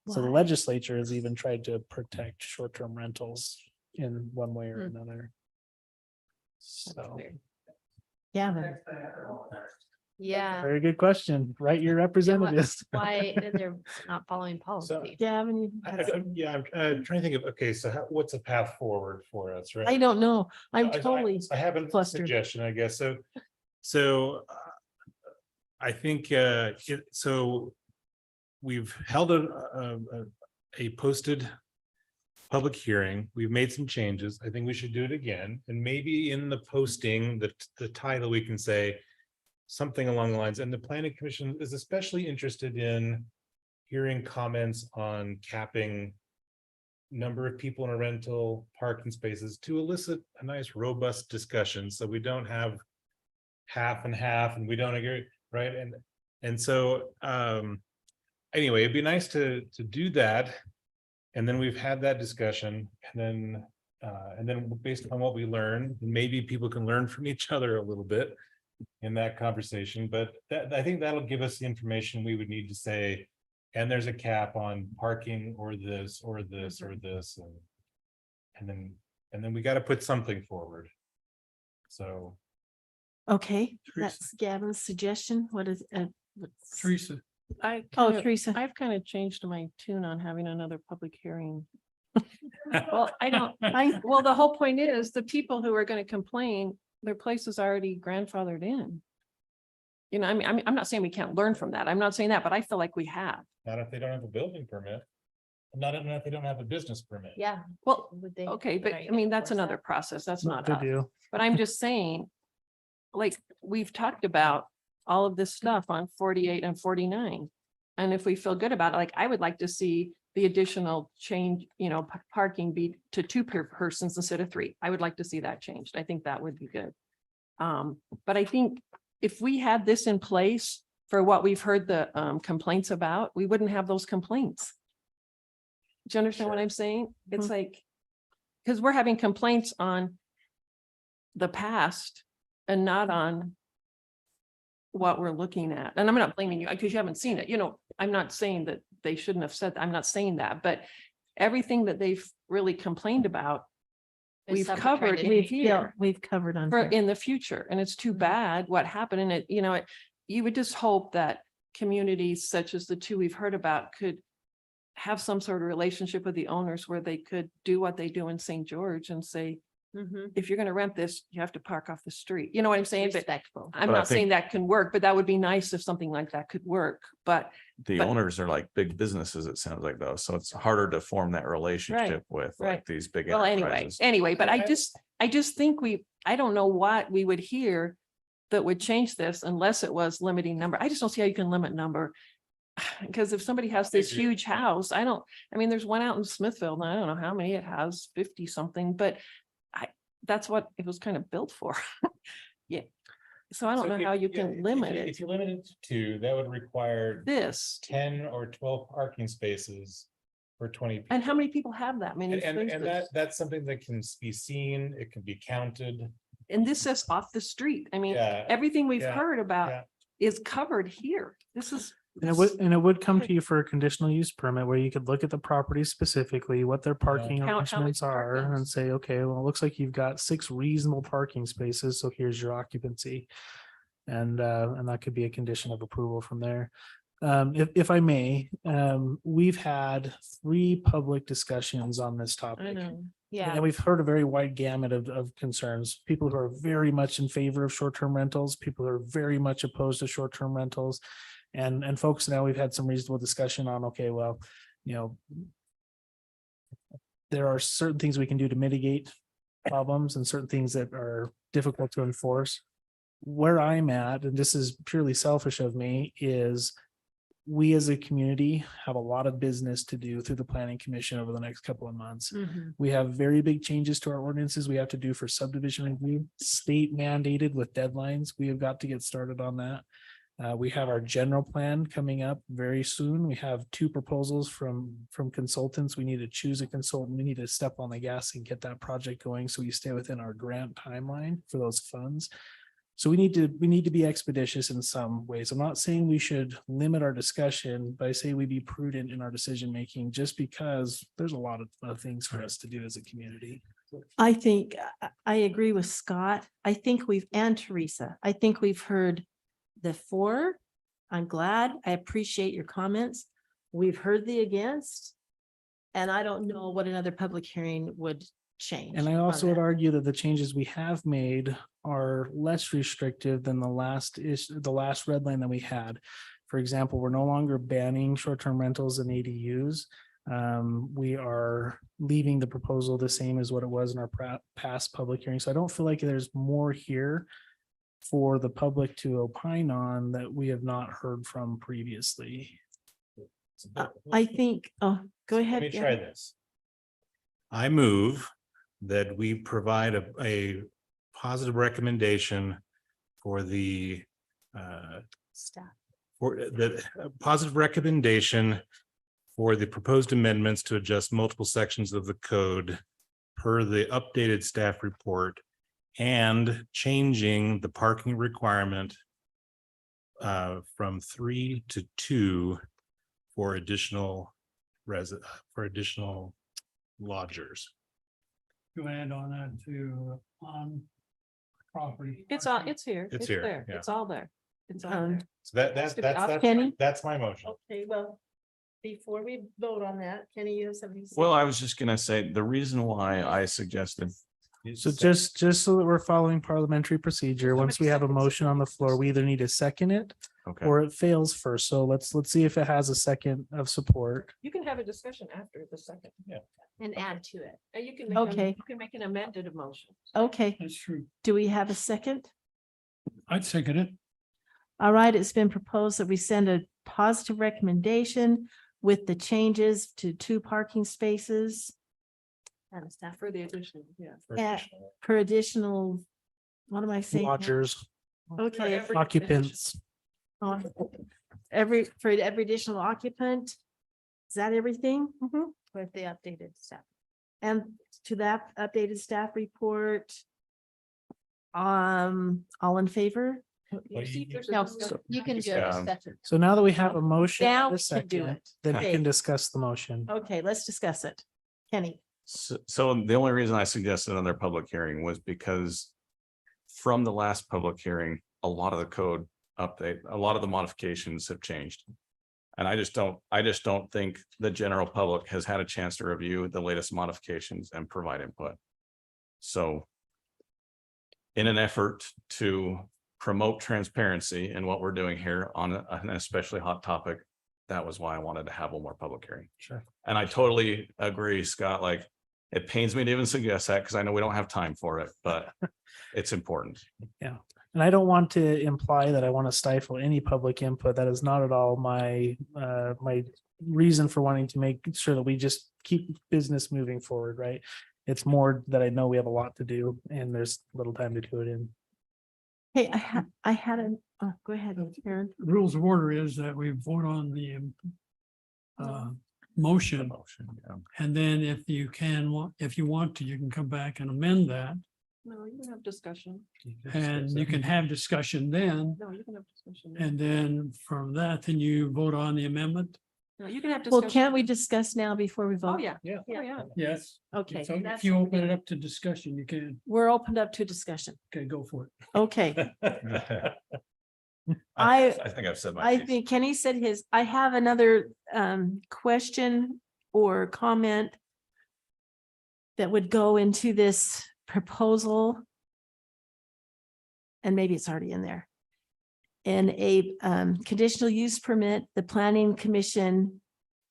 So the Why? legislature has even tried to protect short-term rentals in one way or another. So, Yeah. Yeah, very good question. Write your representatives. why they're not following policy? Gavin, Yeah, I'm trying to think of, okay, so what's a path forward for us, right? I don't know. I'm I- totally, I have a flustered. suggestion, I guess, so I think, so we've held a posted public hearing, we've made some changes, I think we should do it again, and maybe in the posting, the title, we can say something along the lines, and the planning commission is especially interested in hearing comments on capping number of people in a rental, parking spaces, to elicit a nice robust discussion, so we don't have half and half and we don't agree, right? And so anyway, it'd be nice to do that. And then we've had that discussion, and then based on what we learn, maybe people can learn from each other a little bit in that conversation, but I think that'll give us the information we would need to say, and there's a cap on parking or this or this or this, and then we got to put something forward. So okay, Teresa. that's Gavin's suggestion. What is? Teresa, Teresa. I've kind of changed my tune on having another public hearing. Well, well, the whole point is the people who are going to complain, their place is already grandfathered in. I mean, I'm not saying we can't learn from that. I'm not saying that, but I feel like we have. not if they don't have a building permit, not if they don't have a business permit. Yeah. Well, Would they? okay, but I mean, that's another process. That's not Good us. deal. But I'm just saying, like, we've talked about all of this stuff on 48 and 49. And if we feel good about it, like, I would like to see the additional change, parking be to two persons instead of three. I would like to see that changed. I think that would be good. But I think if we had this in place for what we've heard the complaints about, we wouldn't have those complaints. Do you understand what I'm saying? It's like, because we're having complaints on the past and not on what we're looking at. And I'm not blaming you because you haven't seen it. You know, I'm not saying that they shouldn't have said, I'm not saying that, but everything that they've really complained about, we've covered in here We've covered on. for here. in the future. And it's too bad what happened in it, you know, you would just hope that communities such as the two we've heard about could have some sort of relationship with the owners where they could do what they do in St. George and say, Mhm. if you're going to rent this, you have to park off the street. You know what I'm saying? But Respectful. I'm But I not saying think- that can work, but that would be nice if something like that could work. But The But- owners are like big businesses, it sounds like though, so it's harder to form that relationship with right. like these big well, enterprises. anyway, but I just think I don't know what we would hear that would change this unless it was limiting number. I just don't see how you can limit number. Because if somebody has this agree. huge house, there's one out in Smithfield, and I don't know how many it has, 50 something, but that's what it was kind of built for. Yeah. So I don't know how you can limit it. If you limit it to 2, that would require This, 10 or 12 parking spaces for 20. and how people. many people have that many And spaces? that's something that can be seen, it can be counted. And this says off the street. I mean, Yeah, everything we've yeah, heard yeah. about is covered here. This is. And it would come to you for a conditional use permit where you could look at the property specifically, what their parking Count how arrangements many are parkings. and say, okay, well, it looks like you've got 6 reasonable parking spaces, so here's your occupancy. And that could be a condition of approval from there. If I may, we've had 3 public discussions on this topic. I know. Yeah. And we've heard a very wide gamut of concerns, people who are very much in favor of short-term rentals, people who are very much opposed to short-term rentals. And folks, now we've had some reasonable discussion on, okay, well, you know, there are certain things we can do to mitigate problems and certain things that are difficult to enforce. Where I'm at, and this is purely selfish of me, is we as a community have a lot of business to do through the planning commission over the next couple of months. Mhm. We have very big changes to our ordinances we have to do for subdivision review, state mandated with deadlines. We have got to get started on that. We have our general plan coming up very soon. We have 2 proposals from consultants. We need to choose a consultant. We need to step on the gas and get that project going so we stay within our grant timeline for those funds. So we need to be expeditious in some ways. I'm not saying we should limit our discussion, but I say we be prudent in our decision making just because there's a lot of things for us to do as a community. I think I agree with Scott. I think and Teresa, I think we've heard the 4. I'm glad. I appreciate your comments. We've heard the against. And I don't know what another public hearing would change. And I on also would that. argue that the changes we have made are less restrictive than the last red line that we had. For example, we're no longer banning short-term rentals and ADUs. We are leaving the proposal the same as what it was in our past public hearing. So I don't feel like there's more here for the public to opine on that we have not heard from previously. I think, oh, go ahead. Let me Gavin. try this. I move that we provide a positive recommendation for the Staff. for the positive recommendation for the proposed amendments to adjust multiple sections of the code per the updated staff report and changing the parking requirement from 3 to 2 for additional lodgers. To add on that to on property. It's here. It's here, there. yeah. It's all there. It's all Um, there. So that's Kenny? that's my motion. Okay, well, before we vote on that, Kenny, you have something to say? Well, I was just gonna say, the reason why I suggested. So just so that we're following parliamentary procedure, once we have a motion on the floor, we either need to second it Okay, or it fails first. So let's see if it has a second of support. You can have a discussion after the second. And add to it. You can. Okay. You can make an amended motion. Okay, That's true. do we have a second? I'd second it. All right, it's been proposed that we send a positive recommendation with the changes to 2 parking spaces And staff for the addition, yeah. For Yeah. additional- per additional, what am I saying? now? Lodgers, Okay. occupants. For every additional occupant? Is that everything? With the updated stuff. And to that updated staff report, All in favor? No, so- you can do Yeah. a discussion. So now that we have a motion, Now and a we can do second, it. then we Okay. can discuss the motion. Okay, let's discuss it. Kenny, So the only reason I suggested another public hearing was because from the last public hearing, a lot of the code update, a lot of the modifications have changed. And I just don't think the general public has had a chance to review the latest modifications and provide input. So in an effort to promote transparency in what we're doing here on an especially hot topic, that was why I wanted to have one more public hearing. Sure. And I totally agree, Scott, like, it pains me to even suggest that because I know we don't have time for it, but it's important. And I don't want to imply that I want to stifle any public input. That is not at all my my reason for wanting to make sure that we just keep business moving forward, right? It's more that I know we have a lot to do and there's little time to do it in. hey, I had a, go ahead, Aaron. Rules of order is that we vote on the motion, Yeah. and then if you want to, you can come back and amend that, No, you can have discussion. and you can have discussion then. No, you can have discussion. And then from that, then you vote on the amendment. No, you can have Well, discussion. can't we discuss now before we vote? Oh, yeah. Yeah. Oh, yeah. Yes. Okay, So if you open it up to discussion, you can, we're opened up to discussion. okay, go for it. Okay, I think I've said my I piece. think Kenny said his, I have another question or comment that would go into this proposal. And maybe it's already in there. In a conditional use permit, the planning commission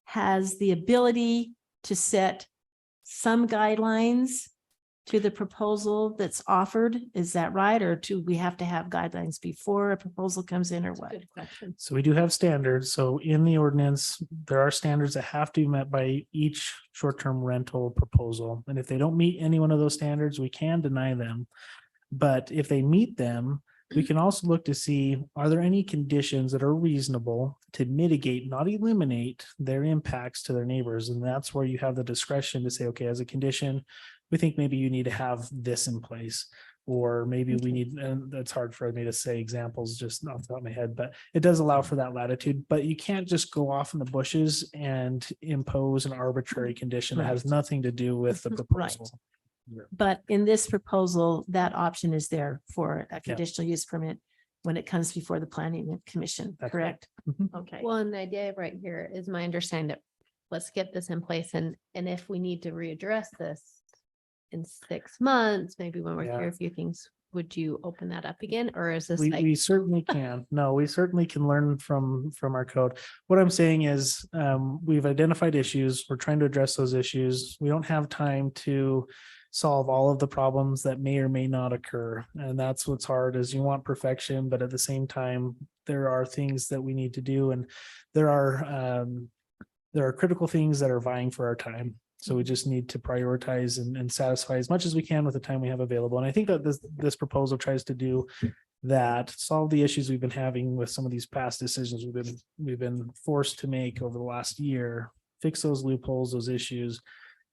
has the ability to set some guidelines to the proposal that's offered. Is that right? Or do we have to have guidelines before a proposal comes in or what? Good question. So we do have standards. So in the ordinance, there are standards that have to be met by each short-term rental proposal. And if they don't meet any one of those standards, we can deny them. But if they meet them, we can also look to see, are there any conditions that are reasonable to mitigate, not eliminate their impacts to their neighbors? And that's where you have the discretion to say, okay, as a condition, we think maybe you need to have this in place. Or maybe we need, and that's hard for me to say examples just off the top of my head, but it does allow for that latitude. But you can't just go off in the bushes and impose an arbitrary condition that has nothing to do with the Right. proposal. But in this proposal, that option is there for a conditional use permit when it comes before the planning commission, That's correct? Mhm. Okay. Well, and the idea right here is my understanding that let's get this in place and if we need to readdress this in 6 months, maybe when we're Yeah. here, a few things, would you open that up again? Or is this We like, certainly can. No, we certainly can learn from our code. What I'm saying is, we've identified issues. We're trying to address those issues. We don't have time to solve all of the problems that may or may not occur. And that's what's hard is you want perfection, but at the same time, there are things that we need to do and there are critical things that are vying for our time. So we just need to prioritize and satisfy as much as we can with the time we have available. And I think that this proposal tries to do that, solve the issues we've been having with some of these past decisions we've been forced to make over the last year, fix those loopholes, those issues,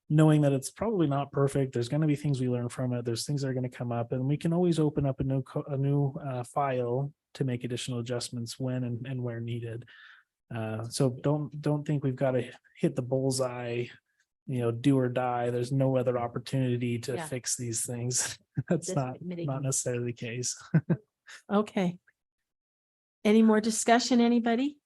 knowing that it's probably not perfect. There's going to be things we learn from it. There's things that are going to come up and we can always open up a new file to make additional adjustments when and where needed. So don't think we've got to hit the bullseye, do or die. There's no other opportunity to Yeah. fix these things. That's Just not mitigate. necessarily the case. Okay. Any more discussion, anybody?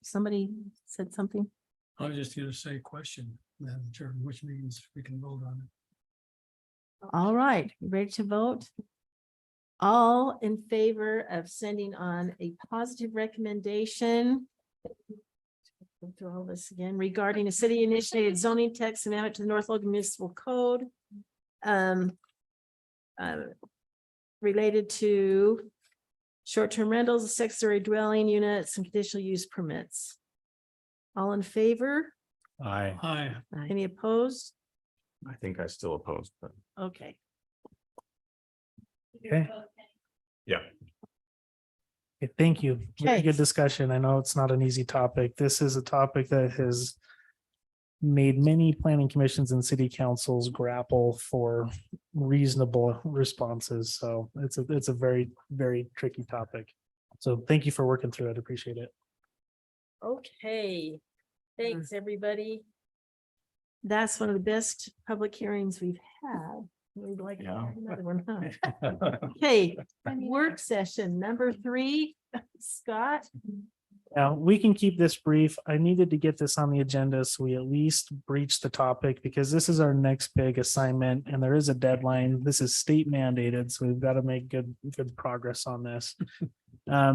Somebody said something? I was just gonna say question, Madam Chair, which means we can vote on it. All right, ready to vote? All in favor of sending on a positive recommendation? Go through all this again regarding a city initiated zoning text amendment to the North Logan Municipal Code. Related to short-term rentals, accessory dwelling units and conditional use permits. All in favor? Aye. Any opposed? I think I still oppose, but Okay. Okay. yeah. Okay, thank you. Very Okay. good discussion. I know it's not an easy topic. This is a topic that has made many planning commissions and city councils grapple for reasonable responses. So it's a very, very tricky topic. So thank you for working through it. Appreciate it. Okay, thanks, everybody. That's one of the best public hearings we've had. We'd like to have another one, huh? Okay, work session number 3, Scott. Now, we can keep this brief. I needed to get this on the agenda so we at least breach the topic because this is our next big assignment and there is a deadline. This is state mandated, so we've got to make good progress on this.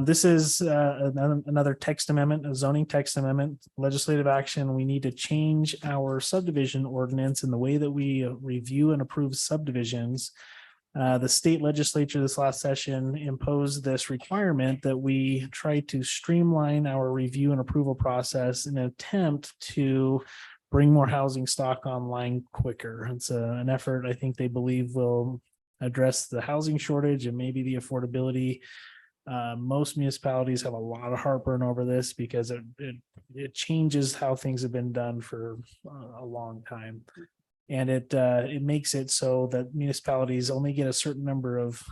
This is another text amendment, a zoning text amendment, legislative action. We need to change our subdivision ordinance in the way that we review and approve subdivisions. The state legislature this last session imposed this requirement that we try to streamline our review and approval process in an attempt to bring more housing stock online quicker. It's an effort I think they believe will address the housing shortage and maybe the affordability. Most municipalities have a lot of heartburn over this because it changes how things have been done for a long time. And it makes it so that municipalities only get a certain number of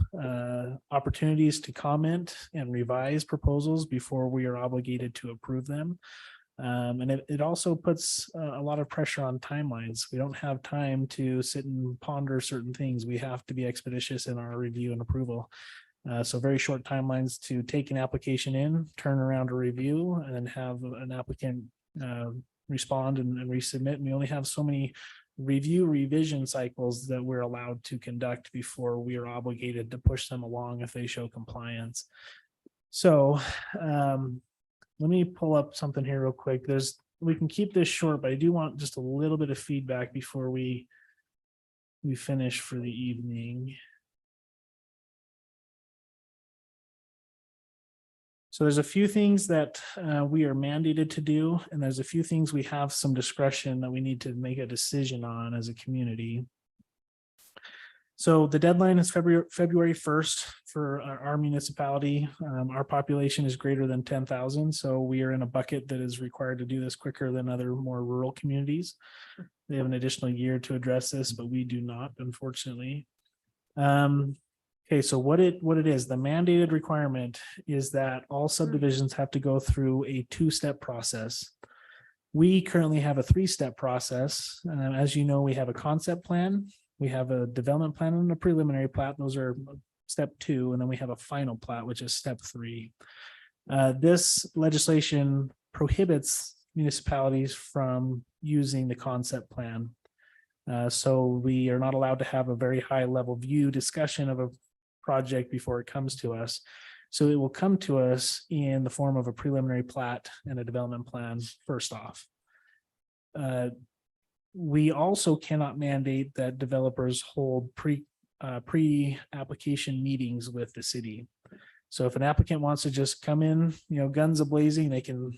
opportunities to comment and revise proposals before we are obligated to approve them. And it also puts a lot of pressure on timelines. We don't have time to sit and ponder certain things. We have to be expeditious in our review and approval. So very short timelines to take an application in, turn around a review, and then have an applicant respond and resubmit. And we only have so many revision cycles that we're allowed to conduct before we are obligated to push them along if they show compliance. So let me pull up something here real quick. We can keep this short, but I do want just a little bit of feedback before we finish for the evening. So there's a few things that we are mandated to do, and there's a few things we have some discretion that we need to make a decision on as a community. So the deadline is February 1st for our municipality. Our population is greater than 10,000, so we are in a bucket that is required to do this quicker than other more rural communities. They have an additional year to address this, but we do not, unfortunately. Okay, so what it is, the mandated requirement is that all subdivisions have to go through a 2-step process. We currently have a 3-step process. As you know, we have a concept plan, we have a development plan and a preliminary plat. Those are step 2, and then we have a final plat, which is step 3. This legislation prohibits municipalities from using the concept plan. So we are not allowed to have a very high level view discussion of a project before it comes to us. So it will come to us in the form of a preliminary plat and a development plan first off. We also cannot mandate that developers hold pre-application meetings with the city. So if an applicant wants to just come in, guns a-blazing, they can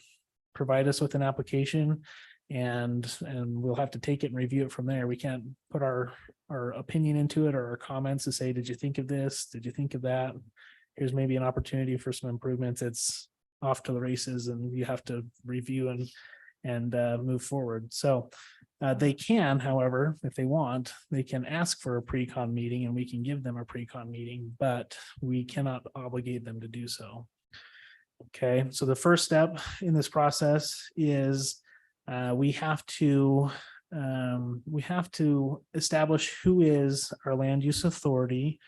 provide us with an application and we'll have to take it and review it from there. We can't put our opinion into it or our comments to say, did you think of this? Did you think of that? Here's maybe an opportunity for some improvements. It's off to the races and you have to review and move forward. So they can, however, if they want, they can ask for a pre-con meeting and we can give them a pre-con meeting, but we cannot obligate them to do so. Okay, so the first step in this process is we have to establish who is our land use authority,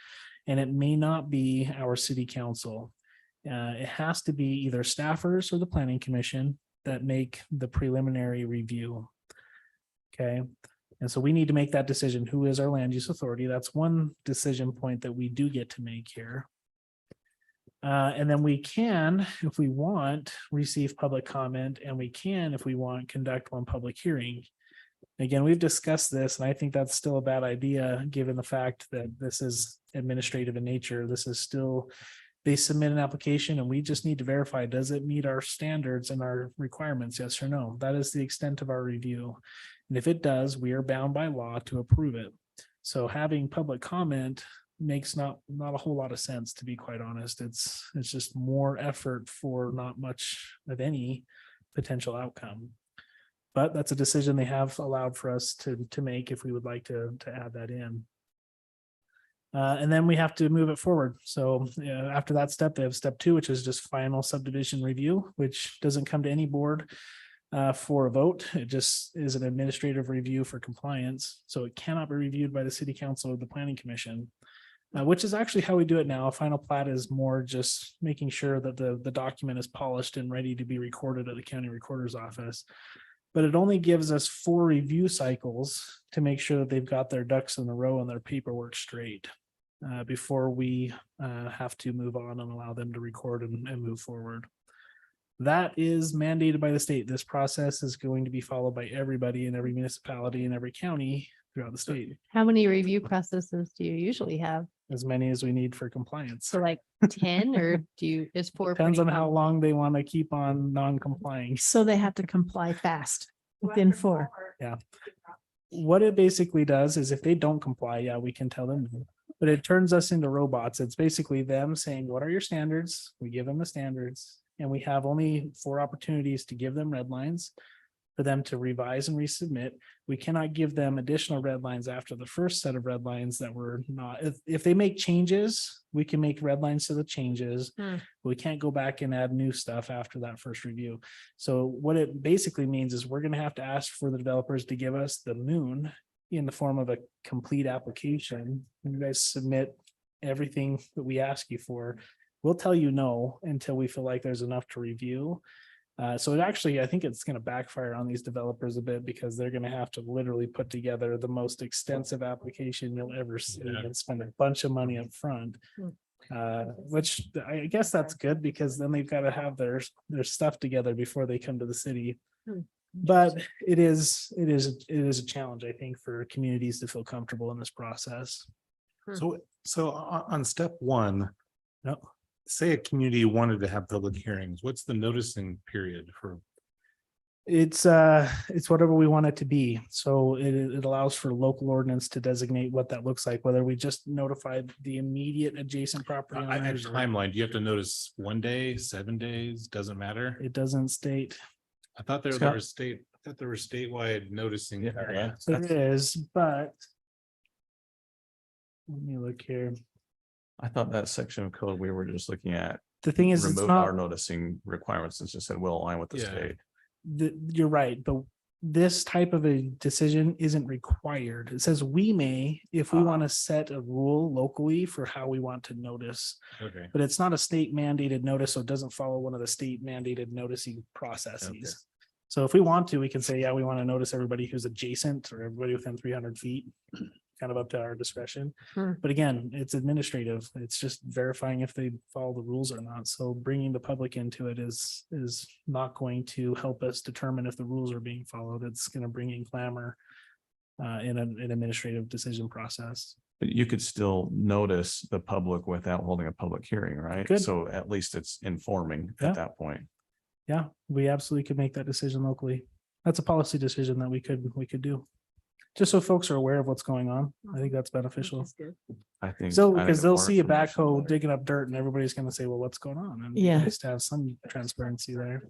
and it may not be our city council. It has to be either staffers or the planning commission that make the preliminary review. Okay, and so we need to make that decision. Who is our land use authority? That's one decision point that we do get to make here. And then we can, if we want, receive public comment, and we can, if we want, conduct one public hearing. Again, we've discussed this, and I think that's still a bad idea, given the fact that this is administrative in nature. This is still, they submit an application and we just need to verify, does it meet our standards and our requirements? Yes or no? That is the extent of our review. And if it does, we are bound by law to approve it. So having public comment makes not a whole lot of sense, to be quite honest. It's just more effort for not much of any potential outcome. But that's a decision they have allowed for us to make if we would like to add that in. And then we have to move it forward. So after that step, they have step 2, which is just final subdivision review, which doesn't come to any board for a vote. It just is an administrative review for compliance. So it cannot be reviewed by the city council or the planning commission. Which is actually how we do it now. A final plat is more just making sure that the document is polished and ready to be recorded at the county recorder's office. But it only gives us 4 review cycles to make sure that they've got their ducks in a row and their paperwork straight before we have to move on and allow them to record and move forward. That is mandated by the state. This process is going to be followed by everybody in every municipality and every county throughout the state, How many review processes do you usually have? as many as we need for compliance. So like 10 or is 4? Depends on pretty how common? long they want to keep on non-complying. So they have to comply fast within 4. What it basically does is if they don't comply, yeah, we can tell them, no. But it turns us into robots. It's basically them saying, what are your standards? We give them the standards, and we have only 4 opportunities to give them red lines for them to revise and resubmit. We cannot give them additional red lines after the first set of red lines that were not, if they make changes, we can make red lines to the changes. We can't go back and add new stuff after that first review. So what it basically means is we're gonna have to ask for the developers to give us the moon in the form of a complete application. You guys submit everything that we ask you for. We'll tell you no until we feel like there's enough to review. So it actually, I think it's going to backfire on these developers a bit because they're going to have to literally put together the most extensive application you'll ever see and spend a bunch of money up front. Which I guess that's good because then they've got to have their stuff together before they come to the city. But it is a challenge, I think, for communities to feel comfortable in this process. So on step 1, say a community wanted to have public hearings, what's the noticing period for? It's whatever we want it to be. So it allows for local ordinance to designate what that looks like, whether we just notified the immediate adjacent property I owners. timeline, do you have to notice 1 day, 7 days, doesn't matter? It doesn't state. I thought there Scott? were statewide noticing. Yeah. There is, but let me look here. I thought that section of code we were just looking at The thing is, it's removed our not, noticing requirements and just said, we'll align with the Yeah. state. you're right, but this type of a decision isn't required. It says we may, if we want to set a rule locally for how we want to notice. Okay. But it's not a state mandated notice, so it doesn't follow one of the state mandated noticing Okay. processes. So if we want to, we can say, yeah, we want to notice everybody who's adjacent or everybody within 300 feet, kind of up to our discretion. But again, it's administrative. It's just verifying if they follow the rules or not. So bringing the public into it is not going to help us determine if the rules are being followed. It's going to bring in clamor in an administrative decision process. But you could still notice the public without holding a public hearing, right? Good. So at least it's informing Yeah. at that point. Yeah, we absolutely could make that decision locally. That's a policy decision that we could do. Just so folks are aware of what's going on. I think that's beneficial. I think. So, I think because they'll more see a information backhoe better. digging up dirt and everybody's gonna say, well, what's going on? And Yeah. just to have some transparency there.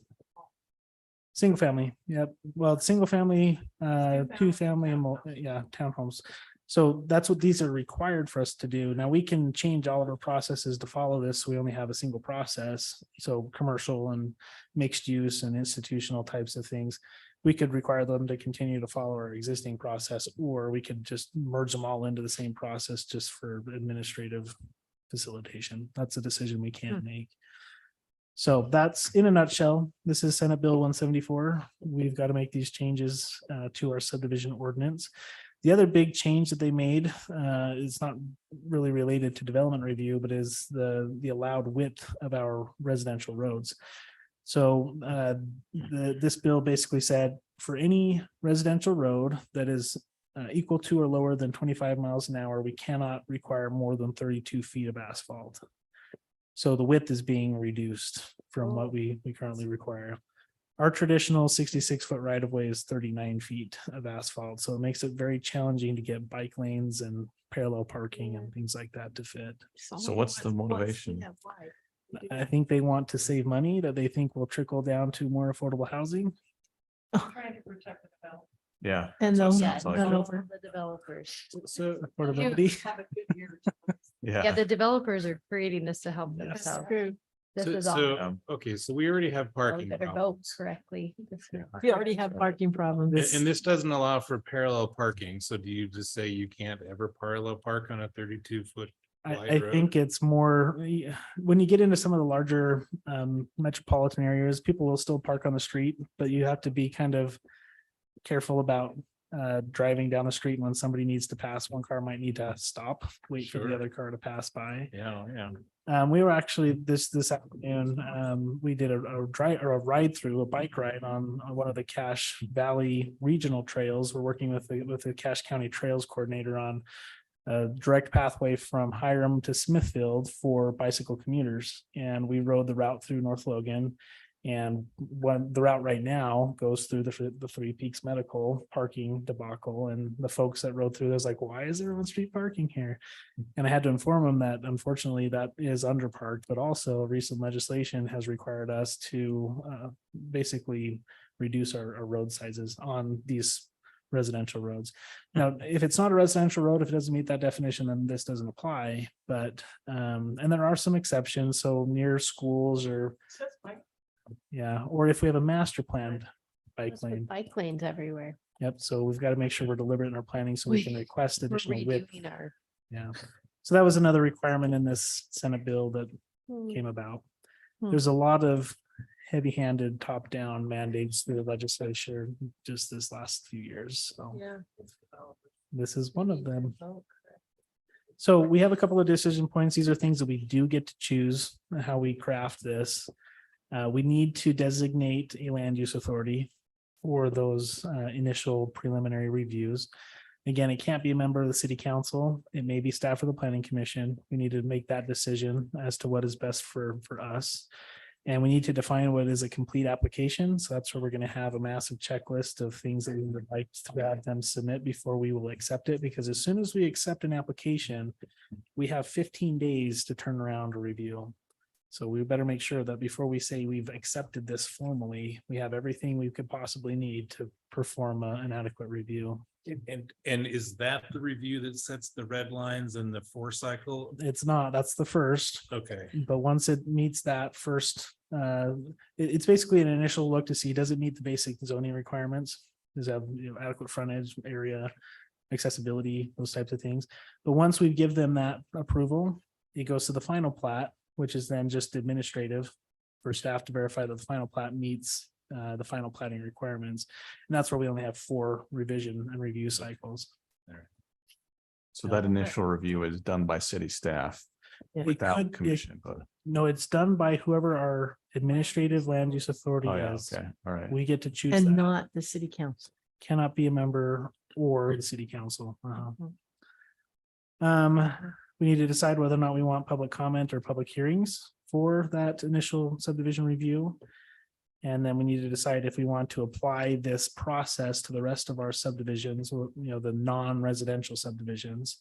Single family, yep. Well, single family, 2-family, and townhomes. So that's what these are required for us to do. Now we can change all of our processes to follow this. We only have a single process. So commercial and mixed use and institutional types of things. We could require them to continue to follow our existing process, or we could just merge them all into the same process just for administrative facilitation. That's a decision we can't make. So that's in a nutshell. This is Senate Bill 174. We've got to make these changes to our subdivision ordinance. The other big change that they made is not really related to development review, but is the allowed width of our residential roads. So this bill basically said for any residential road that is equal to or lower than 25 miles an hour, we cannot require more than 32 feet of asphalt. So the width is being reduced from what we currently require. Our traditional 66-foot right of way is 39 feet of asphalt, so it makes it very challenging to get bike lanes and parallel parking and things like that to fit. So what's the motivation? I think they want to save money that they think will trickle down to more affordable housing. Yeah. And they'll sounds like run it. over. The developers. Affordability. Yeah, Yeah. the developers are creating this to help themselves. This is all. So, okay, so we already have Well, we parking. better go problems. correctly. We already have parking problems. And this doesn't allow for parallel parking. So do you just say you can't ever parallel park on a 32-foot? I think it's more, when you get into some of the larger metropolitan areas, people will still park on the street, but you have to be kind of careful about driving down the street. And when somebody needs to pass, one car might need to stop, wait for the Sure. other car to pass by. Yeah, yeah. We were actually this afternoon, we did a ride through, a bike ride on one of the Cache Valley regional trails. We're working with the Cache County Trails Coordinator on a direct pathway from Hiram to Smithfield for bicycle commuters. And we rode the route through North Logan. And when the route right now goes through the Three Peaks Medical parking debacle, and the folks that rode through, there's like, why is everyone street parking here? And I had to inform them that unfortunately that is underparked, but also recent legislation has required us to basically reduce our road sizes on these residential roads. Now, if it's not a residential road, if it doesn't meet that definition, then this doesn't apply. But and there are some exceptions. So near schools or or if we have a master planned bike lane. Bike lanes everywhere. Yep. So we've got to make sure we're deliberate in our planning so we can request We're additional width. redoing our. Yeah. So that was another requirement in this Senate bill that came about. Hmm. There's a lot of heavy-handed top-down mandates through the legislature just this last few years. So Yeah. this is one of them. So we have a couple of decision points. These are things that we do get to choose how we craft this. We need to designate a land use authority for those initial preliminary reviews. Again, it can't be a member of the city council. It may be staff of the planning commission. We need to make that decision as to what is best for us. And we need to define what is a complete application. So that's where we're going to have a massive checklist of things that we would like to have them submit before we will accept it. Because as soon as we accept an application, we have 15 days to turn around a review. So we better make sure that before we say we've accepted this formally, we have everything we could possibly need to perform an adequate review. And is that the review that sets the red lines and the 4-cycle? It's not, that's the first. Okay. But once it meets that first, it's basically an initial look to see, does it meet the basic zoning requirements? Does it have adequate frontage area, accessibility, those types of things. But once we give them that approval, it goes to the final plat, which is then just administrative for staff to verify that the final plat meets the final platting requirements. And that's where we only have 4 revision and review cycles. So that initial review is done by city staff It without could- commission, but, No, it's done by whoever our administrative land use authority oh, yeah, is. okay, all right. We get to choose And that. not the city council. Cannot be a member or the city council. We need to decide whether or not we want public comment or public hearings for that initial subdivision review. And then we need to decide if we want to apply this process to the rest of our subdivisions, or, the non-residential subdivisions.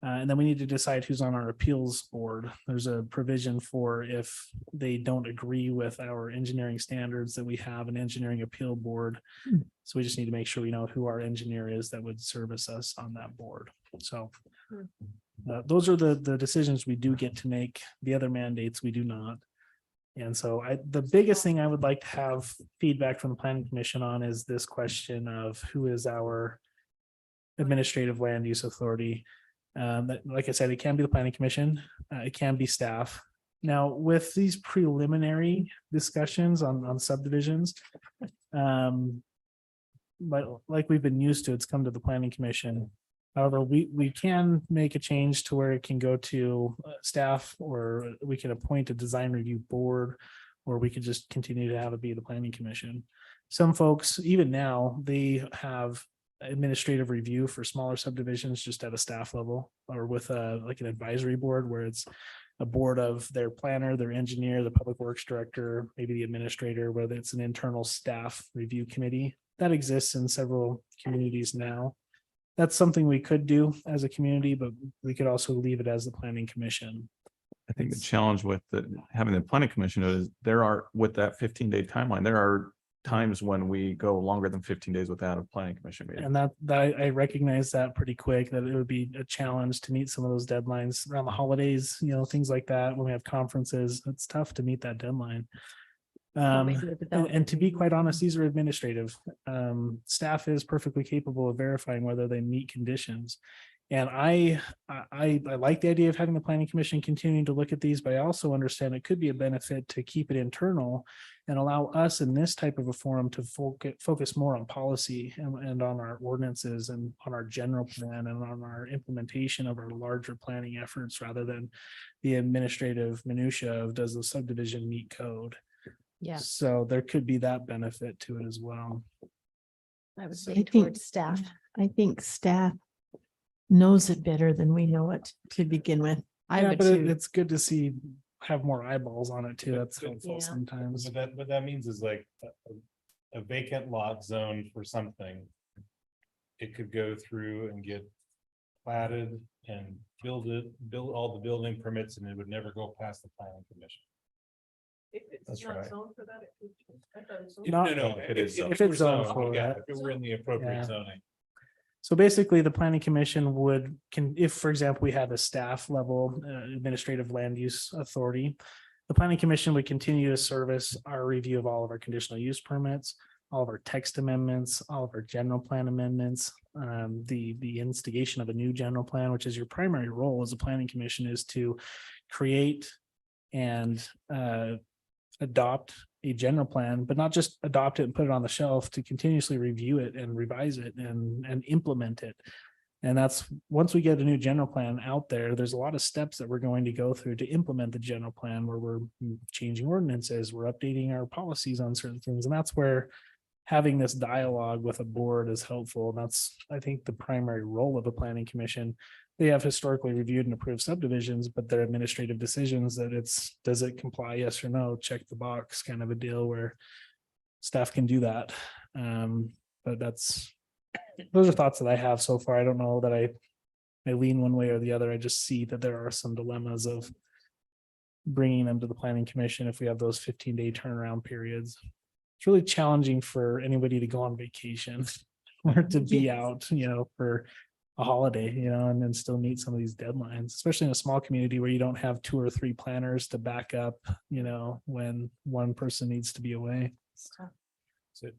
And then we need to decide who's on our appeals board. There's a provision for if they don't agree with our engineering standards, that we have an engineering appeal board. So we just need to make sure we know who our engineer is that would service us on that board. So those are the decisions we do get to make. The other mandates we do not. And so the biggest thing I would like to have feedback from the planning commission on is this question of who is our administrative land use authority. Like I said, it can be the planning commission, it can be staff. Now, with these preliminary discussions on subdivisions, but like we've been used to, it's come to the planning commission. However, we can make a change to where it can go to staff, or we can appoint a design review board, or we could just continue to have it be the planning commission. Some folks, even now, they have administrative review for smaller subdivisions just at a staff level, or with like an advisory board where it's a board of their planner, their engineer, the public works director, maybe the administrator, whether it's an internal staff review committee. That exists in several communities now. That's something we could do as a community, but we could also leave it as the planning commission. I think the challenge with having the planning commission is with that 15-day timeline, there are times when we go longer than 15 days without a planning commission meeting. And that I recognize that pretty quick, that it would be a challenge to meet some of those deadlines around the holidays, things like that. When we have conferences, it's tough to meet that deadline. And to be quite honest, these are administrative. Staff is perfectly capable of verifying whether they meet conditions. And I like the idea of having the planning commission continuing to look at these, but I also understand it could be a benefit to keep it internal and allow us in this type of a forum to focus more on policy and on our ordinances and on our general plan and on our implementation of our larger planning efforts rather than the administrative minutia of does the subdivision meet code? Yeah, So there could be that benefit to it as well. I would I say think- towards staff. I think staff knows it better than we know it to begin with. I Yeah, would but too. it's good to see, have more eyeballs on it too. That's helpful Yeah. sometimes. What that means is like a vacant lot zone for something. It could go through and get platted and build all the building permits, and it would never go past the planning commission. That's right. Not- No, it is zoned. If it's zoned for Yeah, that. if it were in the appropriate Yeah. zoning. So basically, the planning commission if, for example, we had a staff level administrative land use authority, the planning commission would continue to service our review of all of our conditional use permits, all of our text amendments, all of our general plan amendments, the instigation of a new general plan, which is your primary role as a planning commission, is to create and adopt a general plan, but not just adopt it and put it on the shelf, to continuously review it and revise it and implement it. And that's, once we get a new general plan out there, there's a lot of steps that we're going to go through to implement the general plan, where we're changing ordinances, we're updating our policies on certain things. And that's where having this dialogue with a board is helpful. That's, I think, the primary role of a planning commission. They have historically reviewed and approved subdivisions, but their administrative decisions that does it comply, yes or no, check the box kind of a deal, where staff can do that. But those are thoughts that I have so far. I don't know that I lean one way or the other. I just see that there are some dilemmas of bringing them to the planning commission if we have those 15-day turnaround periods. It's really challenging for anybody to go on vacation or to be out, for a holiday, and then still meet some of these deadlines, especially in a small community where you don't have 2 or 3 planners to back up, when one person needs to be away. So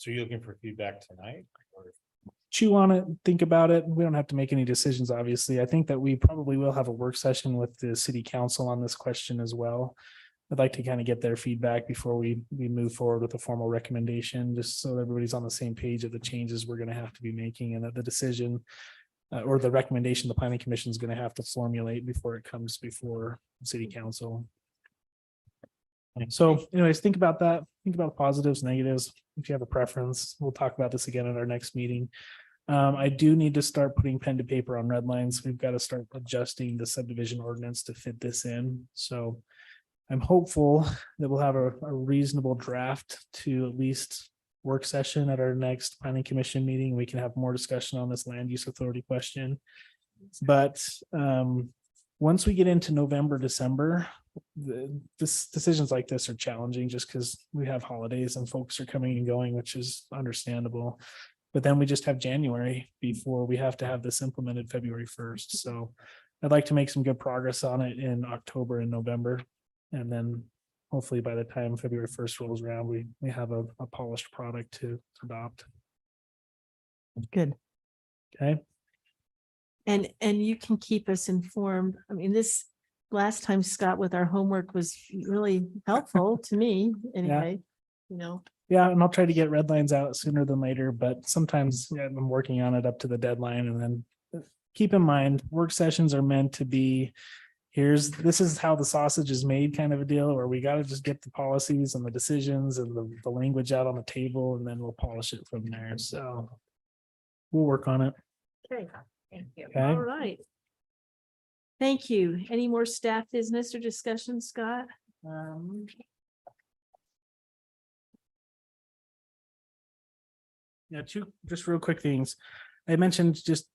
you're looking for feedback tonight? Or Chew on it, think about it. We don't have to make any decisions, obviously. I think that we probably will have a work session with the city council on this question as well. I'd like to kind of get their feedback before we move forward with a formal recommendation, just so everybody's on the same page of the changes we're going to have to be making, and that the decision or the recommendation the planning commission is going to have to formulate before it comes before city council. So anyways, think about that. Think about positives, negatives. If you have a preference, we'll talk about this again at our next meeting. I do need to start putting pen to paper on red lines. We've got to start adjusting the subdivision ordinance to fit this in. So I'm hopeful that we'll have a reasonable draft to at least work session at our next planning commission meeting. We can have more discussion on this land use authority question. But once we get into November, December, decisions like this are challenging just because we have holidays and folks are coming and going, which is understandable. But then we just have January before we have to have this implemented February 1st. So I'd like to make some good progress on it in October and November. And then hopefully by the time February 1st rolls around, we have a polished product to adopt. Good. Okay. And you can keep us informed. I mean, this last time, Scott, with our homework was really helpful to me anyway, Yeah, and I'll try to get red lines out sooner than later, but sometimes I'm working on it up to the deadline. And then keep in mind, work sessions are meant to be, this is how the sausage is made kind of a deal, where we got to just get the policies and the decisions and the language out on the table, and then we'll polish it from there. So we'll work on it. Okay. Thank you. Okay. All right. Thank you. Any more staff business or discussion, Scott? Yeah, 2 just real quick things. I mentioned just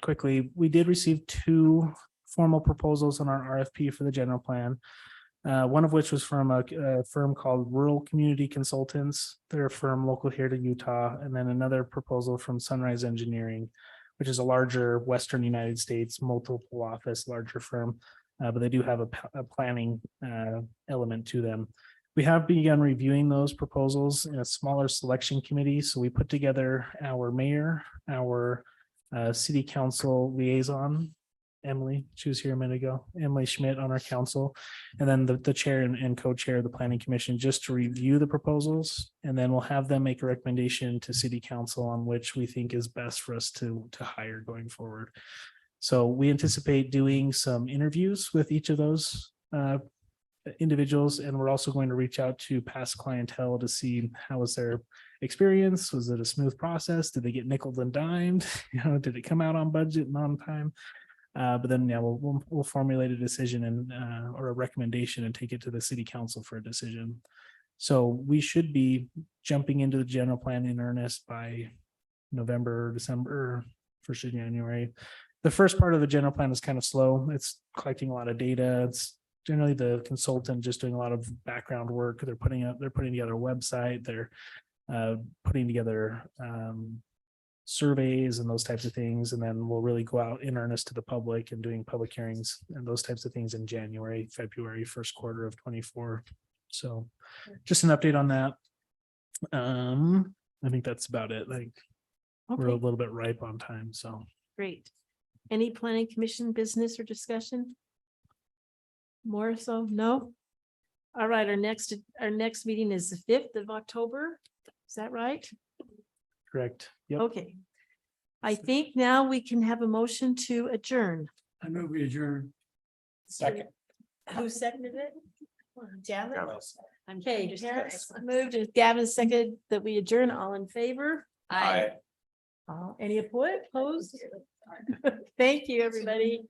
quickly, we did receive 2 formal proposals on our RFP for the general plan. One of which was from a firm called Rural Community Consultants. They're a firm local here to Utah. And then another proposal from Sunrise Engineering, which is a larger Western United States, multiple office, larger firm. But they do have a planning element to them. We have begun reviewing those proposals in a smaller selection committee. So we put together our mayor, our city council liaison, Emily, she was here a minute ago, Emily Schmidt on our council, and then the chair and co-chair of the planning commission, just to review the proposals. And then we'll have them make a recommendation to city council on which we think is best for us to hire going forward. So we anticipate doing some interviews with each of those individuals, and we're also going to reach out to past clientele to see how was their experience. Was it a smooth process? Did they get nickel and dimed? Did it come out on budget and on time? But then, yeah, we'll formulate a decision and or a recommendation and take it to the city council for a decision. So we should be jumping into the general plan in earnest by November, December, 1st of January. The first part of the general plan is kind of slow. It's collecting a lot of data. It's generally the consultant just doing a lot of background work. They're putting together a website. They're putting together surveys and those types of things. And then we'll really go out in earnest to the public and doing public hearings and those types of things in January, February, first quarter of 24. So just an update on that. I think that's about it. Like we're a Okay, little bit ripe on time, so. great. Any planning commission business or discussion? More so, no? All right, our next meeting is the 5th of October. Is that right? Correct. Yep. Okay. I think now we can have a motion to adjourn. I move we adjourn. Second. Who seconded it? Gavin? I'm Okay, just Harris curious. moved and Gavin seconded that we adjourn. All in favor? Aye. Any opposed? Thank you, everybody.